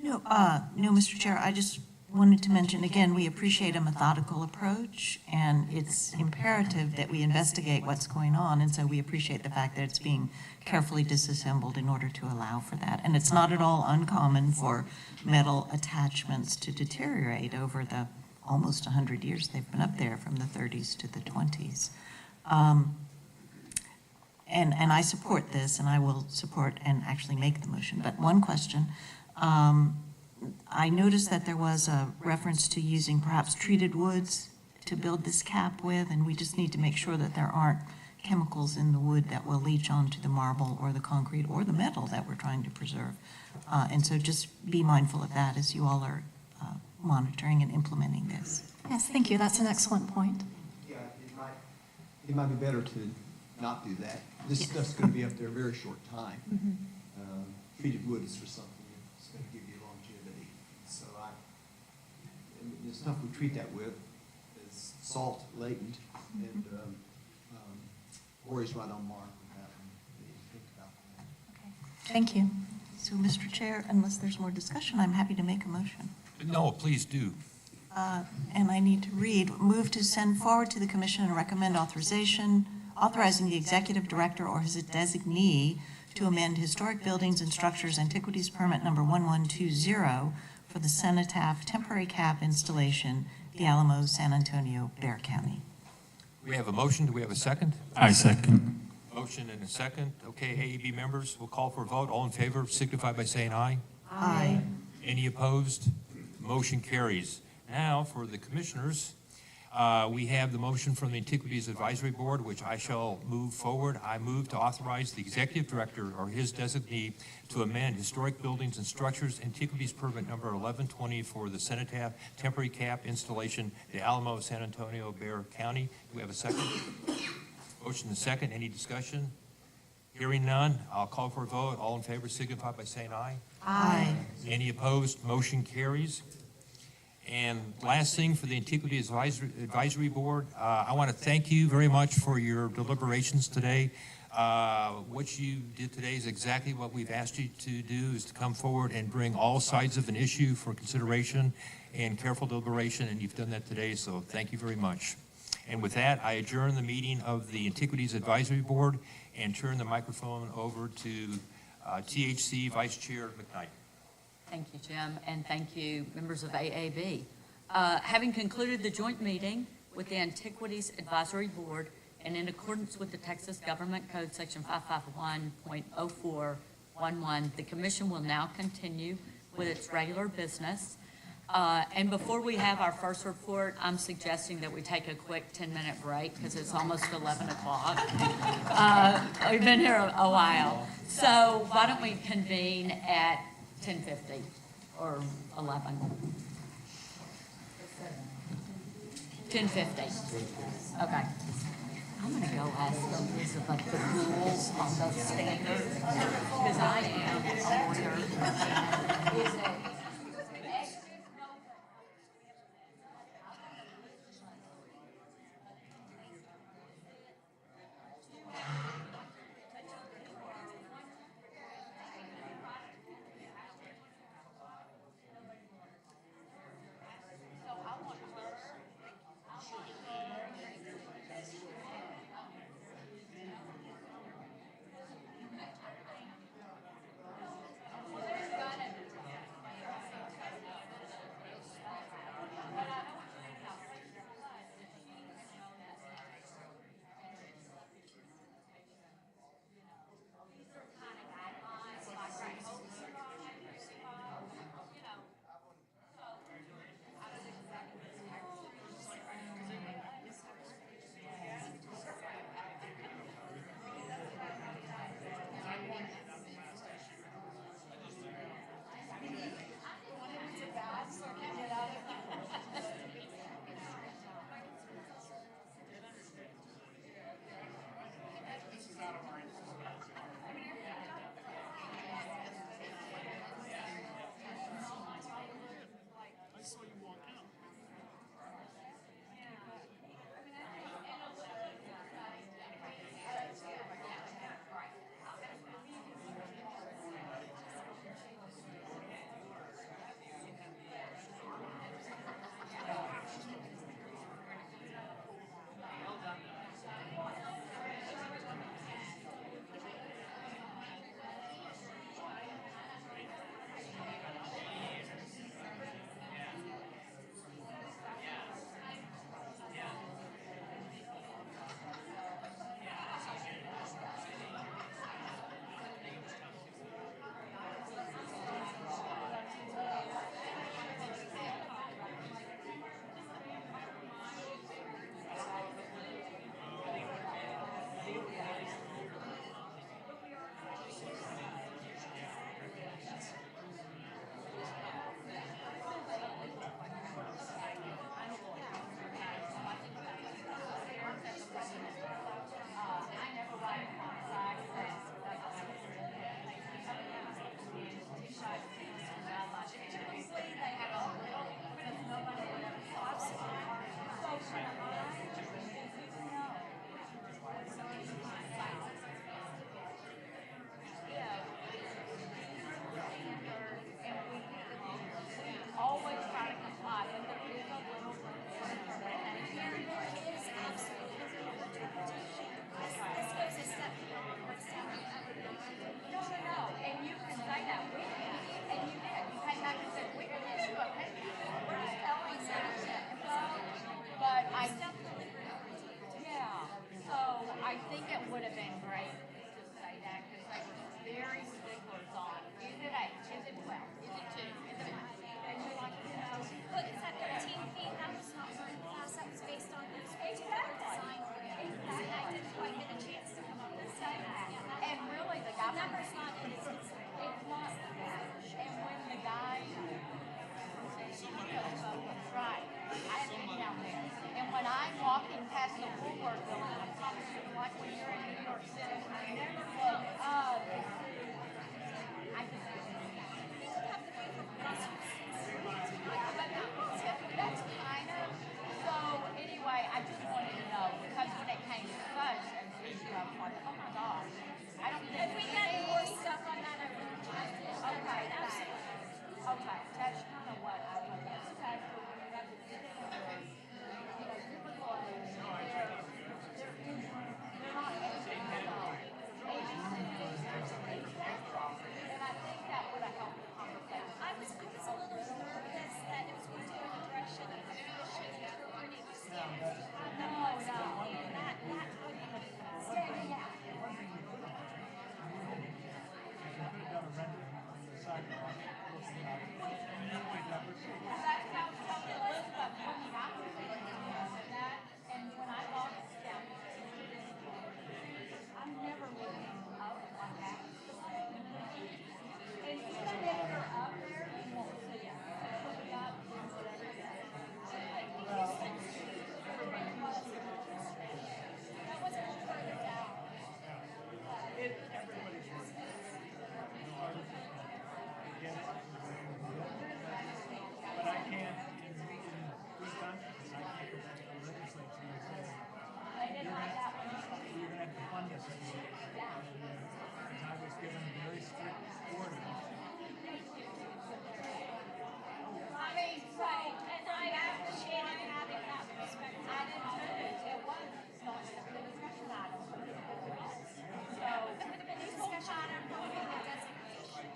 No, Mr. Chair, I just wanted to mention, again, we appreciate a methodical approach, and it's imperative that we investigate what's going on, and so we appreciate the fact that it's being carefully disassembled in order to allow for that. And it's not at all uncommon for metal attachments to deteriorate over the almost 100 years they've been up there, from the 30s to the 20s. And I support this, and I will support and actually make the motion. But one question, I noticed that there was a reference to using perhaps treated woods to build this cap with, and we just need to make sure that there aren't chemicals in the wood that will leach onto the marble or the concrete or the metal that we're trying to preserve. And so just be mindful of that as you all are monitoring and implementing this. Yes, thank you. That's an excellent point. Yeah, it might be better to not do that. This stuff's going to be up there a very short time. Treated wood is for something that's going to give you longevity. So the stuff we treat that with is salt latent, and Lori's right on mark with that one. We need to think about that. Thank you. So, Mr. Chair, unless there's more discussion, I'm happy to make a motion. No, please do. And I need to read, move to send forward to the commission and recommend authorizing the executive director or his designee to amend Historic Buildings and Structures Antiquities Permit number 1120 for the Cenotaph temporary cap installation, the Alamo, San Antonio, Bexar County. We have a motion. Do we have a second? I second. Motion and a second. Okay, AEB members, we'll call for a vote. All in favor signify by saying aye. Aye. Any opposed? Motion carries. Now, for the commissioners, we have the motion from the Antiquities Advisory Board, which I shall move forward. I move to authorize the executive director or his designee to amend Historic Buildings and Structures Antiquities Permit number 1120 for the Cenotaph temporary cap installation, the Alamo, San Antonio, Bexar County. Do we have a second? Motion and second. Any discussion? Hearing none, I'll call for a vote. All in favor signify by saying aye. Aye. Any opposed? Motion carries. And last thing for the Antiquities Advisory Board, I want to thank you very much for your deliberations today. What you did today is exactly what we've asked you to do, is to come forward and bring all sides of an issue for consideration and careful deliberation, and you've done that today, so thank you very much. And with that, I adjourn the meeting of the Antiquities Advisory Board and turn the microphone over to THC Vice Chair McKnight. Thank you, Jim, and thank you, members of AAB. Having concluded the joint meeting with the Antiquities Advisory Board and in accordance with the Texas Government Code, Section 551.0411, the Commission will now continue with its regular business. And before we have our first report, I'm suggesting that we take a quick 10-minute break because it's almost 11 o'clock. We've been here a while. So why don't we convene at 10:50 or 11? 10:50. Okay. I'm going to go ask Elizabeth the rules on those standards because I am a lawyer. walking past the Woolworth building, I promise you, like when you're in New York City, I never look up. I just. That's kind of, so anyway, I just wanted to know, because when it came to such an issue, I was like, oh my gosh, I don't think. If we get more stuff on that, I would have to. Okay, okay, that's kind of what I would expect when you have to sit in a room. You know, typical age, they're not aging at all. Aging and I think that would have helped the conversation. I was a little nervous that it was going to go in the direction of the commission interpreting the standards. No. That would standing out. That's how Elizabeth told me I was thinking that, and when I lost down, I'm never looking up like that. And even if you're up there, you won't see it. Look it up, whatever it is. That was a little further down. But I can't, in good conscience, I can't go back to the legislature and say, you're gonna have to fund us. And I was given very strict orders. I mean, so, and I appreciated having that respect. I didn't too. It was not a discussion item. So, It would have been a discussion on approving the designation.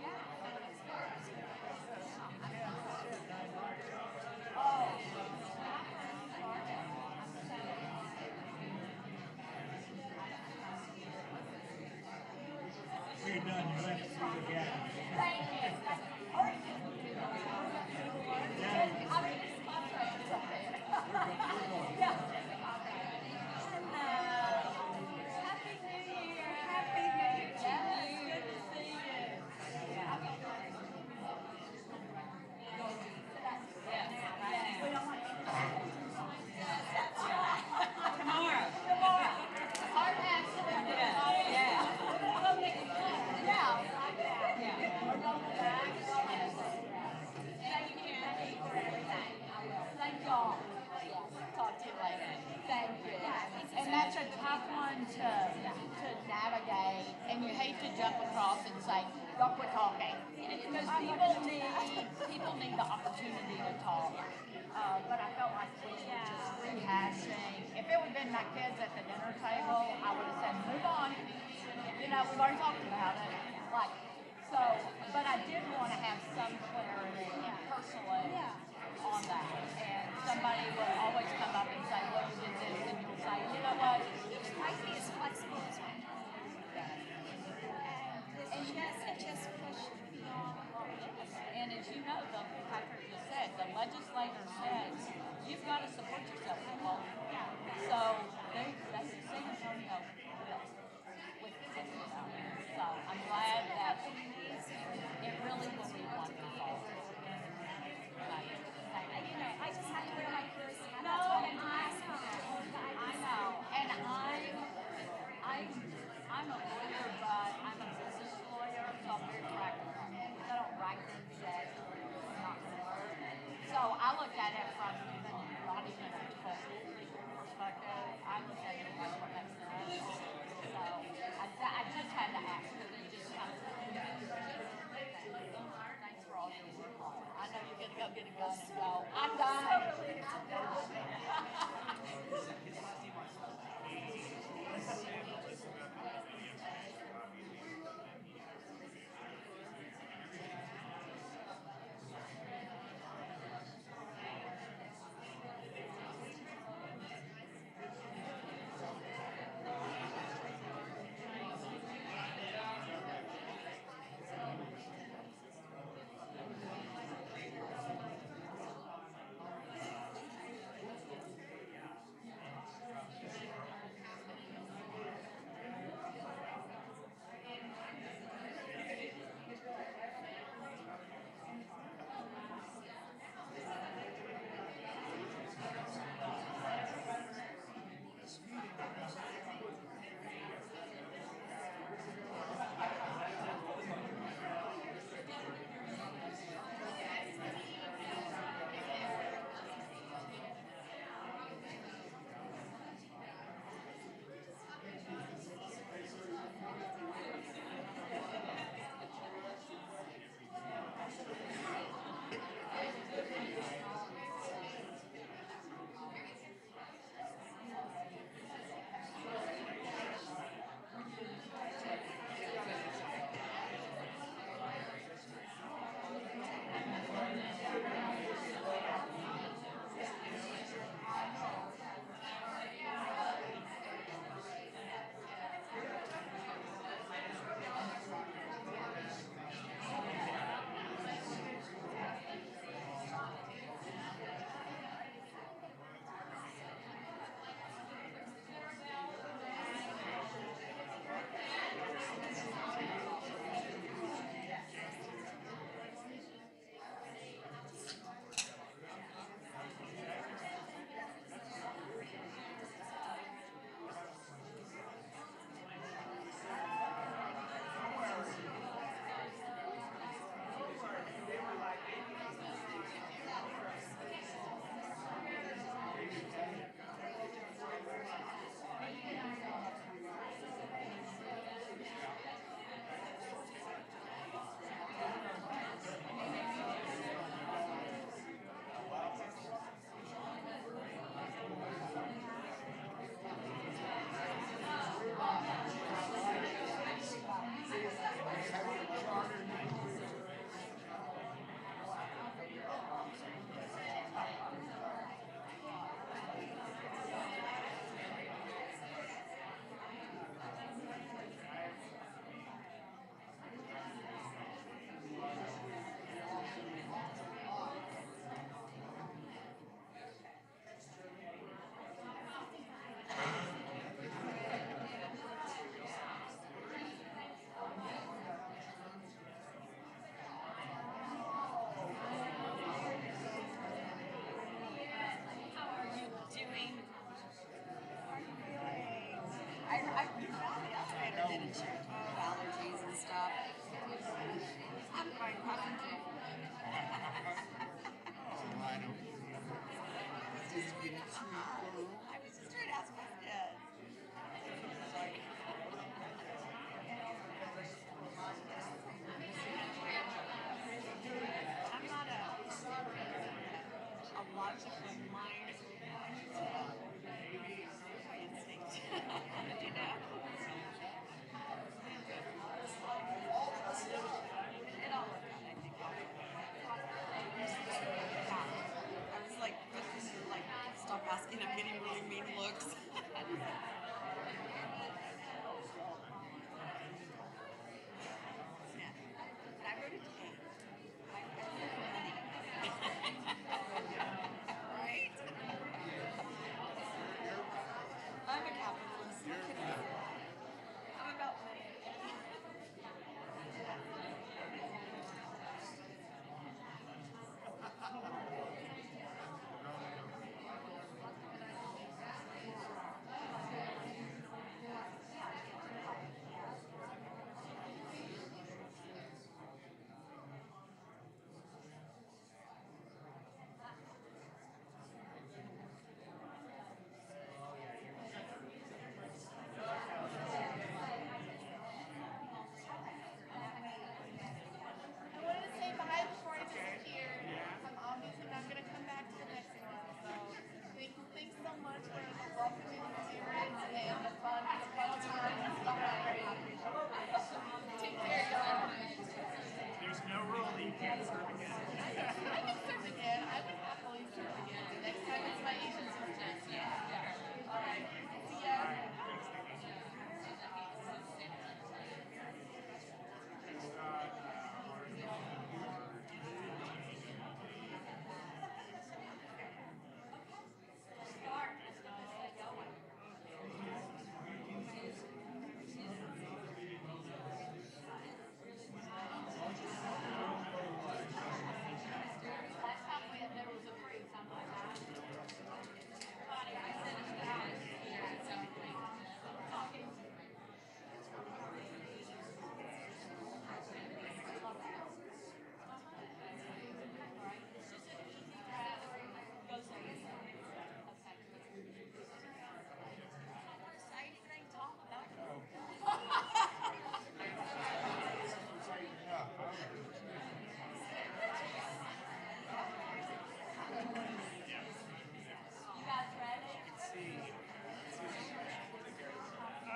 We're done, you left through the gap. thank you. Happy New Year. Happy New Year to you. Good to see you. We don't want that's right. Tomorrow. Art absolutely. Thank y'all. Talk to you later. Thank you. And that's a tough one to navigate, and you hate to jump across and say, "Look, we're talking," because people need the opportunity to talk. But I felt like we were just rehashing. If it would have been my kids at the dinner table, I would have said, "Move on." You know, we've already talked about it. Like, so, but I did want to have some clarity personally on that. And somebody will always come up and say, "Well, you did this," and you'll say, "You know what? Each company is flexible as well. And it just pushed beyond what it is. And as you know, Patrick just said, the legislator says, you've got to support yourself, people. So they see San Antonio with so I'm glad that it really will be wonderful. You know, I just have to wear my first hat. No, That's what I know. And I'm a lawyer, but I'm a business lawyer, so I'm very practical. I don't write things that are not going to work. So I look at it from even not even a total legal perspective. I look at it as what makes sense. So I just had to ask because it just kind of. Thanks for all your work on it. I know you're going to go get a gun and go, I'm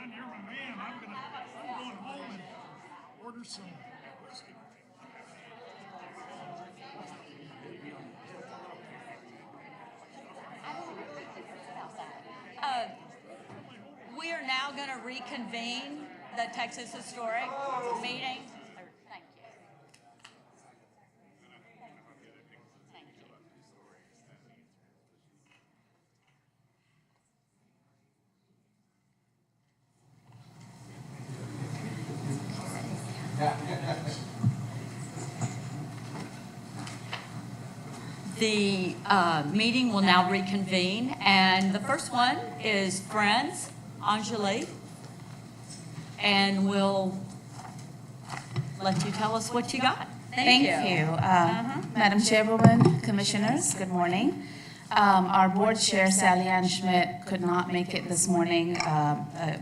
Don, you're my man. I'm going home and order some whiskey. We are now going to reconvene the Texas Historic meeting. Thank you. Thank you. The meeting will now reconvene, and the first one is Friends, Anjali, and we'll let you tell us what you got. Thank you. Madam Chairwoman, Commissioners, good morning. Our board chair, Sally Ann Schmidt, could not make it this morning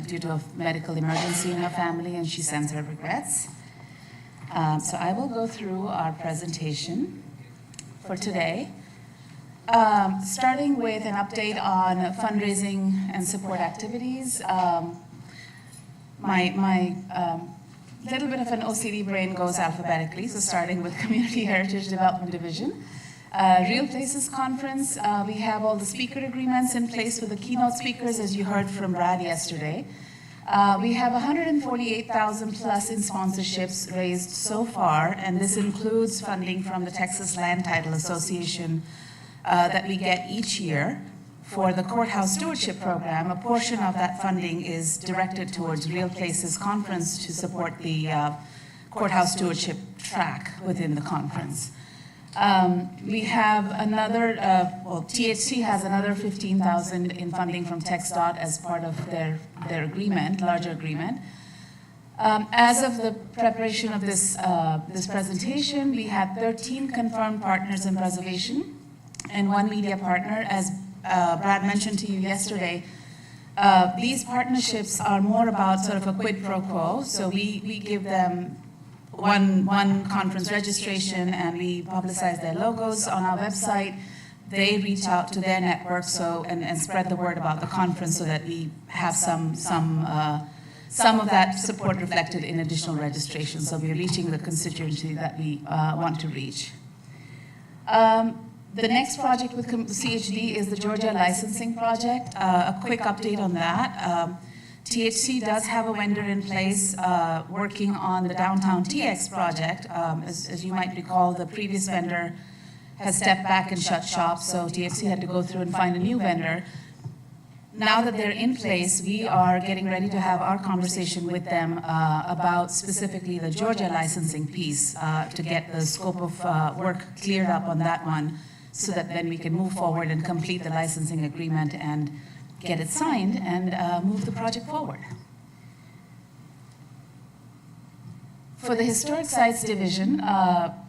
due to a medical emergency in her family, and she sends her regrets. So I will go through our presentation for today, starting with an update on fundraising and support activities. My little bit of an OCD brain goes alphabetically, so starting with Community Heritage Development Division. Real Places Conference, we have all the speaker agreements in place for the keynote speakers, as you heard from Brad yesterday. We have 148,000 plus in sponsorships raised so far, and this includes funding from the Texas Land Title Association that we get each year for the Courthouse Stewardship Program. A portion of that funding is directed towards Real Places Conference to support the Courthouse Stewardship track within the conference. We have another, THC has another 15,000 in funding from TxDOT as part of their agreement, larger agreement. As of the preparation of this presentation, we had 13 confirmed partners in preservation and 1 media partner. As Brad mentioned to you yesterday, these partnerships are more about sort of a quid pro quo. So we give them one conference registration, and we publicize their logos on our website. They reach out to their network and spread the word about the conference so that we have some of that support reflected in additional registration. So we're reaching the constituency that we want to reach. The next project with CHD is the Georgia Licensing Project. A quick update on that. THC does have a vendor in place working on the Downtown TX project. As you might recall, the previous vendor has stepped back and shut shop, so THC had to go through and find a new vendor. Now that they're in place, we are getting ready to have our conversation with them about specifically the Georgia licensing piece to get the scope of work cleared up on that one so that then we can move forward and complete the licensing agreement and get it signed and move the project forward. For the Historic Sites Division,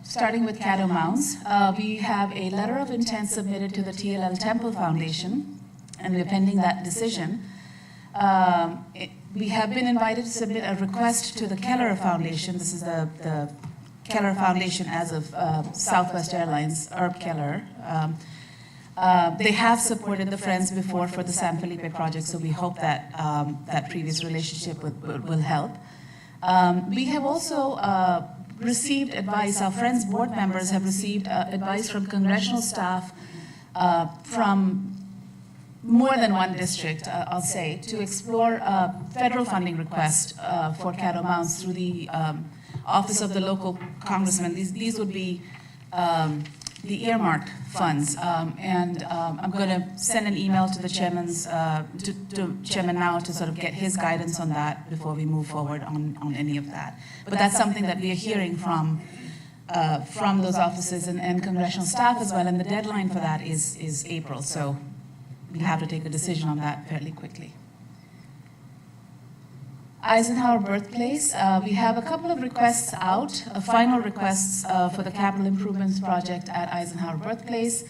starting with Caddo Mounds, we have a letter of intent submitted to the TLL Temple Foundation, and we're pending that decision. We have been invited to submit a request to the Keller Foundation. This is the Keller Foundation as of Southwest Airlines, Herb Keller. They have supported the Friends before for the San Felipe project, so we hope that that previous relationship will help. We have also received advice, our Friends board members have received advice from congressional staff from more than one district, I'll say, to explore a federal funding request for Caddo Mounds through the Office of the Local Congressman. These would be the earmarked funds. I'm going to send an email to the chairman's, to Chairman Mao to sort of get his guidance on that before we move forward on any of that. But that's something that we are hearing from those offices and congressional staff as well, and the deadline for that is April. So we'll have to take a decision on that fairly quickly. Eisenhower Birthplace, we have a couple of requests out, final requests for the capital improvements project at Eisenhower Birthplace.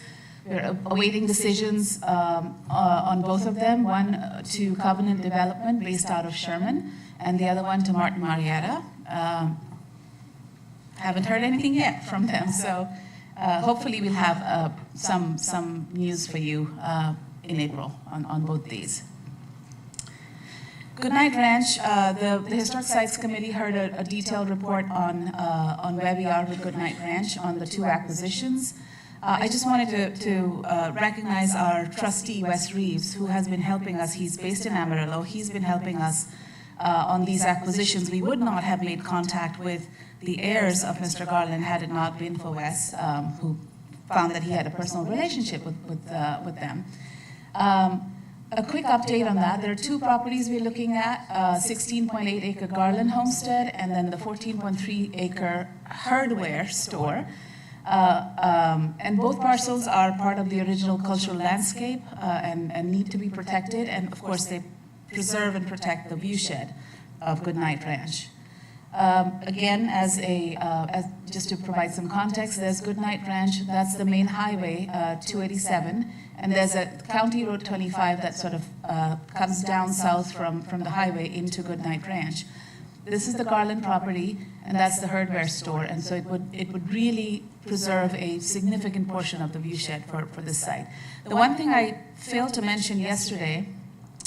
We're awaiting decisions on both of them, one to Covenant Development based out of Sherman, and the other one to Martin Marietta. Haven't heard anything yet from them, so hopefully we'll have some news for you in April on both these. Goodnight Ranch, the Historic Sites Committee heard a detailed report on where we are with Goodnight Ranch on the 2 acquisitions. I just wanted to recognize our trustee, Wes Reeves, who has been helping us. He's based in Amarillo. He's been helping us on these acquisitions. We would not have made contact with the heirs of Mr. Garland had it not been for Wes, who found that he had a personal relationship with them. A quick update on that. There are 2 properties we're looking at, 16.8 acre Garland Homestead and then the 14.3 acre Herdware store. And both parcels are part of the original cultural landscape and need to be protected. And of course, they preserve and protect the viewshed of Goodnight Ranch. Again, just to provide some context, there's Goodnight Ranch, that's the main highway, 287, and there's a County Road 25 that sort of comes down south from the highway into Goodnight Ranch. This is the Garland property, and that's the Herdware store, and so it would really preserve a significant portion of the viewshed for this site. The one thing I failed to mention yesterday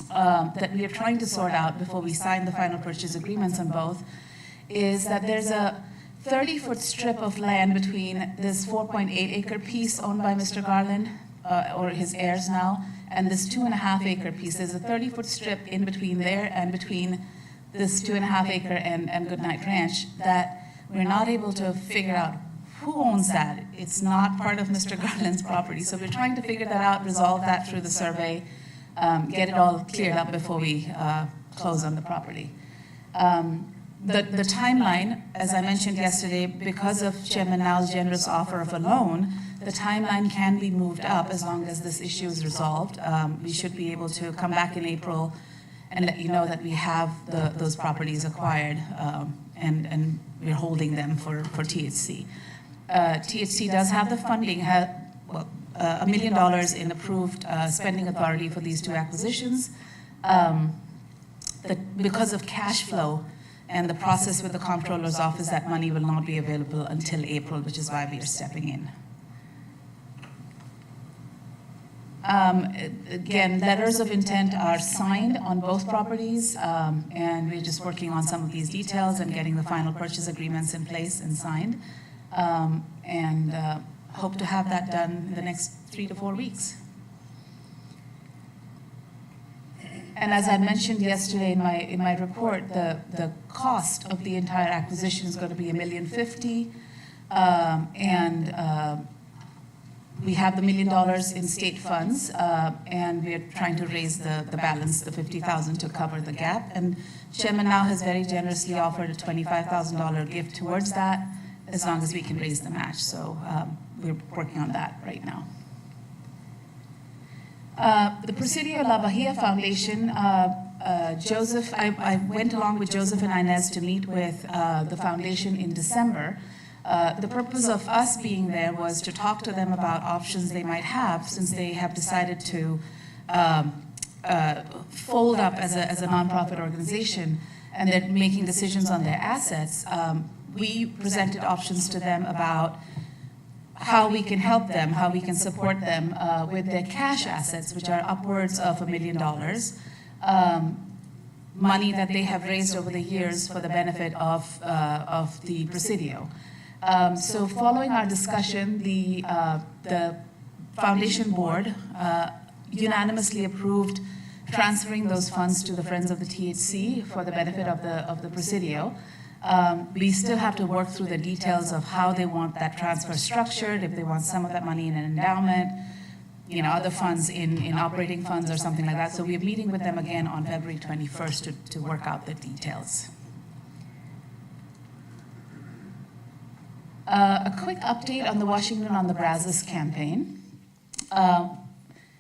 that we are trying to sort out before we sign the final purchase agreements on both is that there's a 30-foot strip of land between this 4.8 acre piece owned by Mr. Garland, or his heirs now, and this 2.5 acre piece. There's a 30-foot strip in between there and between this 2.5 acre and Goodnight Ranch that we're not able to figure out who owns that. It's not part of Mr. Garland's property. So we're trying to figure that out, resolve that through the survey, get it all cleared up before we close on the property. The timeline, as I mentioned yesterday, because of Chairman Now's generous offer of a loan, the timeline can be moved up as long as this issue is resolved. We should be able to come back in April and let you know that we have those properties acquired and we're holding them for THC. THC does have the funding, $1 million in approved spending authority for these 2 acquisitions. Because of cash flow and the process with the comptroller's office, that money will not be available until April, which is why we are stepping in. Again, letters of intent are signed on both properties, and we're just working on some of these details and getting the final purchase agreements in place and signed, and hope to have that done in the next 3 to 4 weeks. And as I mentioned yesterday in my report, the cost of the entire acquisition is going to be $1.05 million, and we have the $1 million in state funds, and we're trying to raise the balance, the $50,000, to cover the gap. And Chairman Now has very generously offered a $25,000 gift towards that, as long as we can raise the match. So we're working on that right now. The Presidio La Bahia Foundation, Joseph, I went along with Joseph and Inez to meet with the foundation in December. The purpose of us being there was to talk to them about options they might have, since they have decided to fold up as a nonprofit organization and they're making decisions on their assets. We presented options to them about how we can help them, how we can support them with their cash assets, which are upwards of $1 million. money that they have raised over the years for the benefit of the Presidio. So following our discussion, the foundation board unanimously approved transferring those funds to the Friends of the THC for the benefit of the Presidio. We still have to work through the details of how they want that transfer structured, if they want some of that money in an endowment, other funds in operating funds or something like that. So we're meeting with them again on February 21st to work out the details. A quick update on the Washington on the Brazos campaign.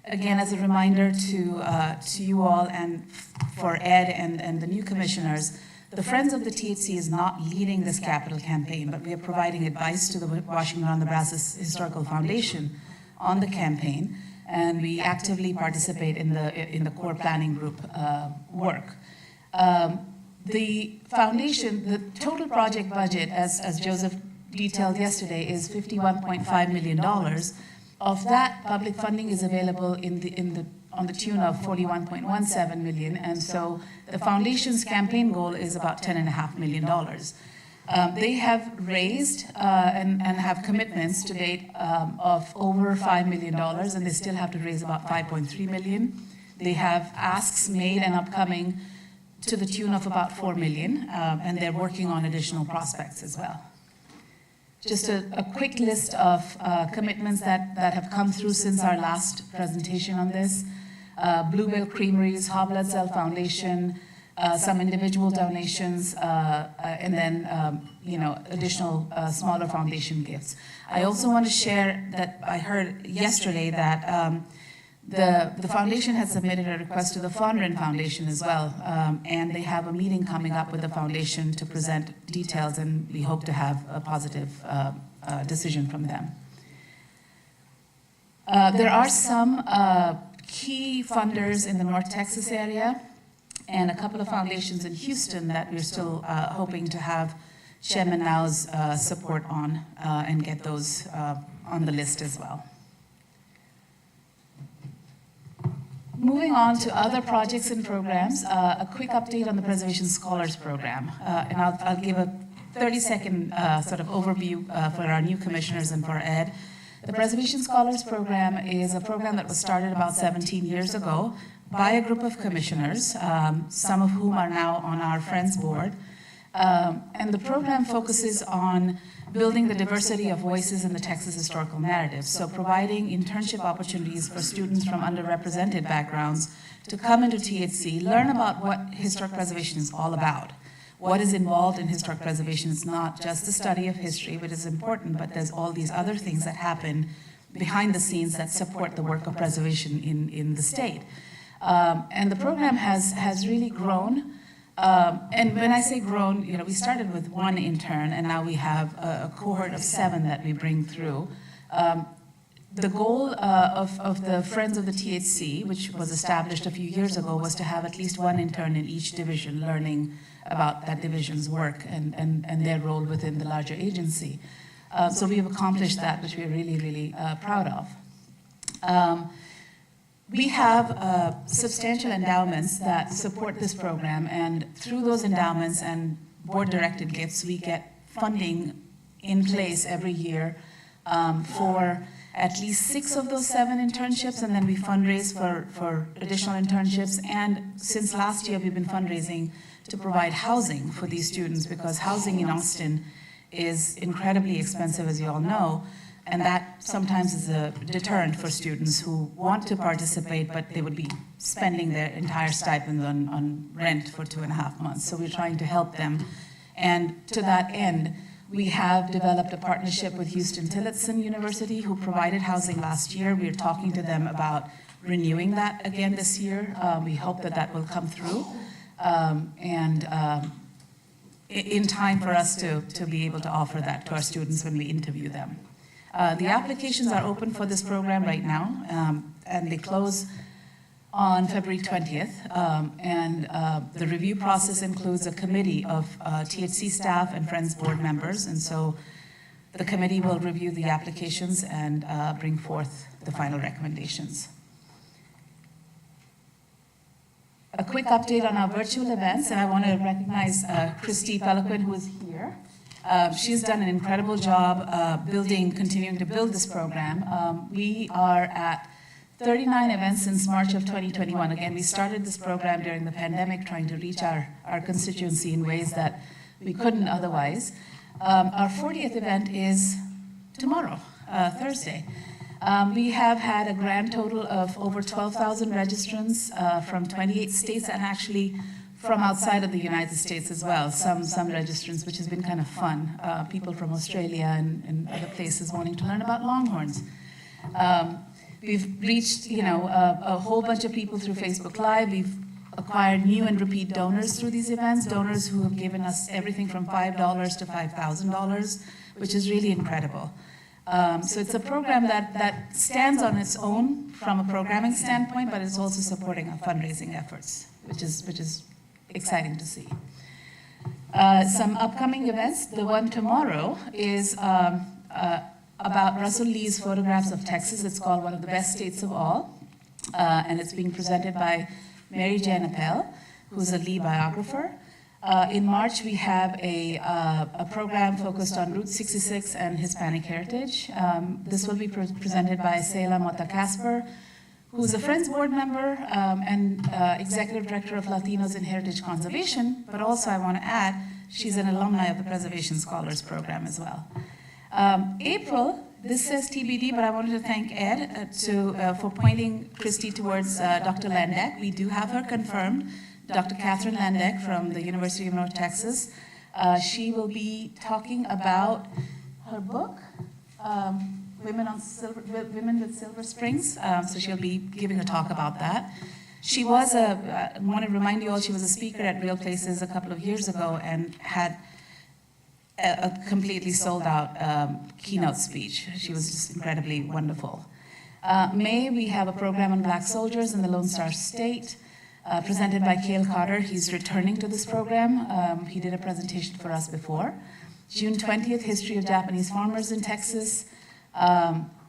Again, as a reminder to you all and for Ed and the new commissioners, the Friends of the THC is not leading this capital campaign, but we are providing advice to the Washington on the Brazos Historical Foundation on the campaign, and we actively participate in the core planning group work. The foundation, the total project budget, as Joseph detailed yesterday, is $51.5 million. Of that, public funding is available on the tune of $41.17 million, and so the foundation's campaign goal is about $10.5 million. They have raised and have commitments to date of over $5 million, and they still have to raise about $5.3 million. They have asks made and upcoming to the tune of about $4 million, and they're working on additional prospects as well. Just a quick list of commitments that have come through since our last presentation on this. Bluebell Creameries, Haw Blood Cell Foundation, some individual donations, and then additional smaller foundation gifts. I also want to share that I heard yesterday that the foundation had submitted a request to the Fondren Foundation as well, and they have a meeting coming up with the foundation to present details, and we hope to have a positive decision from them. There are some key funders in the North Texas area and a couple of foundations in Houston that we're still hoping to have Shem and Now's support on and get those on the list as well. Moving on to other projects and programs, a quick update on the Preservation Scholars Program. And I'll give a 30-second sort of overview for our new commissioners and for Ed. The Preservation Scholars Program is a program that was started about 17 years ago by a group of commissioners, some of whom are now on our Friends Board. And the program focuses on building the diversity of voices in the Texas historical narrative. So providing internship opportunities for students from underrepresented backgrounds to come into THC, learn about what historic preservation is all about. What is involved in historic preservation is not just the study of history, which is important, but there's all these other things that happen behind the scenes that support the work of preservation in the state. And the program has really grown. And when I say grown, we started with one intern, and now we have a cohort of 7 that we bring through. The goal of the Friends of the THC, which was established a few years ago, was to have at least one intern in each division learning about that division's work and their role within the larger agency. So we have accomplished that, which we're really, really proud of. We have substantial endowments that support this program, and through those endowments and board-directed gifts, we get funding in place every year for at least 6 of those 7 internships, and then we fundraise for additional internships. And since last year, we've been fundraising to provide housing for these students, because housing in Austin is incredibly expensive, as you all know. And that sometimes is a deterrent for students who want to participate, but they would be spending their entire stipend on rent for 2.5 months. So we're trying to help them. And to that end, we have developed a partnership with Houston Tillotson University, who provided housing last year. We're talking to them about renewing that again this year. We hope that that will come through. In time for us to be able to offer that to our students when we interview them. The applications are open for this program right now, and they close on February 20th. The review process includes a committee of THC staff and Friends Board members, and so the committee will review the applications and bring forth the final recommendations. a quick update on our virtual events, and I want to recognize Christy Peliquin, who is here. She's done an incredible job continuing to build this program. We are at 39 events since March of 2021. Again, we started this program during the pandemic, trying to reach our constituency in ways that we couldn't otherwise. Our 40th event is tomorrow, Thursday. We have had a grand total of over 12,000 registrants from 28 states and actually from outside of the United States as well, some registrants, which has been kind of fun. People from Australia and other places wanting to learn about longhorns. We've reached, a whole bunch of people through Facebook Live. We've acquired new and repeat donors through these events, donors who have given us everything from $5 to $5,000, which is really incredible. So it's a program that stands on its own from a programming standpoint, but it's also supporting our fundraising efforts, which is exciting to see. Some upcoming events. The one tomorrow is about Russell Lee's Photographs of Texas. It's called One of the Best States of All, and it's being presented by Mary Jan Appel, who's a Lee biographer. In March, we have a program focused on Route 66 and Hispanic heritage. This will be presented by Seila Mota Casper, who's a Friends board member and executive director of Latinos in Heritage Conservation, but also I want to add, she's an alumni of the Preservation Scholars Program as well. April, this says TBD, but I wanted to thank Ed for pointing Christy towards Dr. Landeck. We do have her confirmed, Dr. Catherine Landeck from the University of North Texas. She will be talking about her book, Women with Silver Springs. So she'll be giving a talk about that. She was I want to remind you all, she was a speaker at Real Places a couple of years ago and had a completely sold out keynote speech. She was just incredibly wonderful. May, we have a program on Black soldiers in the Lone Star State, presented by Cale Carter. He's returning to this program. He did a presentation for us before. June 20th, History of Japanese Farmers in Texas,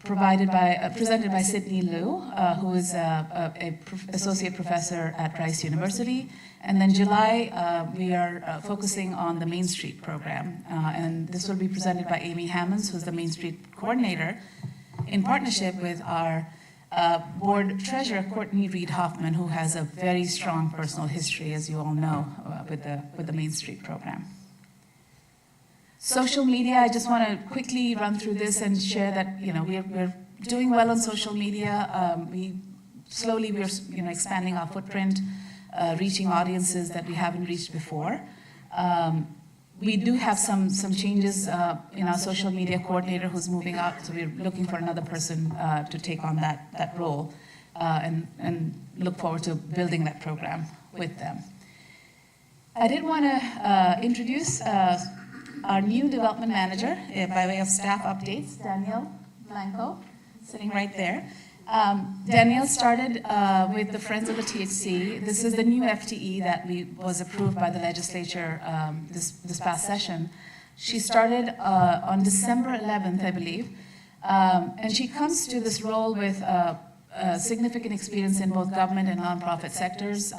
presented by Sidney Liu, who is an associate professor at Rice University. And then July, we are focusing on the Main Street program. And this will be presented by Amy Hammonds, who's the Main Street coordinator, in partnership with our board treasurer, Courtney Reed Hoffman, who has a very strong personal history, as you all know, with the Main Street program. Social media, I just want to quickly run through this and share that we're doing well on social media. We're expanding our footprint, reaching audiences that we haven't reached before. We do have some changes in our social media coordinator who's moving out, so we're looking for another person to take on that role and look forward to building that program with them. I did want to introduce our new development manager by way of staff updates, Danielle Blanco, sitting right there. Danielle started with the Friends of the THC. This is the new FTE that was approved by the legislature this past session. She started on December 11th, I believe, and she comes to this role with significant experience in both government and nonprofit sectors.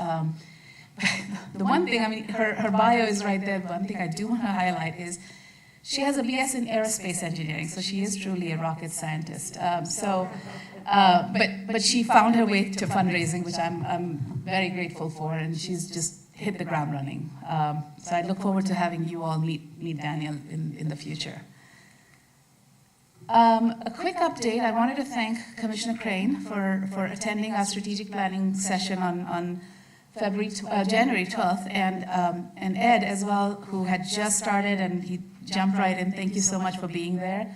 The one thing, her bio is right there. One thing I do want to highlight is she has a BS in aerospace engineering, so she is truly a rocket scientist. But she found her way to fundraising, which I'm very grateful for, and she's just hit the ground running. So I look forward to having you all meet Danielle in the future. A quick update, I wanted to thank Commissioner Crane for attending our strategic planning session on January 12th, and Ed as well, who had just started, and he jumped right in. Thank you so much for being there.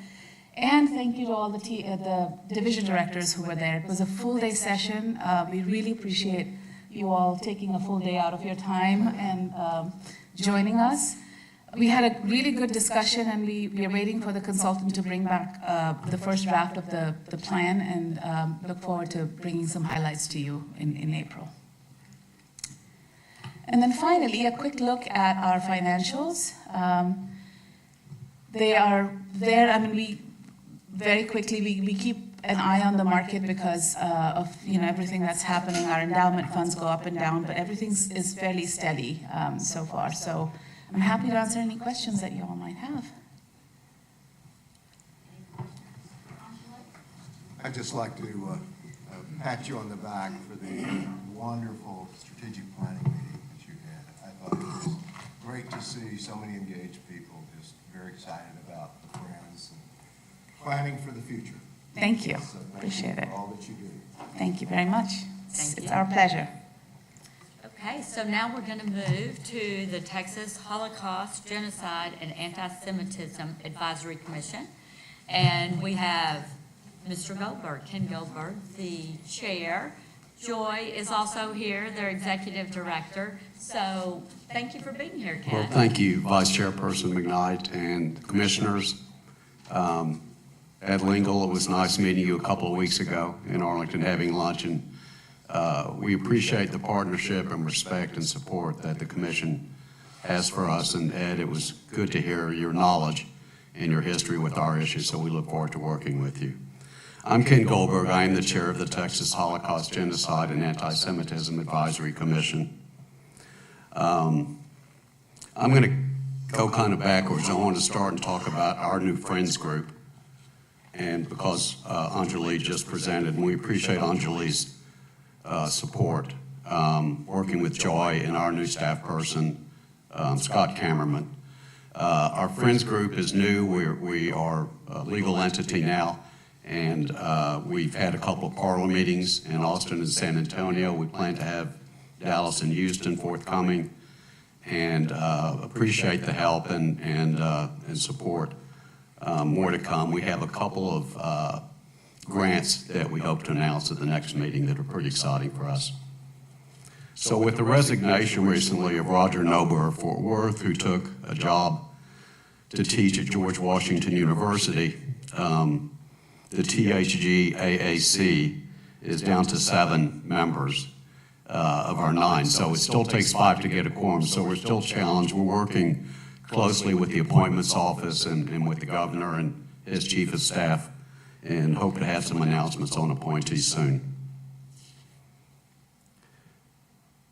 And thank you to all the division directors who were there. It was a full day session. We really appreciate you all taking a full day out of your time and joining us. We had a really good discussion, and we are waiting for the consultant to bring back the first draft of the plan, and look forward to bringing some highlights to you in April. And then finally, a quick look at our financials. They are there. We very quickly, we keep an eye on the market because of everything that's happening. Our endowment funds go up and down, but everything is fairly steady so far. So I'm happy to answer any questions that you all might have. I'd just like to pat you on the back for the wonderful strategic planning meeting that you had. I thought it was great to see so many engaged people, just very excited about the plans and planning for the future. Thank you. So Appreciate it. for all that you do. Thank you very much. Thank It's you. our pleasure. Okay, so now we're going to move to the Texas Holocaust, Genocide, and Anti-Semitism Advisory Commission. And we have Mr. Goldberg, Ken Goldberg, the chair. Joy is also here, their executive director. So thank you for being here, Ken. Well, thank you, Vice Chairperson McKnight and commissioners. Ed Lingle, it was nice meeting you a couple of weeks ago in Arlington, having lunch, and we appreciate the partnership and respect and support that the commission has for us. And Ed, it was good to hear your knowledge and your history with our issues, so we look forward to working with you. I'm Ken Goldberg. I am the chair of the Texas Holocaust, Genocide, and Anti-Semitism Advisory Commission. I'm going to go kind of backwards. I want to start and talk about our new friends group. And because Anjali just presented, and we appreciate Anjali's support, working with Joy and our new staff person, Scott Kammerman. Our friends group is new. We are a legal entity now, and we've had a couple of parlor meetings in Austin and San Antonio. We plan to have Dallas and Houston forthcoming, and appreciate the help and support. More to come. We have a couple of grants that we hope to announce at the next meeting that are pretty exciting for us. So with the resignation recently of Roger Nober of Fort Worth, who took a job to teach at George Washington University, the THG AAC is down to 7 members of our 9. So it still takes 5 to get a quorum. So we're still challenged. We're working closely with the appointments office and with the governor and his chief of staff, and hope to have some announcements on appointees soon.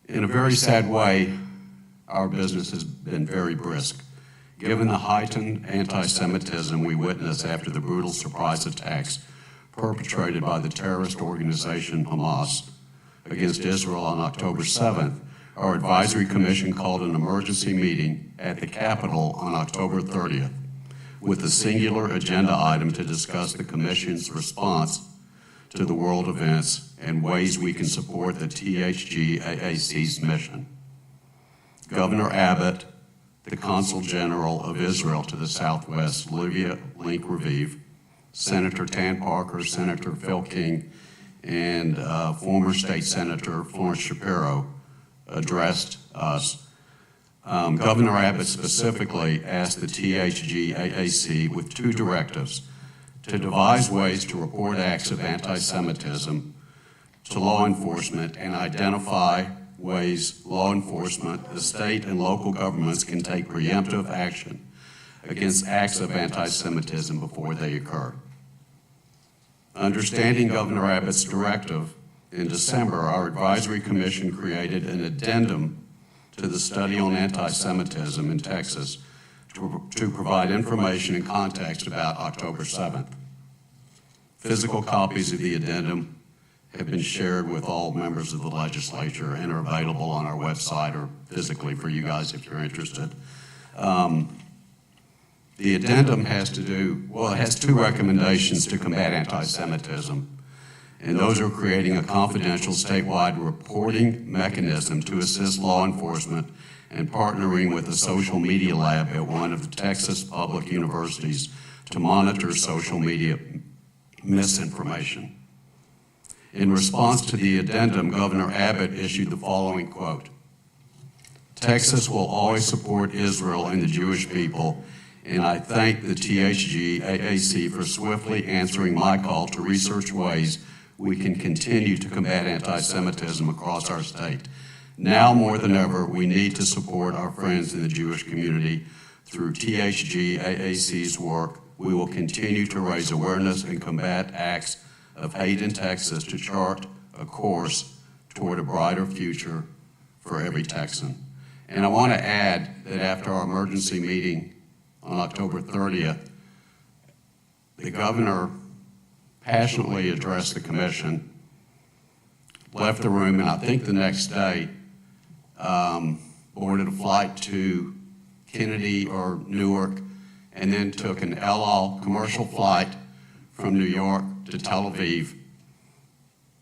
In a very sad way, our business has been very brisk. Given the heightened anti-Semitism we witnessed after the brutal surprise attacks perpetrated by the terrorist organization Hamas against Israel on October 7th, our advisory commission called an emergency meeting at the Capitol on October 30th with a singular agenda item to discuss the commission's response to the world events and ways we can support the THG AAC's mission. Governor Abbott, the Consul General of Israel to the Southwest, Livia Link-Raviv, Senator Tan Parker, Senator Phil King, and former State Senator Florence Shapiro addressed us. Governor Abbott specifically asked the THG AAC with 2 directives to devise ways to report acts of anti-Semitism to law enforcement and identify ways law enforcement, the state and local governments can take preemptive action against acts of anti-Semitism before they occur. Understanding Governor Abbott's directive, in December, our advisory commission created an addendum to the study on anti-Semitism in Texas to provide information and context about October 7th. Physical copies of the addendum have been shared with all members of the legislature and are available on our website or physically for you guys if you're interested. The addendum has 2 recommendations to combat anti-Semitism. And those are creating a confidential statewide reporting mechanism to assist law enforcement and partnering with the social media lab at one of the Texas public universities to monitor social media misinformation. In response to the addendum, Governor Abbott issued the following quote: "Texas will always support Israel and the Jewish people, and I thank the THG AAC for swiftly answering my call to research ways we can continue to combat anti-Semitism across our state. Now more than ever, we need to support our friends in the Jewish community. Through THG AAC's work, we will continue to raise awareness and combat acts of Hayden, Texas, to chart a course toward a brighter future for every Texan. And I want to add that after our emergency meeting on October 30th, the governor passionately addressed the commission, left the room, and I think the next day boarded a flight to Kennedy or Newark, and then took an El Al commercial flight from New York to Tel Aviv.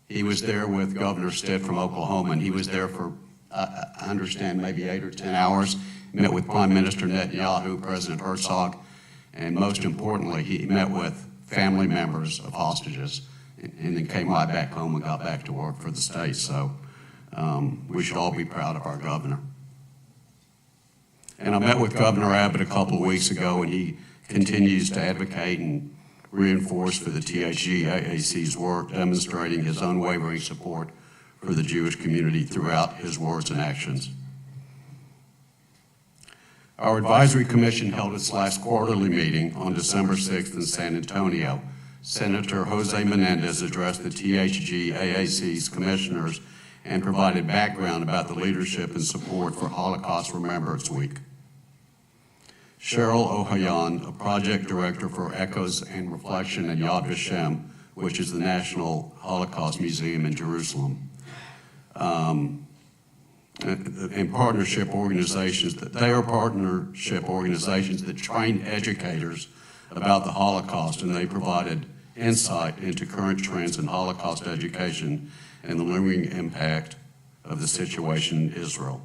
He was there with Governor Stitt from Oklahoma, and he was there for, I understand, maybe 8 or 10 hours. Met with Prime Minister Netanyahu, President Herzog, and most importantly, he met with family members of hostages, and then came right back home and got back to work for the state. So we should all be proud of our governor. And I met with Governor Abbott a couple of weeks ago, and he continues to advocate and reinforce for the THG AAC's work, demonstrating his unwavering support for the Jewish community throughout his words and actions. Our advisory commission held its last quarterly meeting on December 6th in San Antonio. Senator Jose Menendez addressed the THG AAC's commissioners and provided background about the leadership and support for Holocaust Remembrance Week. Cheryl Ohayon, a project director for Echoes and Reflection at Yad Vashem, which is the National Holocaust Museum in Jerusalem, and partnership organizations, they are partnership organizations that train educators about the Holocaust, and they provided insight into current trends in Holocaust education and the lingering impact of the situation in Israel.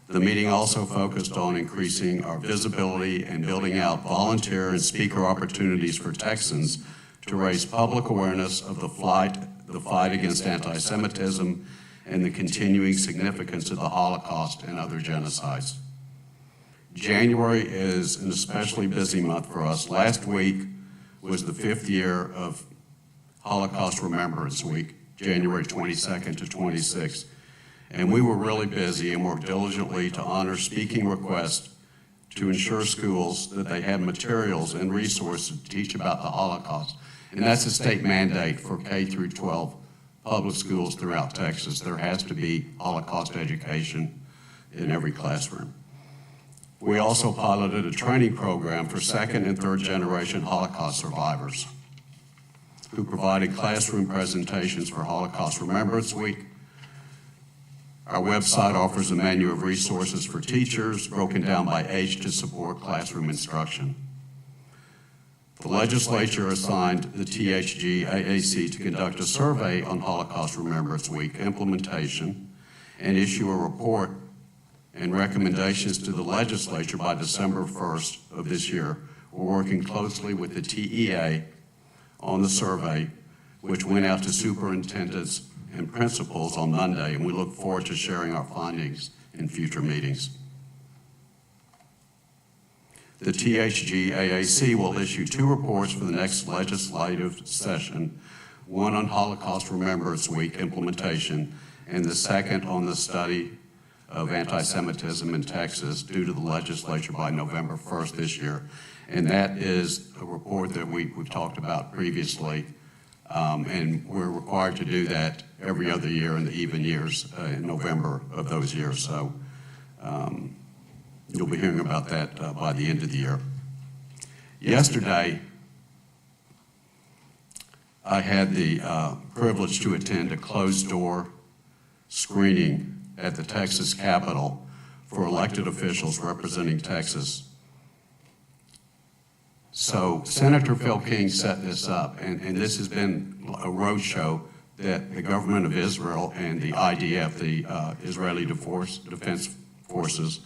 The meeting also focused on increasing our visibility and building out volunteer and speaker opportunities for Texans to raise public awareness of the fight against anti-Semitism and the continuing significance of the Holocaust and other genocides. January is an especially busy month for us. Last week was the 5th year of Holocaust Remembrance Week, January 22nd to 26th. And we were really busy and worked diligently to honor speaking requests to ensure schools that they had materials and resources to teach about the Holocaust. And that's a state mandate for K through 12 public schools throughout Texas. There has to be Holocaust education in every classroom. We also piloted a training program for second and third generation Holocaust survivors who provided classroom presentations for Holocaust Remembrance Week. Our website offers a menu of resources for teachers broken down by age to support classroom instruction. The legislature assigned the THG AAC to conduct a survey on Holocaust Remembrance Week implementation and issue a report and recommendations to the legislature by December 1st of this year. We're working closely with the TEA on the survey, which went out to superintendents and principals on Monday, and we look forward to sharing our findings in future meetings. The THG AAC will issue 2 reports for the next legislative session, one on Holocaust Remembrance Week implementation, and the second on the study of anti-Semitism in Texas due to the legislature by November 1st this year. And that is a report that we've talked about previously, and we're required to do that every other year in the even years in November of those years. So you'll be hearing about that by the end of the year. Yesterday, I had the privilege to attend a closed-door screening at the Texas Capitol for elected officials representing Texas. So Senator Phil King set this up, and this has been a roadshow that the government of Israel and the IDF, the Israeli Defense Forces,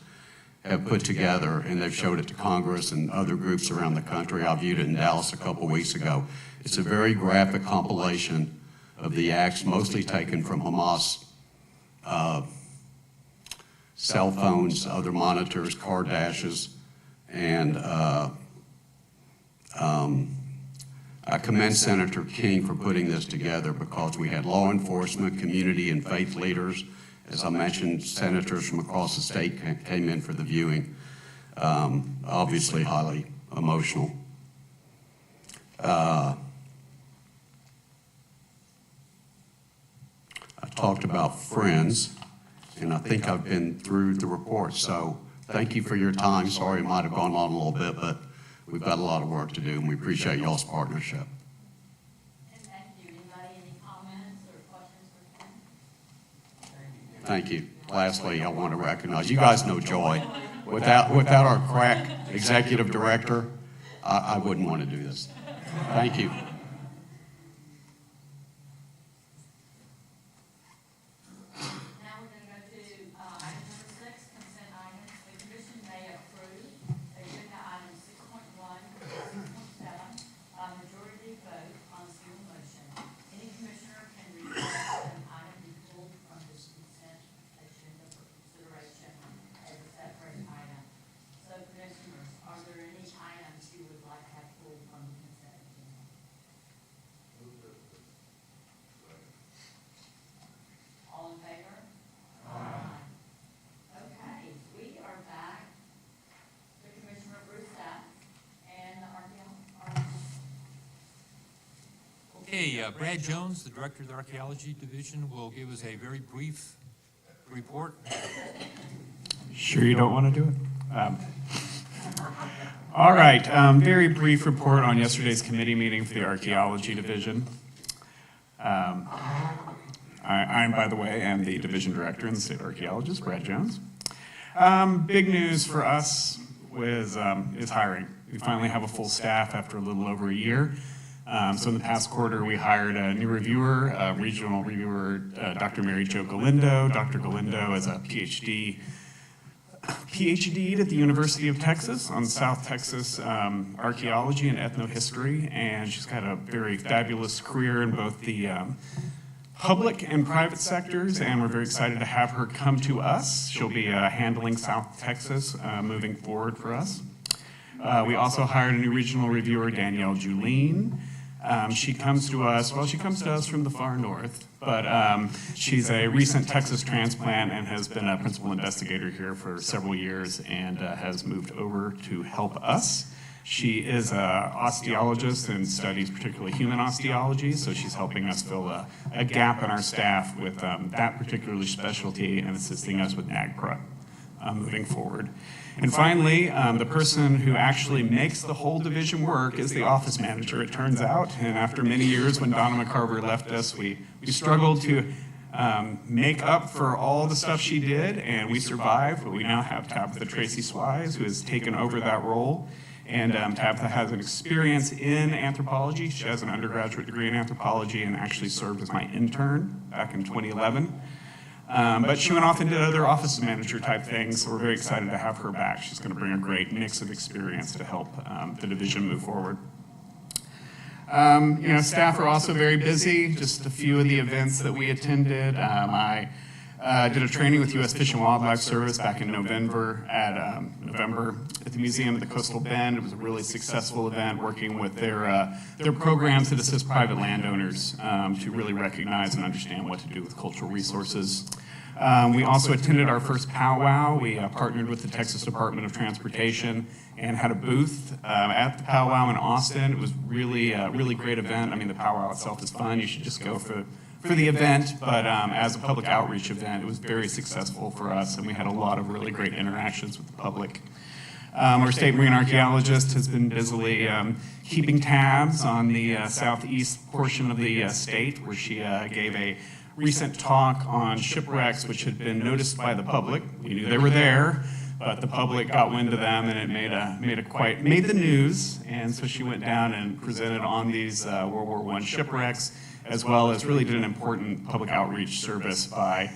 have put together, and they've showed it to Congress and other groups around the country. I viewed it in Dallas a couple of weeks ago. It's a very graphic compilation of the acts, mostly taken from Hamas cell phones, other monitors, car dashes, and I commend Senator King for putting this together because we had law enforcement, community, and faith leaders. As I mentioned, senators from across the state came in for the viewing. Obviously highly emotional. talked about friends, and I think I've been through the report. So thank you for your time. Sorry it might have gone on a little bit, but we've got a lot of work to do, and we appreciate y'all's partnership. And thank you. Anybody, any comments or questions for Ken? Thank you. Lastly, I want to recognize, you guys know Joy. Without our crack executive director, I wouldn't want to do this. Thank you. Now we're going to go to item number 6, consent items. The commission may approve agenda item 6.1 or 6.7 by majority vote on a single motion. Any commissioner can request an item be pulled from this consent agenda for consideration as a separate item. So commissioners, are there any items you would like to have pulled from the consent agenda? All in favor? Aye. Okay, we are back to Commissioner Brissette and the archaeologist. Okay, Brad Jones, the Director of the Archaeology Division, will give us a very brief report. Sure you don't want to do it? All right, very brief report on yesterday's committee meeting for the Archaeology Division. I'm, by the way, am the Division Director and the State Archaeologist, Brad Jones. Big news for us is hiring. We finally have a full staff after a little over a year. So in the past quarter, we hired a new reviewer, regional reviewer, Dr. Mary Jo Galindo. Dr. Galindo is a PhD at the University of Texas on South Texas archaeology and ethnohistory, and she's got a very fabulous career in both the public and private sectors, and we're very excited to have her come to us. She'll be handling South Texas moving forward for us. We also hired a new regional reviewer, Danielle Julien. She comes to us from the far north, but she's a recent Texas transplant and has been a principal investigator here for several years and has moved over to help us. She is an osteologist and studies particularly human osteology, so she's helping us fill a gap in our staff with that particular specialty and assisting us with NAGPRA moving forward. And finally, the person who actually makes the whole division work is the office manager, it turns out. And after many years when Donna McCarver left us, we struggled to make up for all the stuff she did, and we survived, but we now have Tabitha Tracy Swise, who has taken over that role. And Tabitha has an experience in anthropology. She has an undergraduate degree in anthropology and actually served as my intern back in 2011. But she went off and did other office manager type things, so we're very excited to have her back. She's going to bring a great mix of experience to help the division move forward. Staff are also very busy. Just a few of the events that we attended. I did a training with U.S. Fish and Wildlife Service back in November at the Museum of the Coastal Bend. It was a really successful event working with their programs that assist private landowners to really recognize and understand what to do with cultural resources. We also attended our first powwow. We partnered with the Texas Department of Transportation and had a booth at the powwow in Austin. It was really a really great event. I mean, the powwow itself is fun. You should just go for the event, but as a public outreach event, it was very successful for us, and we had a lot of really great interactions with the public. Our state marine archaeologist has been busily keeping tabs on the southeast portion of the state, where she gave a recent talk on shipwrecks which had been noticed by the public. We knew they were there, but the public got wind of them, and it made the news. And so she went down and presented on these World War I shipwrecks, as well as really did an important public outreach service by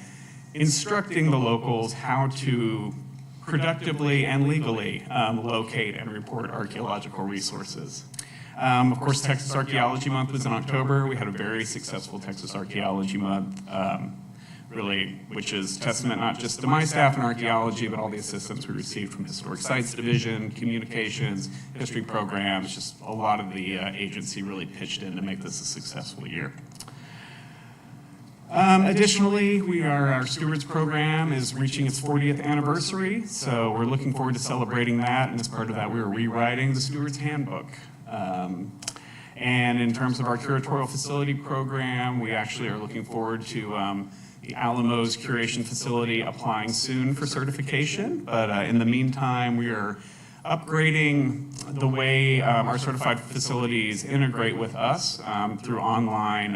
instructing the locals how to productively and legally locate and report archaeological resources. Of course, Texas Archaeology Month was in October. We had a very successful Texas Archaeology Month, which is testament not just to my staff in archaeology, but all the assistance we received from Historic Sites Division, communications, history programs. Just a lot of the agency really pitched in to make this a successful year. Additionally, our Stewards program is reaching its 40th anniversary, so we're looking forward to celebrating that, and as part of that, we are rewriting the Stewards Handbook. And in terms of our curatorial facility program, we actually are looking forward to the Alamo's curation facility applying soon for certification. But in the meantime, we are upgrading the way our certified facilities integrate with us through online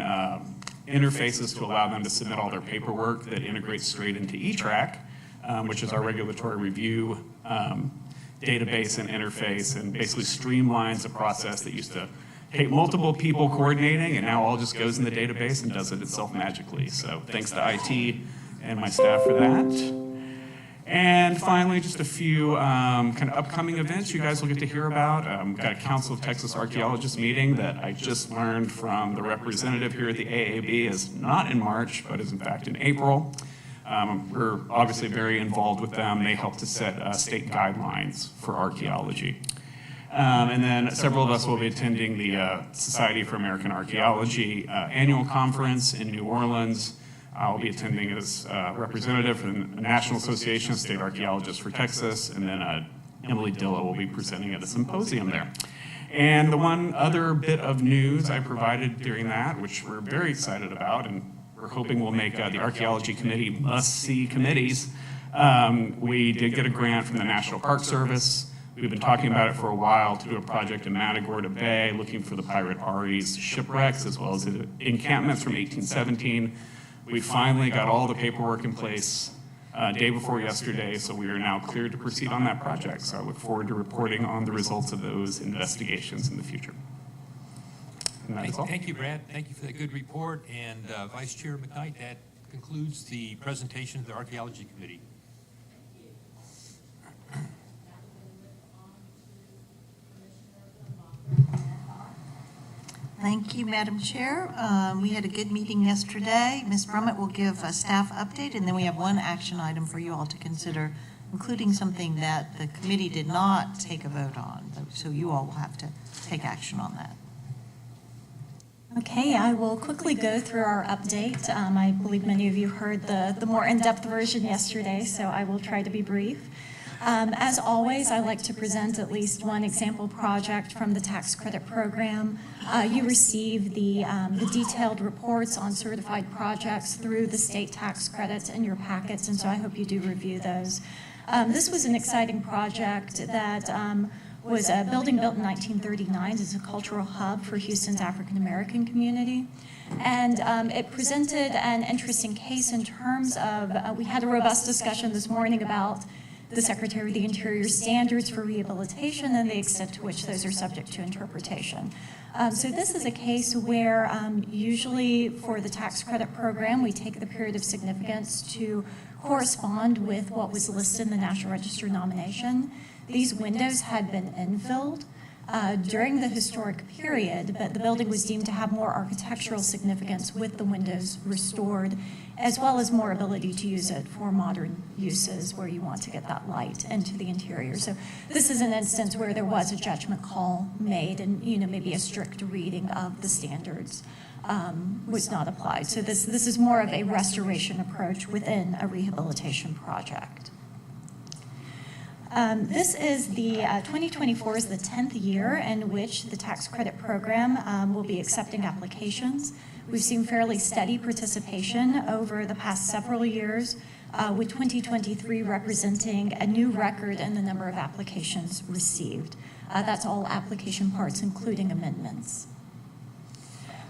interfaces to allow them to submit all their paperwork that integrates straight into eTrack, which is our regulatory review database and interface, and basically streamlines a process that used to take multiple people coordinating, and now all just goes in the database and does it itself magically. So thanks to IT and my staff for that. And finally, just a few kind of upcoming events you guys will get to hear about. We've got a Council of Texas Archaeologists meeting that I just learned from the representative here at the AAB is not in March, but is in fact in April. We're obviously very involved with them. They help to set state guidelines for archaeology. And then several of us will be attending the Society for American Archaeology annual conference in New Orleans. I'll be attending as representative from the National Association of State Archaeologists for Texas, and then Emily Dilla will be presenting at a symposium there. And the one other bit of news I provided during that, which we're very excited about, and we're hoping will make the Archaeology Committee must-see committees. We did get a grant from the National Park Service. We've been talking about it for a while to do a project in Matagorda Bay, looking for the pirate Ari's shipwrecks, as well as the encampments from 1817. We finally got all the paperwork in place day before yesterday, so we are now cleared to proceed on that project. So I look forward to reporting on the results of those investigations in the future. And that is all. Thank you, Brad. Thank you for that good report. And Vice Chair McKnight, that concludes the presentation of the Archaeology Committee. Thank you, Madam Chair. We had a good meeting yesterday. Ms. Brummett will give a staff update, and then we have one action item for you all to consider, including something that the committee did not take a vote on. So you all will have to take action on that. Okay, I will quickly go through our update. I believe many of you heard the more in-depth version yesterday, so I will try to be brief. As always, I like to present at least one example project from the tax credit program. You receive the detailed reports on certified projects through the state tax credits in your packets, and so I hope you do review those. This was an exciting project that was a building built in 1939 as a cultural hub for Houston's African American community. And it presented an interesting case in terms of, we had a robust discussion this morning about the Secretary of the Interior standards for rehabilitation and the extent to which those are subject to interpretation. So this is a case where usually for the tax credit program, we take the period of significance to correspond with what was listed in the National Register nomination. These windows had been infilled during the historic period, but the building was deemed to have more architectural significance with the windows restored, as well as more ability to use it for modern uses where you want to get that light into the interior. So this is an instance where there was a judgment call made, and maybe a strict reading of the standards was not applied. So this is more of a restoration approach within a rehabilitation project. This is the 2024 is the 10th year in which the tax credit program will be accepting applications. We've seen fairly steady participation over the past several years, with 2023 representing a new record in the number of applications received. That's all application parts, including amendments.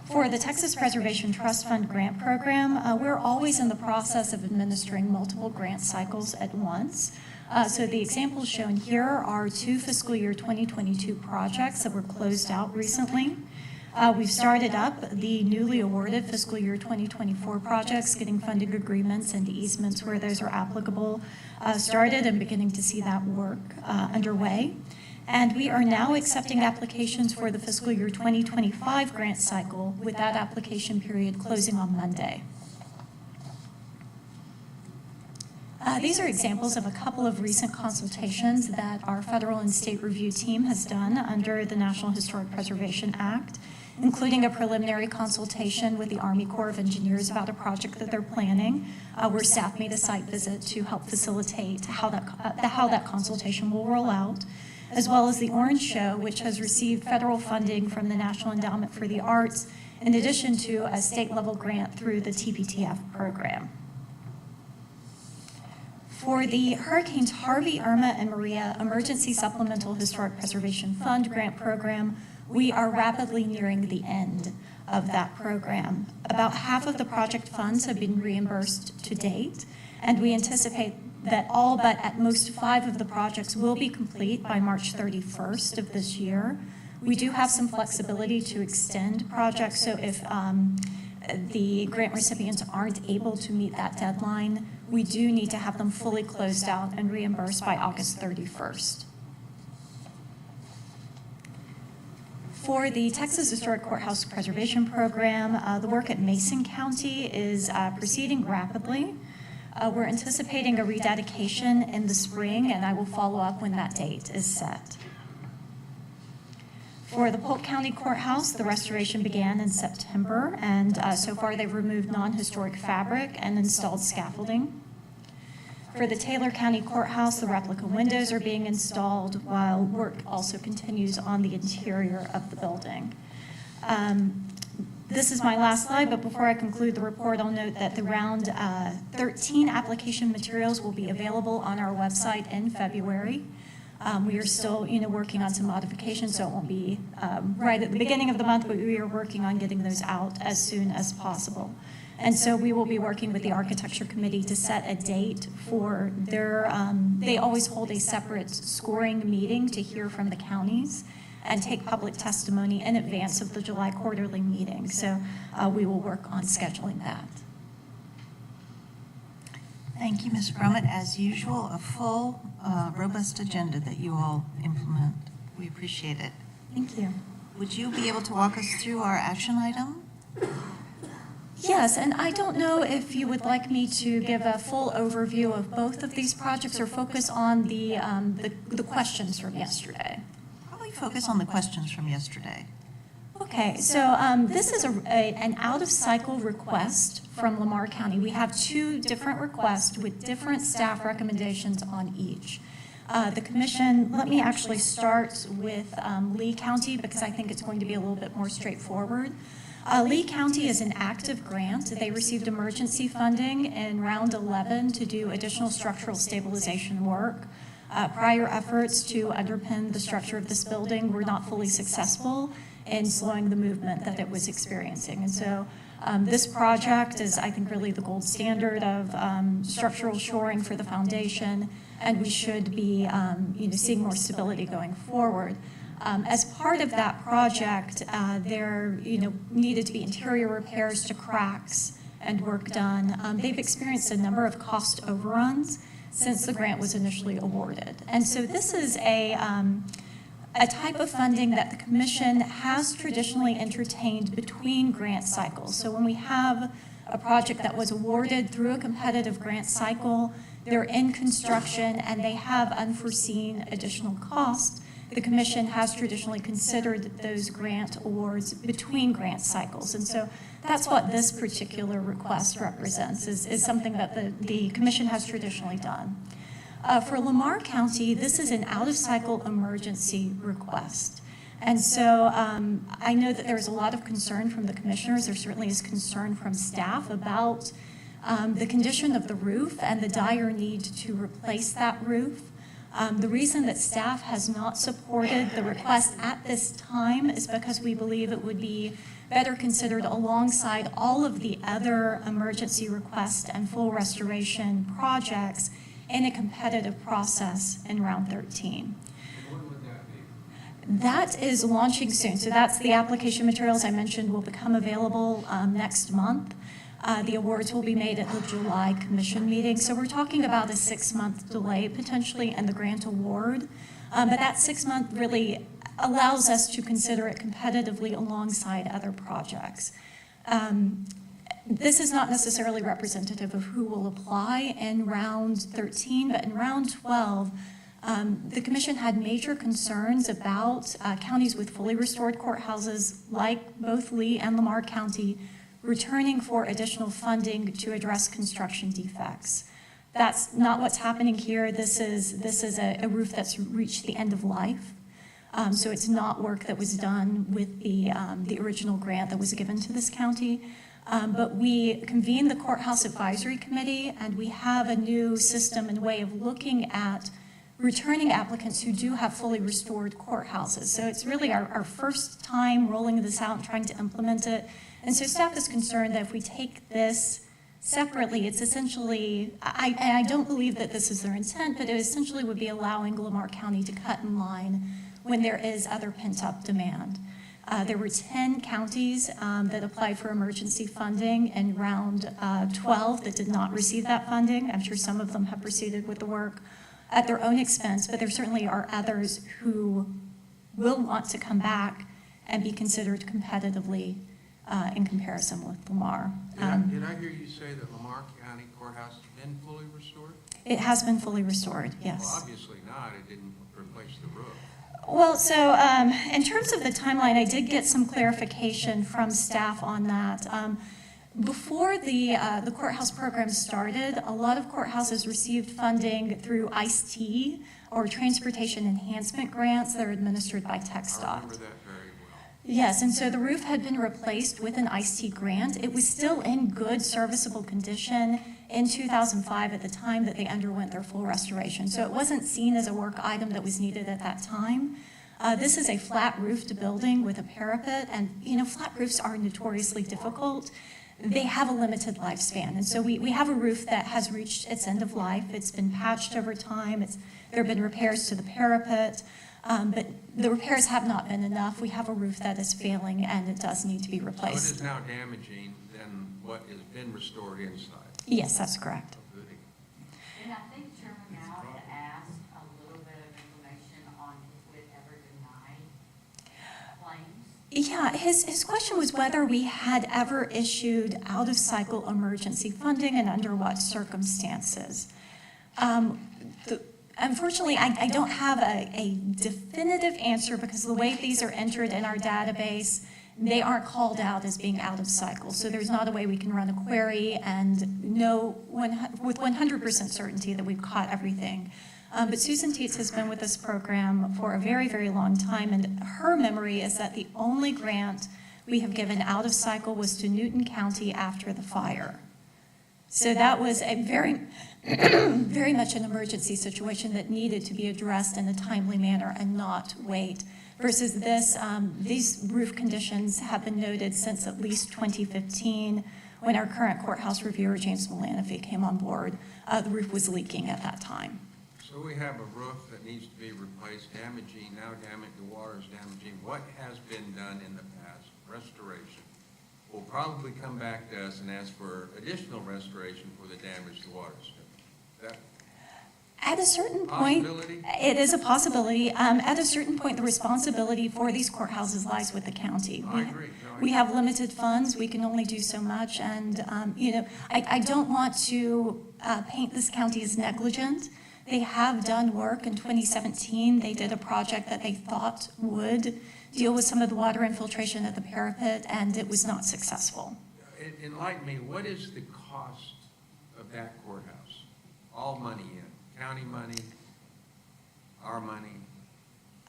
For the Texas Preservation Trust Fund grant program, we're always in the process of administering multiple grant cycles at once. So the examples shown here are 2 fiscal year 2022 projects that were closed out recently. We've started up the newly awarded fiscal year 2024 projects, getting funding agreements and easements where those are applicable started, and beginning to see that work underway. And we are now accepting applications for the fiscal year 2025 grant cycle, with that application period closing on Monday. These are examples of a couple of recent consultations that our federal and state review team has done under the National Historic Preservation Act, including a preliminary consultation with the Army Corps of Engineers about a project that they're planning, where staff made a site visit to help facilitate how that consultation will roll out, as well as the Orange Show, which has received federal funding from the National Endowment for the Arts, in addition to a state-level grant through the TPTF program. For the Hurricanes Harvey, Irma, and Maria Emergency Supplemental Historic Preservation Fund grant program, we are rapidly nearing the end of that program. About half of the project funds have been reimbursed to date, and we anticipate that all but at most 5 of the projects will be complete by March 31st of this year. We do have some flexibility to extend projects, so if the grant recipients aren't able to meet that deadline, we do need to have them fully closed out and reimbursed by August 31st. For the Texas Historic Courthouse Preservation Program, the work at Mason County is proceeding rapidly. We're anticipating a rededication in the spring, and I will follow up when that date is set. For the Polk County Courthouse, the restoration began in September, and so far they've removed non-historic fabric and installed scaffolding. For the Taylor County Courthouse, the replica windows are being installed while work also continues on the interior of the building. This is my last slide, but before I conclude the report, I'll note that the round 13 application materials will be available on our website in February. We are still, working on some modifications, so it won't be right at the beginning of the month, but we are working on getting those out as soon as possible. And so we will be working with the Architecture Committee to set a date for their, they always hold a separate scoring meeting to hear from the counties and take public testimony in advance of the July quarterly meeting. So we will work on scheduling that. Thank you, Ms. Brummett. As usual, a full, robust agenda that you all implement. We appreciate it. Thank you. Would you be able to walk us through our action item? Yes, and I don't know if you would like me to give a full overview of both of these projects or focus on the questions from yesterday. Probably focus on the questions from yesterday. Okay, so this is an out-of-cycle request from Lamar County. We have 2 different requests with different staff recommendations on each. The commission, let me actually start with Lee County because I think it's going to be a little bit more straightforward. Lee County is an active grant. They received emergency funding in round 11 to do additional structural stabilization work. Prior efforts to underpin the structure of this building were not fully successful in slowing the movement that it was experiencing. And so this project is, I think, really the gold standard of structural shoring for the foundation, and we should be seeing more stability going forward. As part of that project, there needed to be interior repairs to cracks and work done. They've experienced a number of cost overruns since the grant was initially awarded. And so this is a type of funding that the commission has traditionally entertained between grant cycles. So when we have a project that was awarded through a competitive grant cycle, they're in construction and they have unforeseen additional costs, the commission has traditionally considered those grant awards between grant cycles. And so that's what this particular request represents, is something that the commission has traditionally done. For Lamar County, this is an out-of-cycle emergency request. And so I know that there's a lot of concern from the commissioners. There certainly is concern from staff about the condition of the roof and the dire need to replace that roof. The reason that staff has not supported the request at this time is because we believe it would be better considered alongside all of the other emergency request and full restoration projects in a competitive process in round 13. That is launching soon. So that's the application materials I mentioned will become available next month. The awards will be made at the July commission meeting. So we're talking about a 6-month delay potentially in the grant award. But that 6-month really allows us to consider it competitively alongside other projects. This is not necessarily representative of who will apply in round 13, but in round 12, the commission had major concerns about counties with fully restored courthouses like both Lee and Lamar County returning for additional funding to address construction defects. That's not what's happening here. This is a roof that's reached the end of life. So it's not work that was done with the original grant that was given to this county. But we convened the Courthouse Advisory Committee, and we have a new system and way of looking at returning applicants who do have fully restored courthouses. So it's really our first time rolling this out and trying to implement it. And so staff is concerned that if we take this separately, it's essentially, I don't believe that this is their intent, but it essentially would be allowing Lamar County to cut in line when there is other pent-up demand. There were 10 counties that applied for emergency funding in round 12 that did not receive that funding. I'm sure some of them have proceeded with the work at their own expense, but there certainly are others who will want to come back and be considered competitively in comparison with Lamar. Did I hear you say that Lamar County Courthouse has been fully restored? It has been fully restored, yes. Well, obviously not. It didn't replace the roof. Well, so in terms of the timeline, I did get some clarification from staff on that. Before the courthouse program started, a lot of courthouses received funding through ICE-T or transportation enhancement grants that are administered by TxDOT. I remember that very well. Yes, and so the roof had been replaced with an ICE-T grant. It was still in good serviceable condition in 2005 at the time that they underwent their full restoration. So it wasn't seen as a work item that was needed at that time. This is a flat-roofed building with a parapet, and flat roofs are notoriously difficult. They have a limited lifespan, and so we have a roof that has reached its end of life. It's been patched over time. There have been repairs to the parapet, but the repairs have not been enough. We have a roof that is failing, and it does need to be replaced. So it is now damaging than what has been restored inside. Yes, that's correct. And I think Chairman Mao had asked a little bit of information on if we'd ever denied claims. Yeah, his question was whether we had ever issued out-of-cycle emergency funding and under what circumstances. Unfortunately, I don't have a definitive answer because the way these are entered in our database, they aren't called out as being out of cycle. So there's not a way we can run a query and know with 100% certainty that we've caught everything. But Susan Tietz has been with this program for a very, very long time, and her memory is that the only grant we have given out of cycle was to Newton County after the fire. So that was a very, very much an emergency situation that needed to be addressed in a timely manner and not wait. Versus this, these roof conditions have been noted since at least 2015, when our current courthouse reviewer, James Mulanaphy, came on board. The roof was leaking at that time. So we have a roof that needs to be replaced, damaging, now the water is damaging. What has been done in the past? Restoration. We'll probably come back to us and ask for additional restoration for the damage the water's done. At a certain point, it is a possibility. At a certain point, the responsibility for these courthouses lies with the county. I agree. We have limited funds. We can only do so much. And, I don't want to paint this county as negligent. They have done work. In 2017, they did a project that they thought would deal with some of the water infiltration at the parapet, and it was not successful. Enlighten me, what is the cost of that courthouse? All money in? County money, our money?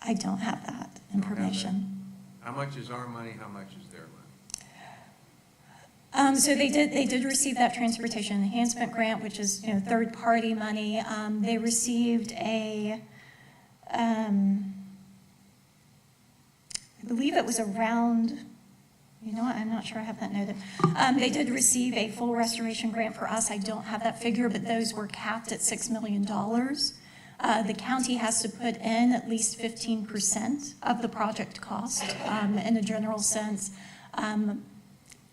I don't have that information. How much is our money, how much is their money? So they did receive that transportation enhancement grant, which is, third-party money. They received I believe it was around, I'm not sure I have that noted. They did receive a full restoration grant for us. I don't have that figure, but those were capped at $6 million. The county has to put in at least 15% of the project cost in a general sense.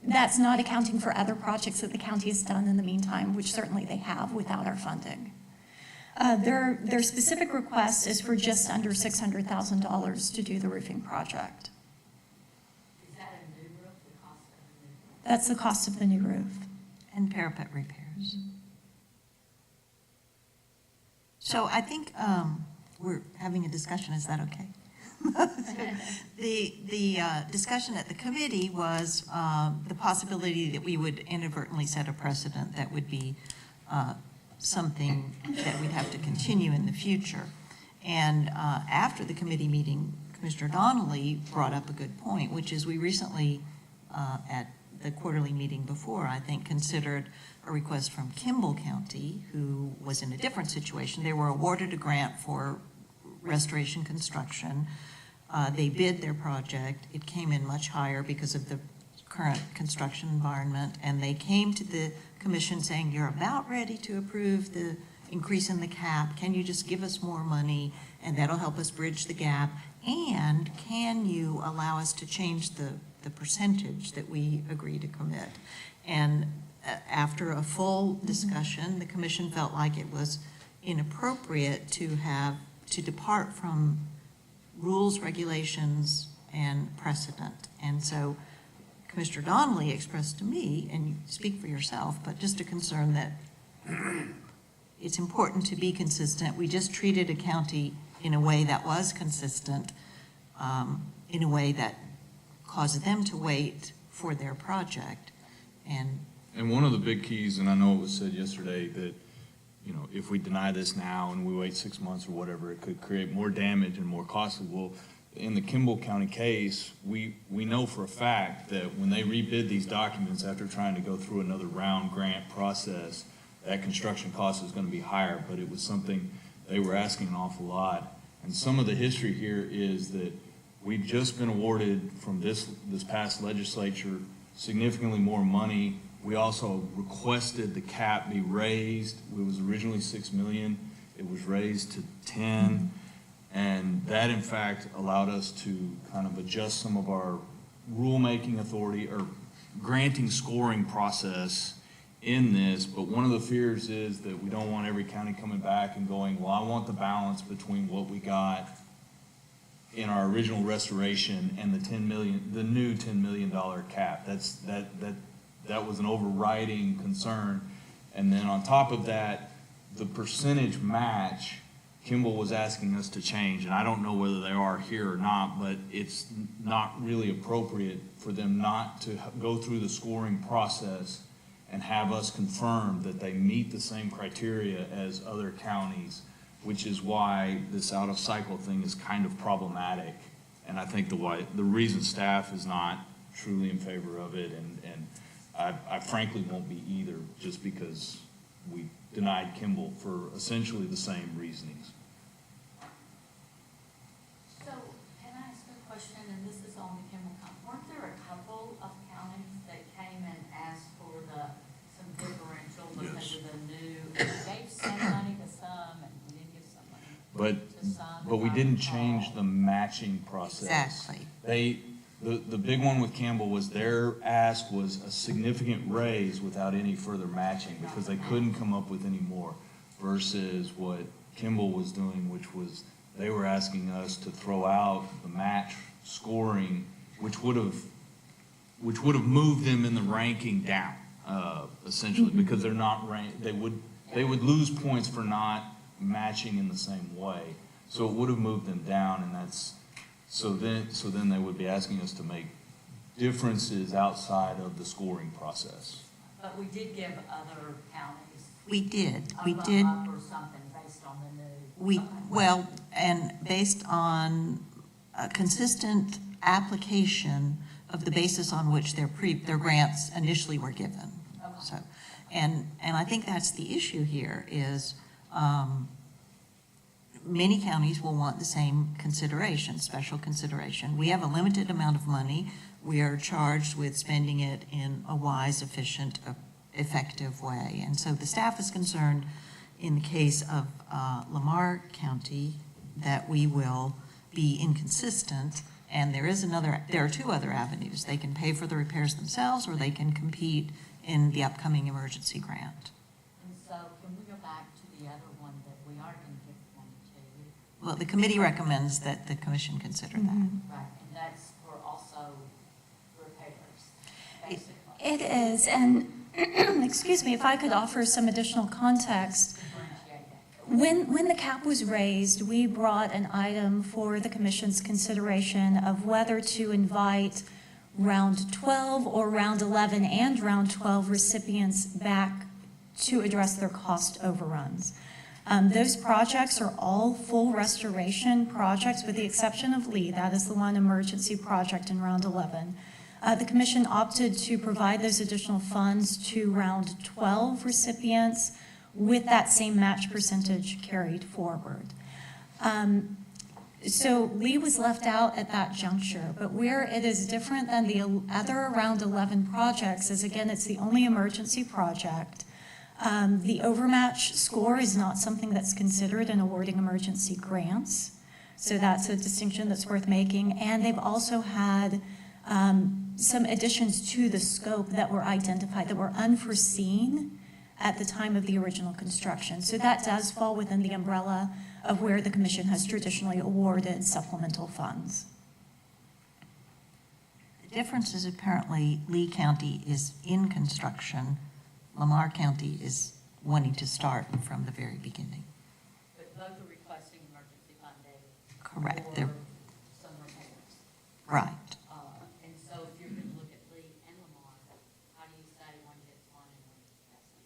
That's not accounting for other projects that the county has done in the meantime, which certainly they have without our funding. Their specific request is for just under $600,000 to do the roofing project. That's the cost of the new roof. And parapet repairs. So I think we're having a discussion, is that okay? The discussion at the committee was the possibility that we would inadvertently set a precedent that would be something that we'd have to continue in the future. And after the committee meeting Commissioner Donnelly brought up a good point, which is we recently, at the quarterly meeting before, I think, considered a request from Kimball County, who was in a different situation. They were awarded a grant for restoration construction. They bid their project. It came in much higher because of the current construction environment, and they came to the commission saying, you're about ready to approve the increase in the cap. Can you just give us more money, and that'll help us bridge the gap? And can you allow us to change the percentage that we agree to commit? And after a full discussion, the commission felt like it was inappropriate to depart from rules, regulations, and precedent. And so Commissioner Donnelly expressed to me, and you speak for yourself, but just a concern that it's important to be consistent. We just treated a county in a way that was consistent, in a way that caused them to wait for their project. And one of the big keys, and I know it was said yesterday, that, you know, if we deny this now and we wait 6 months or whatever, it could create more damage and more costly. Well, in the Kimball County case, we know for a fact that when they rebid these documents after trying to go through another round grant process, that construction cost is going to be higher, but it was something they were asking an awful lot. And some of the history here is that we've just been awarded from this past legislature significantly more money. We also requested the cap be raised. It was originally $6 million. It was raised to 10. And that, in fact, allowed us to kind of adjust some of our rulemaking authority or granting scoring process in this. But one of the fears is that we don't want every county coming back and going, well, I want the balance between what we got in our original restoration and the new $10 million cap. That was an overriding concern. And then on top of that, the percentage match, Kimball was asking us to change, and I don't know whether they are here or not, but it's not really appropriate for them not to go through the scoring process and have us confirm that they meet the same criteria as other counties, which is why this out-of-cycle thing is kind of problematic. And I think the reason staff is not truly in favor of it, and I frankly won't be either, just because we denied Kimball for essentially the same reasonings. So, can I ask a question, and this is on the Kimball County? Weren't there a couple of counties that came and asked for some differential because of the new, we gave some money to some, and we didn't give some money to some? But we didn't change the matching process. Exactly. The big one with Campbell was their ask was a significant raise without any further matching because they couldn't come up with any more, versus what Kimball was doing, which was they were asking us to throw out the match scoring, which would have moved them in the ranking down, essentially, because they're not ranked. They would lose points for not matching in the same way. So it would have moved them down, and that's so then they would be asking us to make differences outside of the scoring process. But we did give other counties. We did. A bump up or something based on the new. Well, and based on a consistent application of the basis on which their grants initially were given. Okay. So, and I think that's the issue here is many counties will want the same consideration, special consideration. We have a limited amount of money. We are charged with spending it in a wise, efficient, effective way. And so the staff is concerned in the case of Lamar County that we will be inconsistent. And there are two other avenues. They can pay for the repairs themselves, or they can compete in the upcoming emergency grant. And so can we go back to the other one that we are going to give money to? Well, the committee recommends that the commission consider that. Right, and that's for also repairs, basically. It is, and excuse me, if I could offer some additional context. When the cap was raised, we brought an item for the commission's consideration of whether to invite round 12 or round 11 and round 12 recipients back to address their cost overruns. Those projects are all full restoration projects with the exception of Lee. That is the one emergency project in round 11. The commission opted to provide those additional funds to round 12 recipients with that same match percentage carried forward. So Lee was left out at that juncture, but where it is different than the other round 11 projects is, again, it's the only emergency project. The overmatch score is not something that's considered in awarding emergency grants. So that's a distinction that's worth making. And they've also had some additions to the scope that were identified, that were unforeseen at the time of the original construction. So that does fall within the umbrella of where the commission has traditionally awarded supplemental funds. The difference is apparently Lee County is in construction. Lamar County is wanting to start from the very beginning. But both are requesting emergency funding. Correct. For They're, some repairs. right. And so if you're going to look at Lee and Lamar, how do you say one gets one and one doesn't?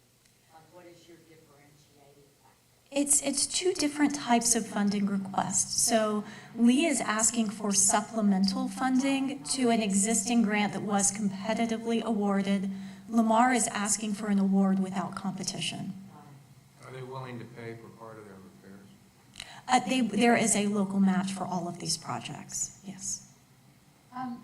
Like, what is your differentiating factor? It's two different types of funding requests. So Lee is asking for supplemental funding to an existing grant that was competitively awarded. Lamar is asking for an award without competition. Are they willing to pay for part of their repairs? There is a local match for all of these projects, yes.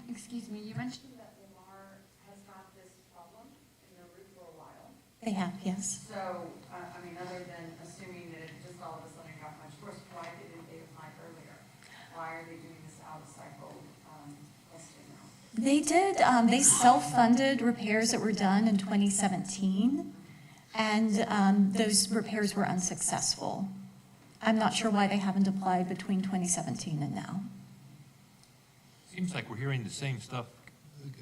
Excuse me, you mentioned that Lamar has had this problem in their roof for a while. They have, yes. So, I mean, other than assuming that it just all of a sudden got much worse, why didn't they apply earlier? Why are they doing this out of cycle testing now? They did, they self-funded repairs that were done in 2017, and those repairs were unsuccessful. I'm not sure why they haven't applied between 2017 and now. Seems like we're hearing the same stuff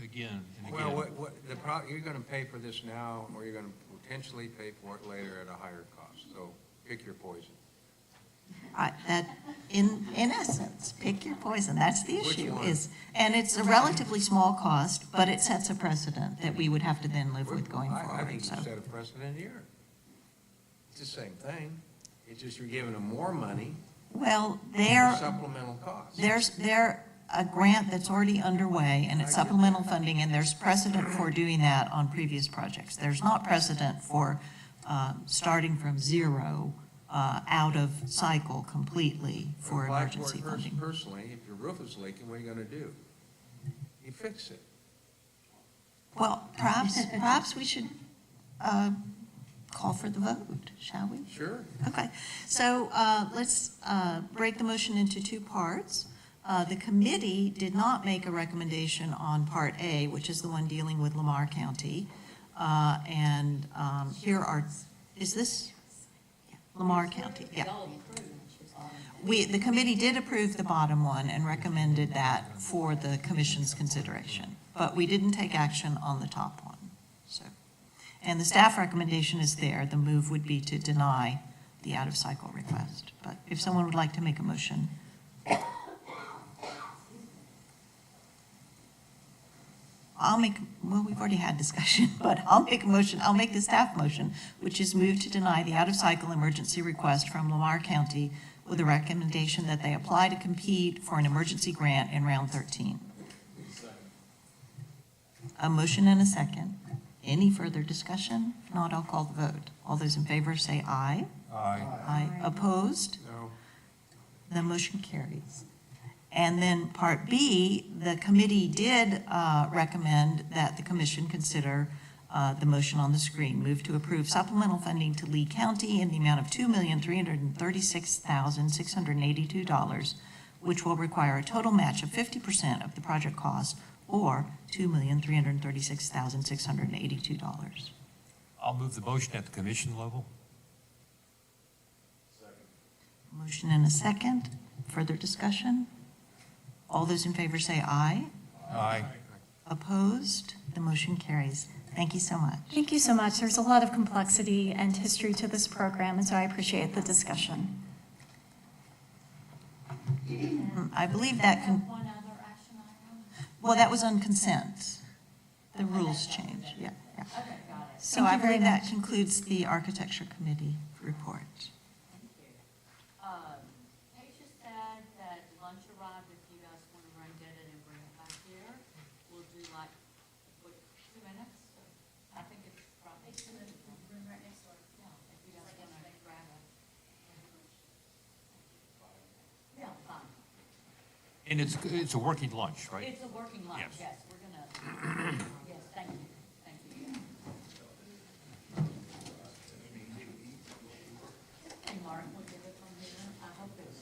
again and again. Well, you're gonna pay for this now, or you're gonna potentially pay for it later at a higher cost, so pick your poison. Right, that, in essence, pick your poison, that's the Which issue, one? and it's a relatively small cost, but it sets a precedent that we would have to then live with going I forward, think so. you set a precedent here. It's the same thing, it's just you're giving them more money. Well, for supplemental costs. there's a grant that's already underway, and it's supplemental funding, and there's precedent for doing that on previous projects. There's not precedent for starting from zero, out of cycle completely for Apply emergency it funding. personally, if your roof is leaking, what are you gonna do? You fix it. Well, perhaps we should call for the vote, shall we? Sure. Okay, so let's break the motion into two parts. The committee did not make a recommendation on Part A, which is the one dealing with Lamar County. And here are, is this? Yeah, Lamar County, yeah. The committee did approve the bottom one and recommended that for the commission's consideration, but we didn't take action on the top one, so. And the staff recommendation is there. The move would be to deny the out-of-cycle request. But if someone would like to make a motion. We've already had discussion, but I'll make a motion, I'll make the staff motion, which is move to deny the out-of-cycle emergency request from Lamar County with a recommendation that they apply to compete for an emergency grant in round 13. A motion and a second. Any further discussion? If not, I'll call the vote. All those in favor say aye. Aye. Aye. Opposed? No. The motion carries. And then Part B, the committee did recommend that the commission consider the motion on the screen. Move to approve supplemental funding to Lee County in the amount of $2,336,682, which will require a total match of 50% of the project cost, or $2,336,682. I'll move the motion at the commission level. Motion and a second. Further discussion? All those in favor say aye. Aye. Opposed? The motion carries. Thank you so much. Thank you so much. There's a lot of complexity and history to this program, and so I appreciate the discussion. I believe that well, that was on consent. The rules change, yeah. So Thank I you very believe that much. concludes the Architecture Committee report. And it's a working lunch, right? It's a working lunch, Yes. yes, we're gonna, yes, thank you, thank you. And Mark will give it from here, I hope it's.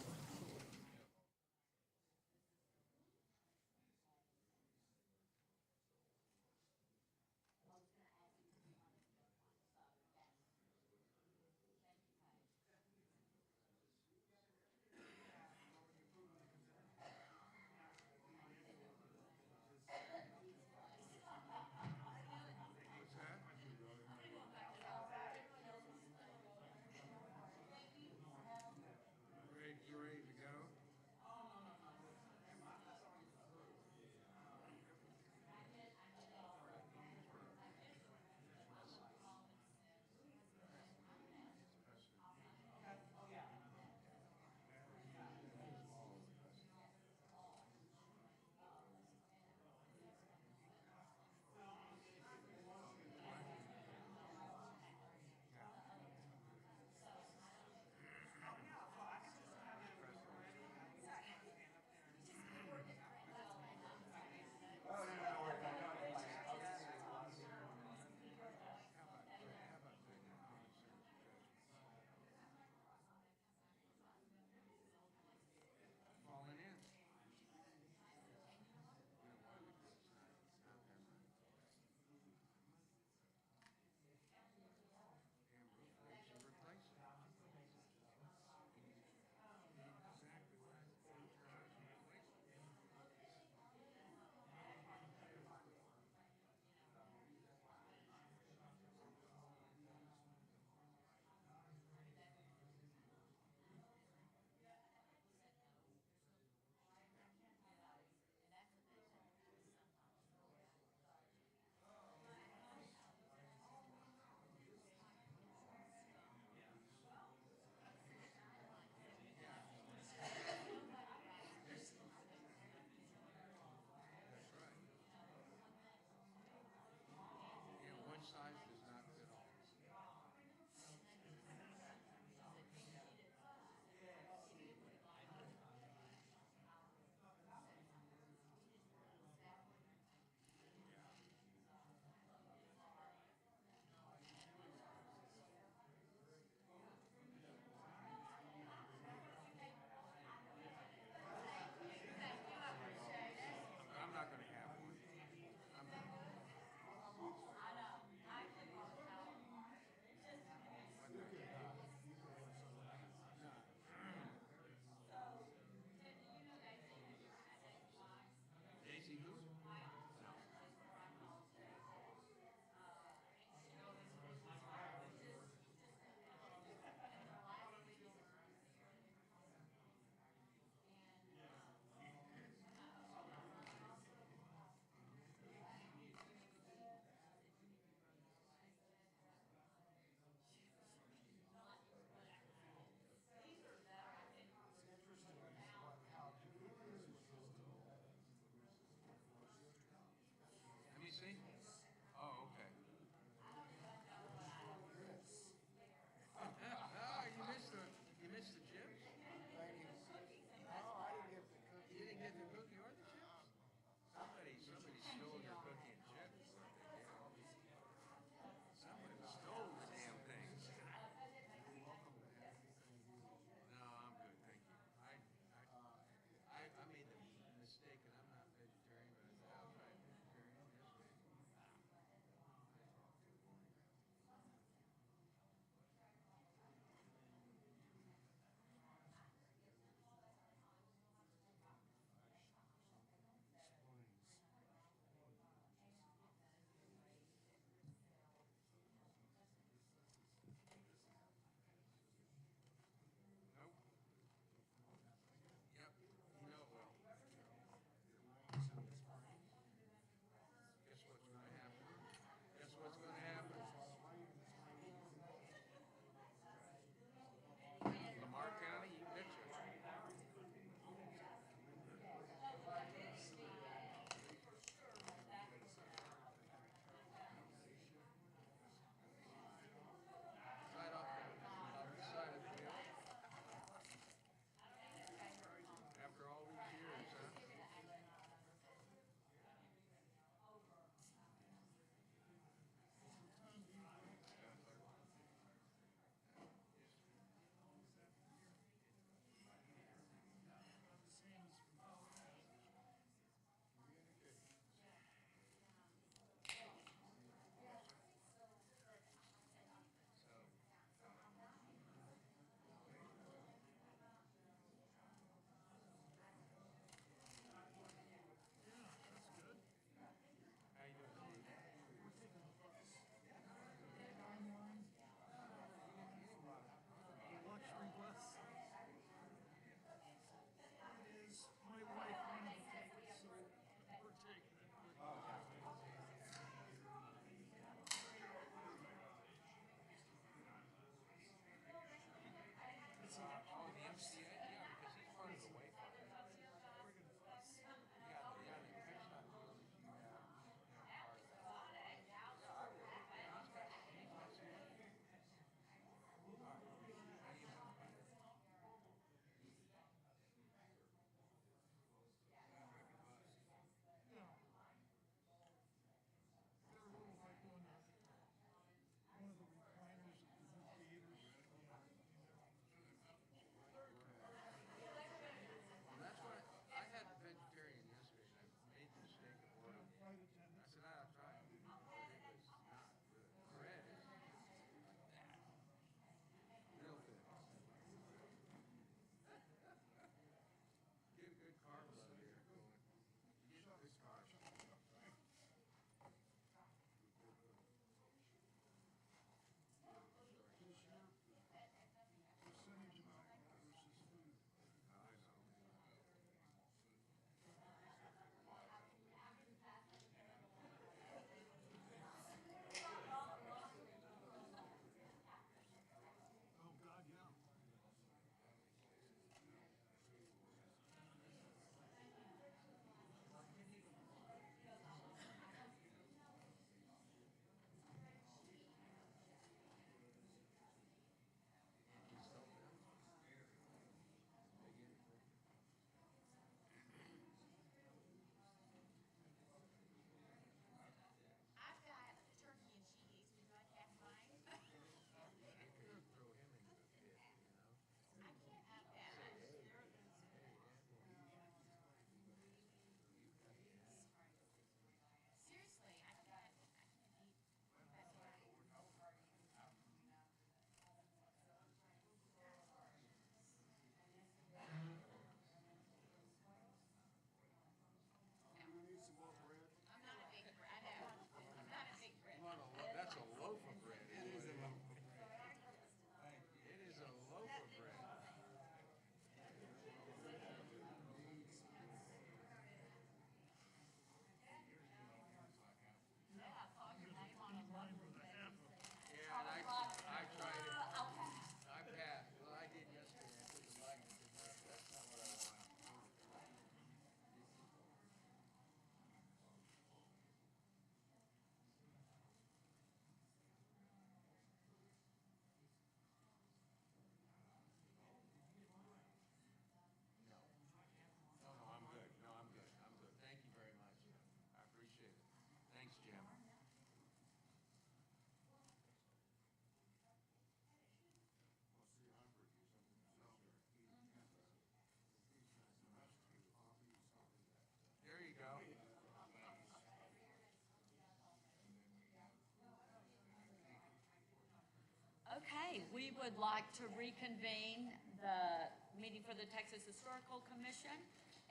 we would like to reconvene the meeting for the Texas Historical Commission,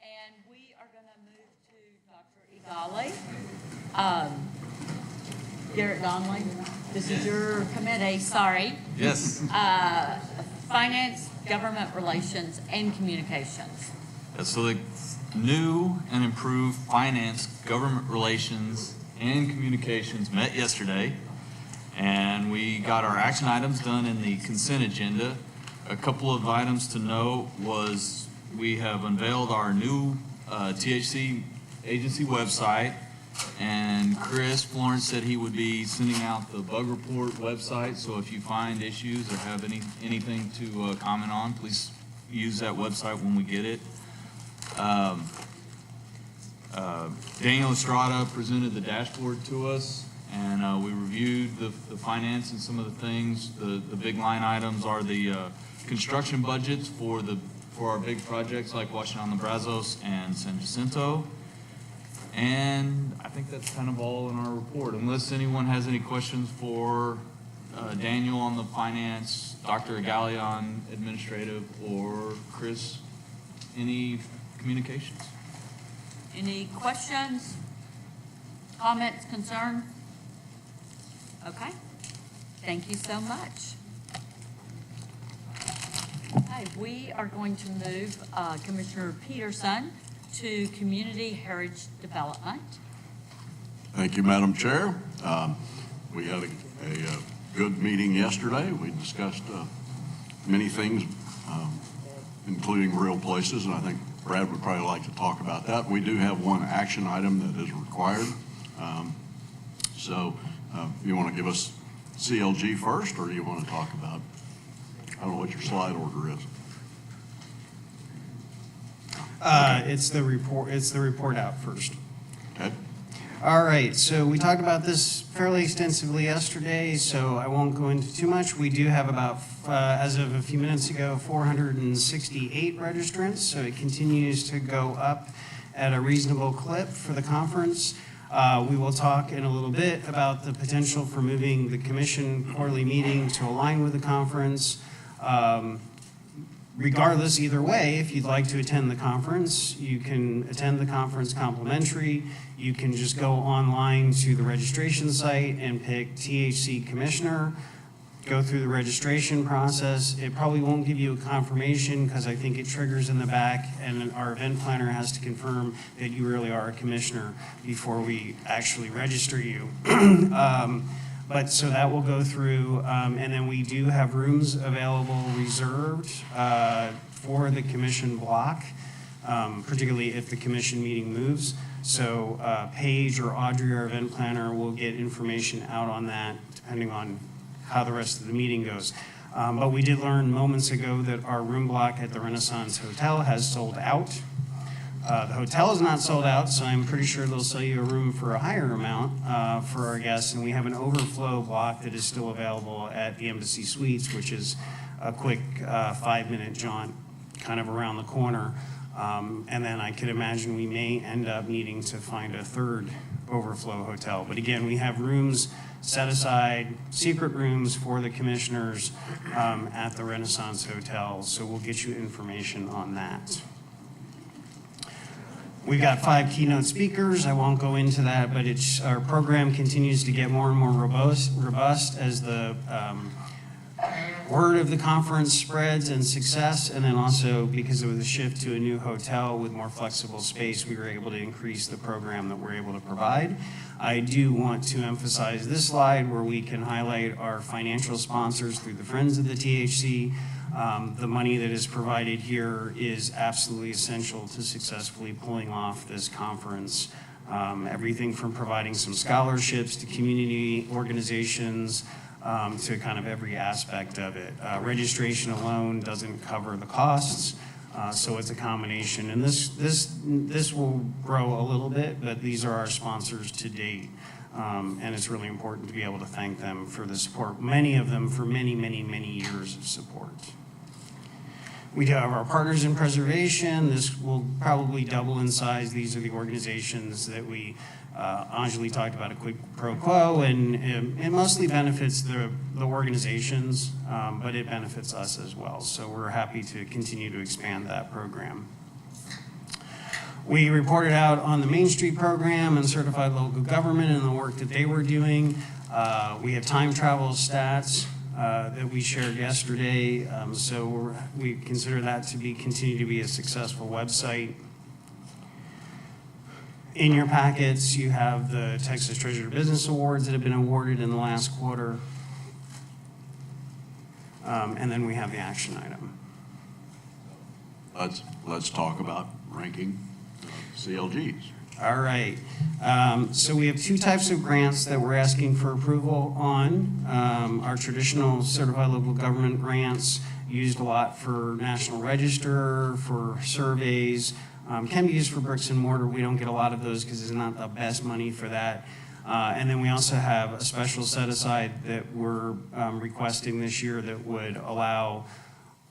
and we are going to move to Dr. Egali. Garrett Donnelly, this is your committee, sorry. Yes. Finance, Government Relations, and Communications. Yeah, so the new and improved finance, government relations, and communications met yesterday, and we got our action items done in the consent agenda. A couple of items to note was we have unveiled our new THC agency website, and Chris Florence said he would be sending out the bug report website, so if you find issues or have anything to comment on, please use that website when we get it. Daniel Estrada presented the dashboard to us, and we reviewed the finance and some of the things. The big line items are the construction budgets for our big projects like Washington on the Brazos and San Jacinto. And I think that's kind of all in our report, unless anyone has any questions for Daniel on the finance, Dr. Egali on administrative, or Chris, any communications? Any questions, comments, concerns? Okay, thank you so much. Okay, we are going to move Commissioner Peterson to Community Heritage Development. Thank you, Madam Chair. We had a good meeting yesterday. We discussed many things, including real places, and I think Brad would probably like to talk about that. We do have one action item that is required. You want to give us CLG first, or do you want to talk about, I don't know what your slide order is. It's the report out first. Okay. All right, so we talked about this fairly extensively yesterday, so I won't go into too much. We do have about, as of a few minutes ago, 468 registrants, so it continues to go up at a reasonable clip for the conference. We will talk in a little bit about the potential for moving the commission quarterly meeting to align with the conference. Regardless, either way, if you'd like to attend the conference, you can attend the conference complimentary. You can just go online to the registration site and pick THC Commissioner, go through the registration process. It probably won't give you a confirmation because I think it triggers in the back, and our event planner has to confirm that you really are a commissioner before we actually register you. So that will go through, and then we do have rooms available reserved for the commission block, particularly if the commission meeting moves. So Paige or Audrey, our event planner, will get information out on that depending on how the rest of the meeting goes. But we did learn moments ago that our room block at the Renaissance Hotel has sold out. The hotel is not sold out, so I'm pretty sure they'll sell you a room for a higher amount for our guests. And we have an overflow block that is still available at the Embassy Suites, which is a quick 5-minute jaunt kind of around the corner. And then I could imagine we may end up needing to find a third overflow hotel. But again, we have rooms set aside, secret rooms for the commissioners at the Renaissance Hotel. So we'll get you information on that. We've got 5 keynote speakers. I won't go into that, but our program continues to get more and more robust as the word of the conference spreads and success, and then also because of the shift to a new hotel with more flexible space, we were able to increase the program that we're able to provide. I do want to emphasize this slide where we can highlight our financial sponsors through the Friends of the THC. The money that is provided here is absolutely essential to successfully pulling off this conference. Everything from providing some scholarships to community organizations to kind of every aspect of it. Registration alone doesn't cover the costs, so it's a combination. And this will grow a little bit, but these are our sponsors to date. And it's really important to be able to thank them for the support, many of them for many, many, many years of support. We do have our partners in preservation. This will probably double in size. These are the organizations that we Anjali talked about a quid pro quo, and it mostly benefits the organizations, but it benefits us as well. So we're happy to continue to expand that program. We reported out on the Main Street program and certified local government and the work that they were doing. We have time travel stats that we shared yesterday, so we consider that to continue to be a successful website. In your packets, you have the Texas Treasurer Business Awards that have been awarded in the last quarter. And then we have the action item. Let's talk about ranking CLGs. All right. So we have two types of grants that we're asking for approval on. Our traditional certified local government grants used a lot for National Register, for surveys, can be used for bricks and mortar. We don't get a lot of those because it's not the best money for that. And then we also have a special set aside that we're requesting this year that would allow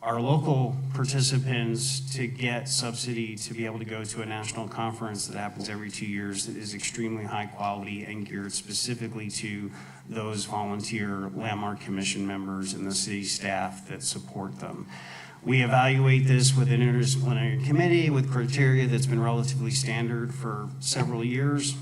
our local participants to get subsidy to be able to go to a national conference that happens every 2 years that is extremely high quality and geared specifically to those volunteer Landmark Commission members and the city staff that support them. We evaluate this with an interdisciplinary committee with criteria that's been relatively standard for several years.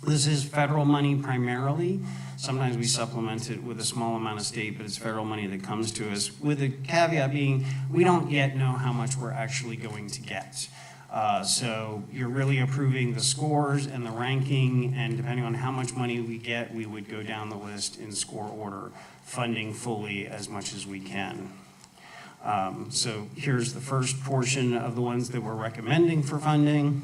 This is federal money primarily. Sometimes we supplement it with a small amount of state, but it's federal money that comes to us, with the caveat being we don't yet know how much we're actually going to get. So you're really approving the scores and the ranking, and depending on how much money we get, we would go down the list in score order, funding fully as much as we can. So here's the first portion of the ones that we're recommending for funding.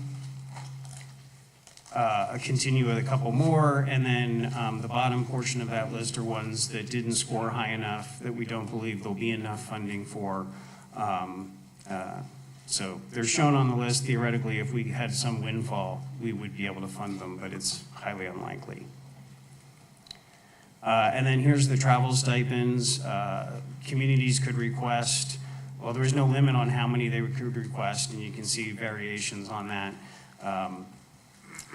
Continue with a couple more, and then the bottom portion of that list are ones that didn't score high enough that we don't believe there'll be enough funding for. So they're shown on the list. Theoretically, if we had some windfall, we would be able to fund them, but it's highly unlikely. And then here's the travel stipends. Communities could request, well, there is no limit on how many they could request, and you can see variations on that.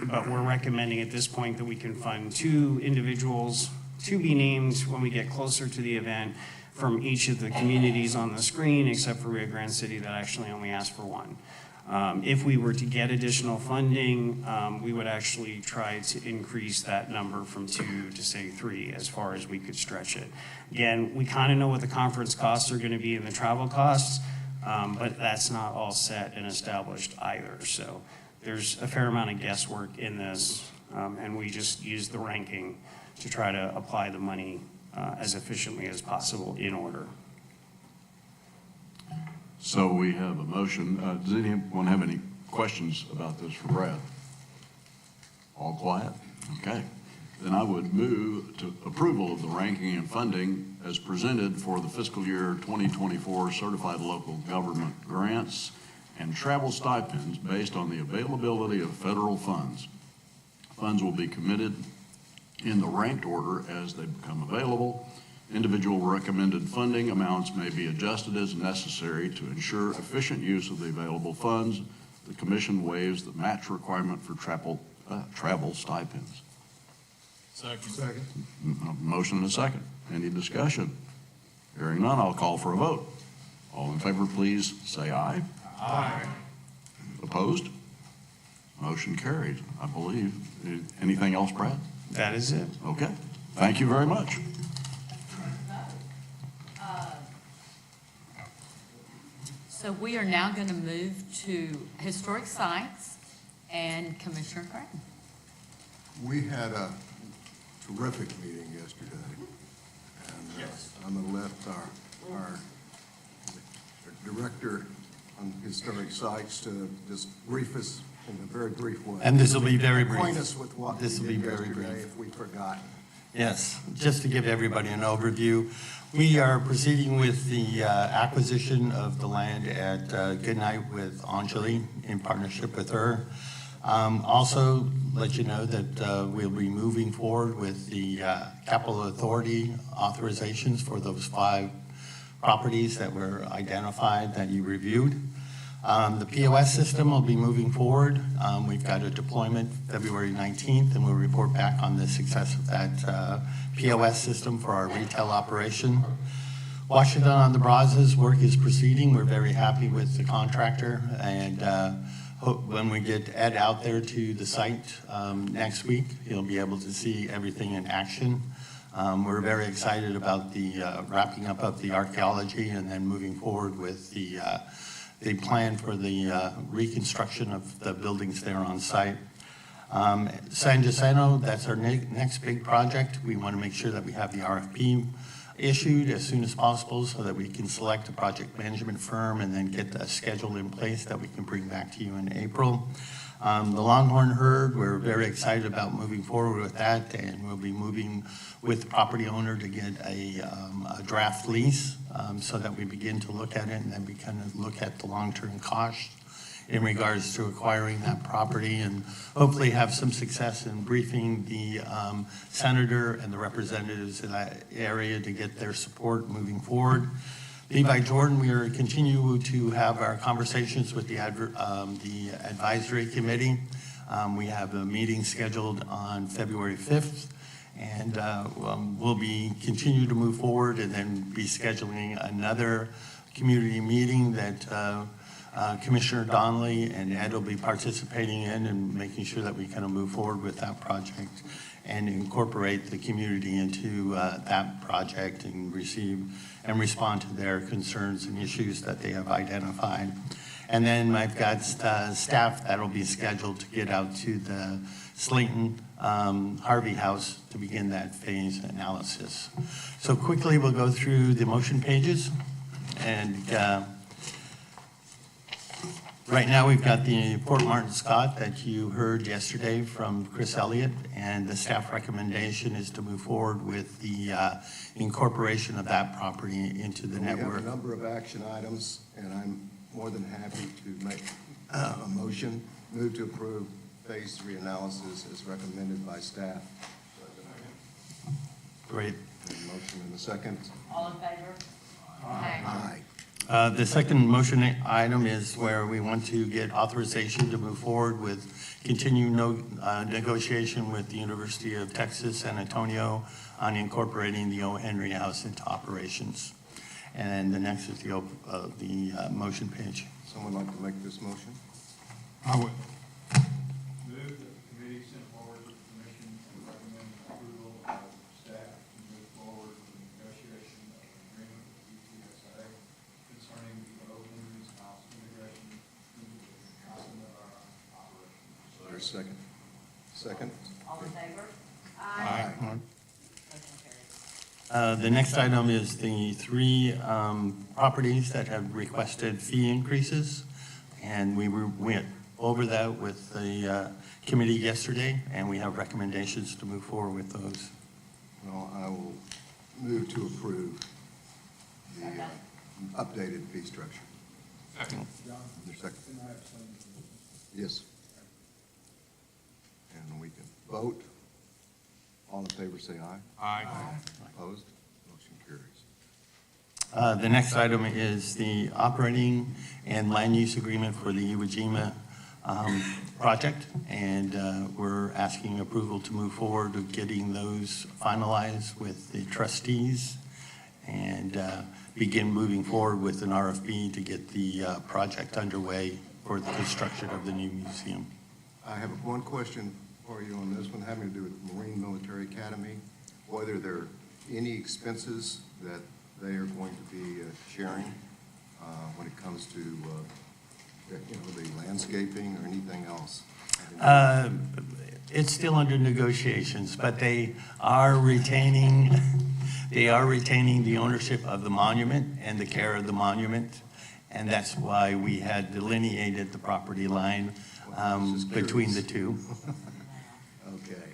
But we're recommending at this point that we can fund 2 individuals to be named when we get closer to the event from each of the communities on the screen, except for Rio Grande City that actually only asked for 1. If we were to get additional funding, we would actually try to increase that number from 2 to say 3 as far as we could stretch it. Again, we kind of know what the conference costs are going to be and the travel costs, but that's not all set and established either. So there's a fair amount of guesswork in this, and we just use the ranking to try to apply the money as efficiently as possible in order. So we have a motion. Does anyone have any questions about this for Brad? All quiet? Okay. Then I would move to approval of the ranking and funding as presented for the fiscal year 2024 certified local government grants and travel stipends based on the availability of federal funds. Funds will be committed in the ranked order as they become available. Individual recommended funding amounts may be adjusted as necessary to ensure efficient use of the available funds. The commission waives the match requirement for travel stipends. Second. Motion and a second. Any discussion? Hearing none, I'll call for a vote. All in favor, please say aye. Aye. Opposed? Motion carried, I believe. Anything else, Brad? That is it. Okay. Thank you very much. So we are now going to move to historic sites and Commissioner Gray. We had a terrific meeting yesterday. And I'm going to let our director on historic sites to just brief us in a very brief way. And this will be very brief. Acquaint us with what This will we be did very yesterday brief. if we forgot. Yes, just to give everybody an overview, we are proceeding with the acquisition of the land at Goodnight with Anjali in partnership with her. Also, let you know that we'll be moving forward with the Capital Authority authorizations for those 5 properties that were identified that you reviewed. The POS system will be moving forward. We've got a deployment February 19th, and we'll report back on the success of that POS system for our retail operation. Washington on the Brazos work is proceeding. We're very happy with the contractor, and hope when we get Ed out there to the site next week, he'll be able to see everything in action. We're very excited about the wrapping up of the archaeology and then moving forward with the plan for the reconstruction of the buildings there on site. San Jacinto, that's our next big project. We want to make sure that we have the RFP issued as soon as possible so that we can select a project management firm and then get a schedule in place that we can bring back to you in April. The Longhorn Herd, we're very excited about moving forward with that, and we'll be moving with the property owner to get a draft lease so that we begin to look at it, and then we kind of look at the long-term cost in regards to acquiring that property, and hopefully have some success in briefing the senator and the representatives in that area to get their support moving forward. Levi Jordan, we are continue to have our conversations with the advisory committee. We have a meeting scheduled on February 5th, and we'll be continue to move forward and then be scheduling another community meeting that Commissioner Donnelly and Ed will be participating in, and making sure that we kind of move forward with that project and incorporate the community into that project and respond to their concerns and issues that they have identified. And then I've got staff that'll be scheduled to get out to the Slayton Harvey House to begin that phase analysis. So quickly, we'll go through the motion pages. And right now, we've got the Port Martin Scott that you heard yesterday from Chris Elliott, and the staff recommendation is to move forward with the incorporation of that property into the network. We have a number of action items, and I'm more than happy to make a motion, move to approve Phase 3 analysis as recommended by staff. Great. Motion in a second. All in favor? Aye. The second motion item is where we want to get authorization to move forward with continued negotiation with the University of Texas, San Antonio on incorporating the O. Henry House into operations. And the next is the motion page. Someone like to make this motion? I would. Move that the committee send forward to the commission and recommend approval of staff to move forward with the negotiation of an agreement with UTSA concerning the O. Henry's House integration into the content of our operations. There's a second. Second? All in favor? Aye. The next item is the 3 properties that have requested fee increases. And we went over that with the committee yesterday, and we have recommendations to move forward with those. Well, I will move to approve the updated fee structure. Second. Your second? Yes. And we can vote. All in favor, say aye. Aye. Opposed? Motion carries. The next item is the operating and land use agreement for the Iwo Jima project, and we're asking approval to move forward with getting those finalized with the trustees and begin moving forward with an RFP to get the project underway for the construction of the new museum. I have one question for you on this one, having to do with Marine Military Academy, whether there are any expenses that they are going to be sharing when it comes to the landscaping or anything else. It's still under negotiations, but they are retaining the ownership of the monument and the care of the monument, and that's why we had delineated the property line between the two. Okay.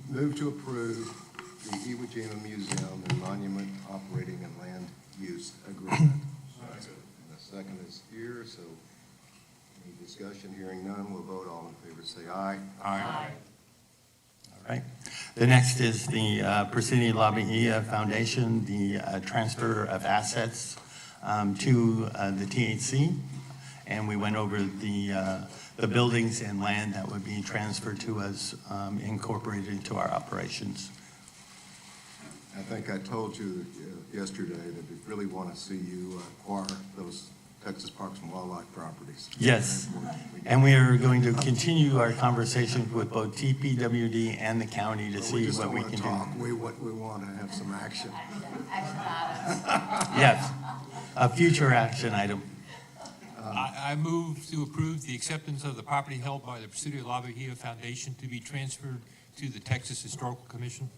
Move to approve the Iwo Jima Museum and Monument Operating and Land Use Agreement. And the second is here, so any discussion? Hearing none, we'll vote. All in favor say aye. Aye. All right. The next is the Presidio La Bahia Foundation, the transfer of assets to the THC. and we went over the buildings and land that would be transferred to us, incorporated into our operations. I think I told you yesterday that we really want to see you acquire those Texas Parks and Wildlife properties. Yes, and we are going to continue our conversations with both TPWD and the county to see what we can do. We just don't want to talk, we want to have some action. Yes, a future action item. I move to approve the acceptance of the property held by the Presidio La Bahia Foundation to be transferred to the Texas Historical Commission.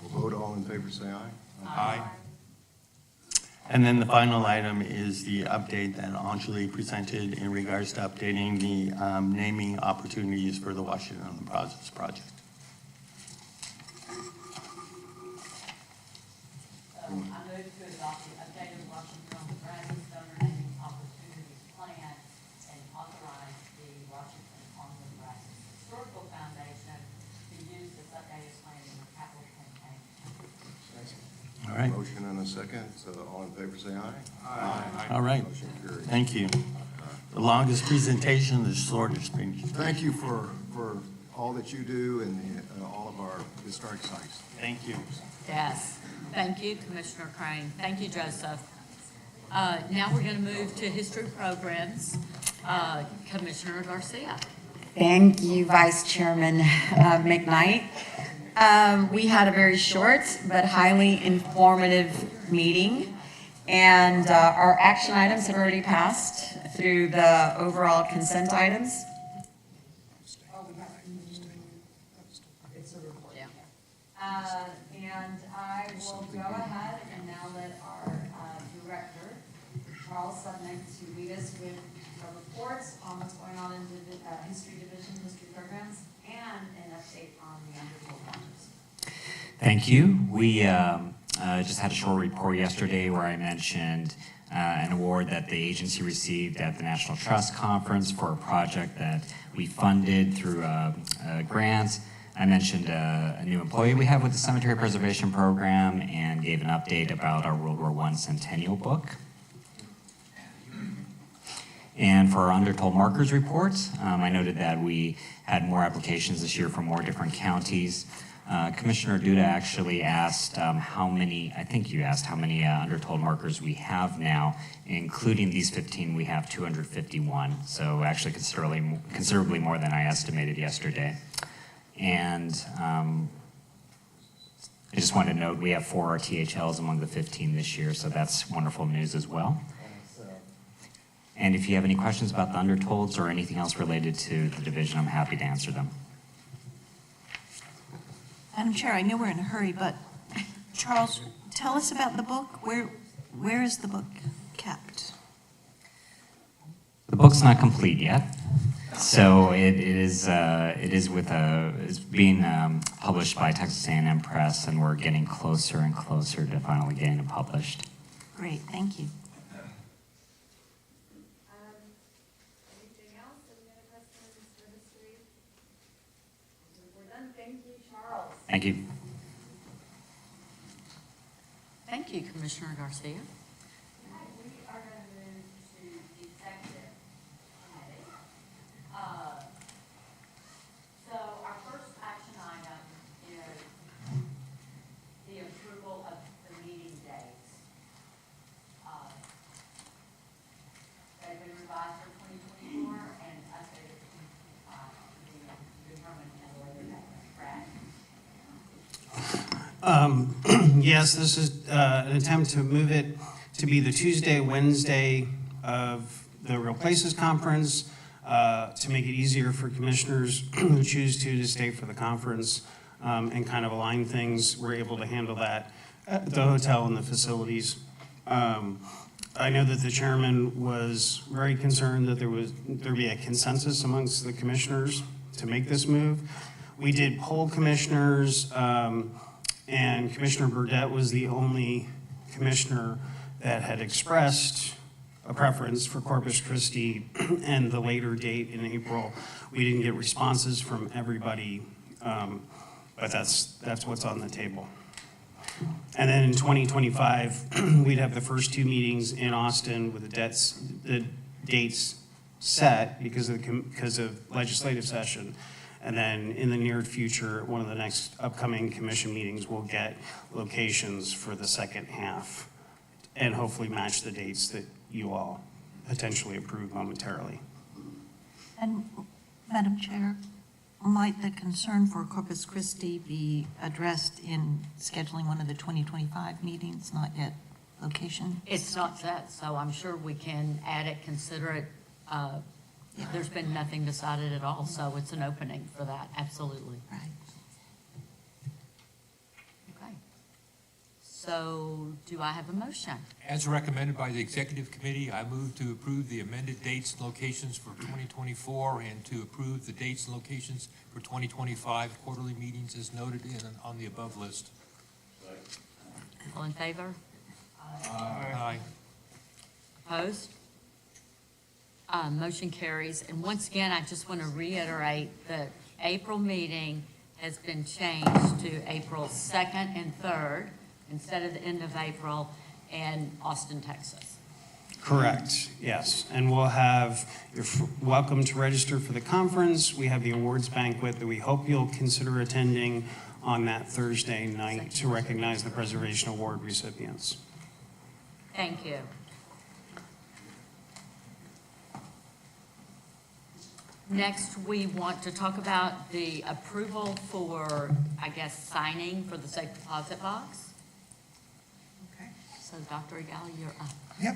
We'll vote. All in favor, say aye. Aye. And then the final item is the update that Anjali presented in regards to updating the naming opportunities for the Washington on the Brazos project. I move to adopt the updated Washington on the Brazos donor naming opportunities plan and authorize the Washington on the Brazos Historical Foundation to use this updated plan in the capital campaign. All right. Motion and a second, so all in favor, say aye. Aye. All right. Motion carries. Thank you. The longest presentation, the shortest. Thank you for all that you do and all of our historic sites. Thank you. Yes, thank you, Commissioner Crane. Thank you, Joseph. Now we're going to move to history programs. Commissioner Garcia. Thank you, Vice Chairman McKnight. We had a very short but highly informative meeting, and our action items have already passed through the overall consent items. It's a report. And I will go ahead and now let our director, Charles Sudnick, to lead us with the reports on what's going on in the history division, history programs, and an update on the undertold projects. Thank you. We just had a short report yesterday where I mentioned an award that the agency received at the National Trust Conference for a project that we funded through grants. I mentioned a new employee we have with the Cemetery Preservation Program and gave an update about our World War I Centennial book. And for our undertold markers reports, I noted that we had more applications this year from more different counties. Commissioner Duda actually asked how many, I think you asked how many undertold markers we have now. Including these 15, we have 251. So actually considerably more than I estimated yesterday. And I just wanted to note we have 4 RTHLs among the 15 this year, so that's wonderful news as well. And if you have any questions about the undertolds or anything else related to the division, I'm happy to answer them. Madam Chair, I know we're in a hurry, but Charles, tell us about the book. Where is the book kept? The book's not complete yet, so it is it's being published by Texas A&M Press, and we're getting closer and closer to finally getting it published. Great, thank you. Anything else? Any other questions for history? We're done. Thank you, Charles. Thank you. Thank you, Commissioner Garcia. We are going to move to the executive committee. So our first action item is the approval of the meeting dates. They've been revised for 2024 and updated for 2025 to be determined at a later date. Brad? Yes, this is an attempt to move it to be the Tuesday, Wednesday of the Real Places Conference, to make it easier for commissioners who choose to stay for the conference and kind of align things. We're able to handle that at the hotel and the facilities. I know that the chairman was very concerned that there'd be a consensus amongst the commissioners to make this move. We did poll commissioners, and Commissioner Burdette was the only commissioner that had expressed a preference for Corpus Christi and the later date in April. We didn't get responses from everybody, but that's what's on the table. And then in 2025, we'd have the first 2 meetings in Austin with the dates set because of legislative session. And then in the near future, one of the next upcoming commission meetings, we'll get locations for the second half and hopefully match the dates that you all potentially approve momentarily. And, Madam Chair, might the concern for Corpus Christi be addressed in scheduling one of the 2025 meetings, not yet location? It's not set, so I'm sure we can add it, consider it. There's been nothing decided at all, so it's an opening for that, absolutely. Right. Okay. So do I have a motion? As recommended by the executive committee, I move to approve the amended dates and locations for 2024 and to approve the dates and locations for 2025 quarterly meetings as noted on the above list. All in favor? Aye. Opposed? Motion carries. And once again, I just want to reiterate that April meeting has been changed to April 2nd and 3rd instead of the end of April in Austin, Texas. Correct, yes. And we'll have, you're welcome to register for the conference. We have the awards banquet that we hope you'll consider attending on that Thursday night to recognize the Preservation Award recipients. Thank you. Next, we want to talk about the approval for, I guess, signing for the safe deposit box. Okay. So Dr. Egali, you're up. Yep.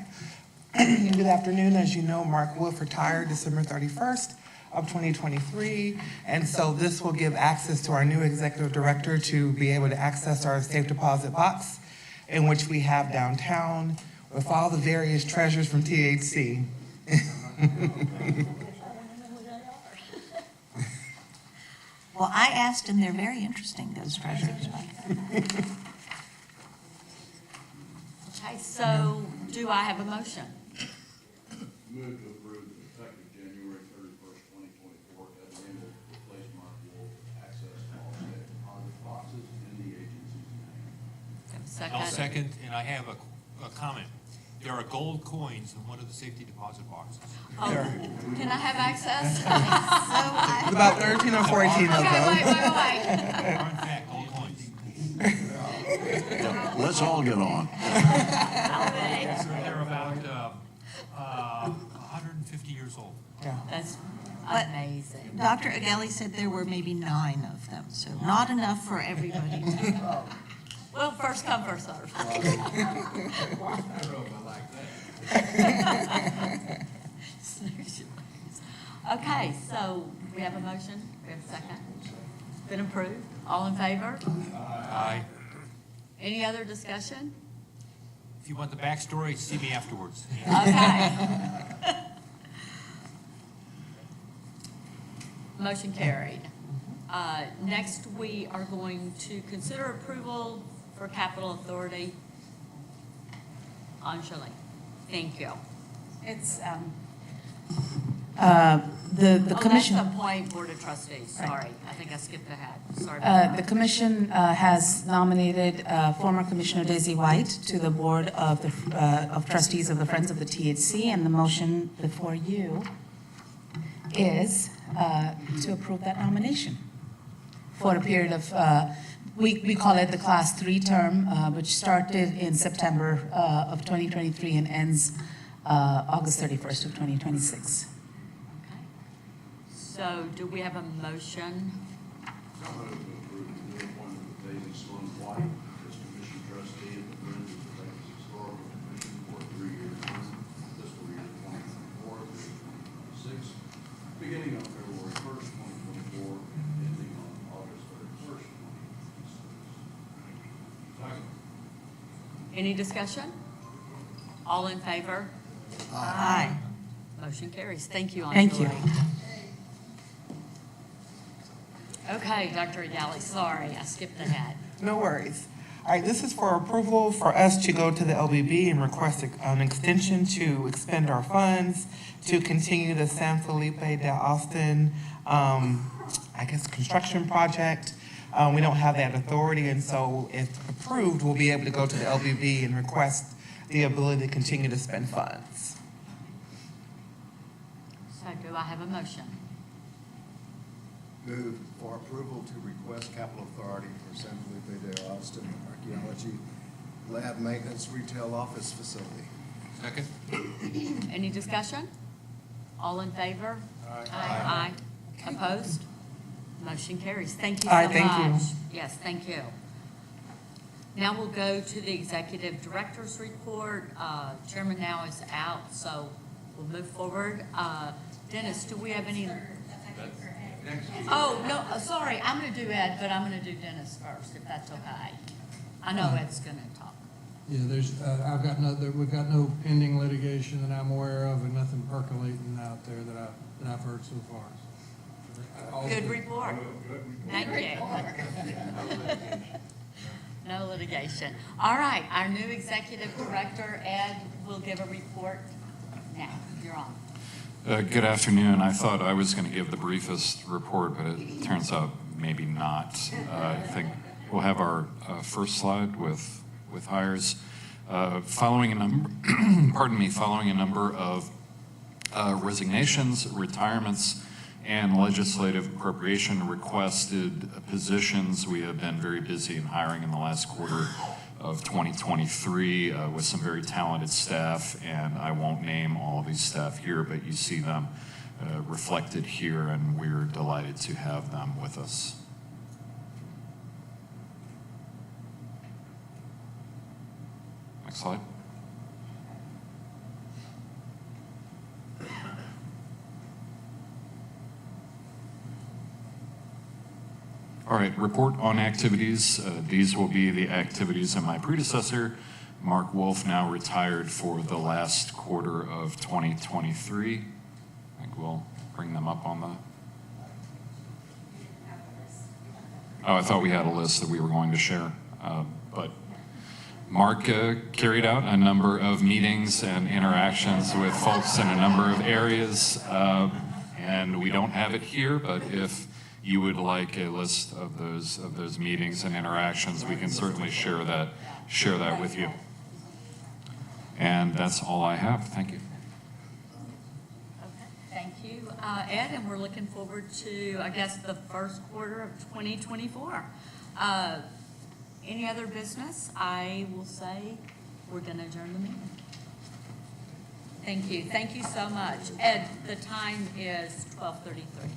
Good afternoon. As you know, Mark Wolf retired December 31st of 2023. And so this will give access to our new executive director to be able to access our safe deposit box, in which we have downtown with all the various treasures from THC. Well, I asked, and they're very interesting, those treasures. Okay, so do I have a motion? Move to approve the effective January 31st, 2024, Ed Lingle replace Mark Wolf access to all safe deposit boxes in the agency's name. Second. I'll second, and I have a comment. There are gold coins in one of the safety deposit boxes. Oh, can I have access? About 13 or 14 of them. Wait. Are in fact gold coins. Yeah, let's all get on. They're about 150 years old. That's But amazing. Dr. Egali said there were maybe 9 of them, so not enough for everybody to. Well, first come, first serve. Okay, so we have a motion, we have a second. It's been approved. All in favor? Aye. Any other discussion? If you want the backstory, see me afterwards. Okay. Motion carried. Next, we are going to consider approval for Capital Authority. Anjali, thank you. It's, the commission. That's the point Board of Trustees, sorry. I think I skipped ahead, sorry. about The that. commission has nominated former Commissioner Daisy White to the Board of Trustees of the Friends of the THC, and the motion before you is to approve that nomination for a period of, we call it the Class 3 term, which started in September of 2023 and ends August 31st of 2026. So do we have a motion? So moved to approve the appointment of Daisy Sloan White as commission trustee of the Friends of the Texas Historical Commission for a 3-year term, fiscal year 2024 through 2026, beginning on February 1st, 2024, and ending on August 31st, 2026. Second. Any discussion? All in favor? Aye. Motion carries. Thank you, Anjali. Thank you. Okay, Dr. Egali, sorry, I skipped ahead. No worries. All right, this is for approval for us to go to the LBB and request an extension to expend our funds to continue the San Felipe de Austin, construction project. We don't have that authority, and so if approved, we'll be able to go to the LBB and request the ability to continue to spend funds. So do I have a motion? Move for approval to request capital authority for San Felipe de Austin Archaeology Lab Maintenance Retail Office Facility. Second? Any discussion? All in favor? Aye. Aye. Opposed? Motion carries. Thank you Aye, so thank you. much. Yes, thank you. Now we'll go to the executive director's report. Chairman now is out, so we'll move forward. Dennis, do we have any? Oh, no, sorry, I'm going to do Ed, but I'm going to do Dennis first, if that's okay. I know Ed's going to talk. Yeah, we've got no pending litigation that I'm aware of, and nothing percolating out there that I've heard so far. Good report. Thank you. No litigation. All right, our new executive director, Ed, will give a report now. You're on. Good afternoon. I thought I was going to give the briefest report, but it turns out maybe not. I think we'll have our first slide with hires. Following a number, following a number of resignations, retirements, and legislative appropriation requested positions, we have been very busy in hiring in the last quarter of 2023 with some very talented staff, and I won't name all of these staff here, but you see them reflected here, and we're delighted to have them with us. Next slide. All right, report on activities. These will be the activities of my predecessor, Mark Wolf, now retired for the last quarter of 2023. I think we'll bring them up on the... Oh, I thought we had a list that we were going to share. But Mark carried out a number of meetings and interactions with folks in a number of areas. And we don't have it here, but if you would like a list of those meetings and interactions, we can certainly share that with you. And that's all I have. Thank you. Okay, thank you, Ed, and we're looking forward to, I guess, the first quarter of 2024. Any other business? I will say we're going to adjourn the meeting. Thank you. Thank you so much. Ed, the time is 12:33.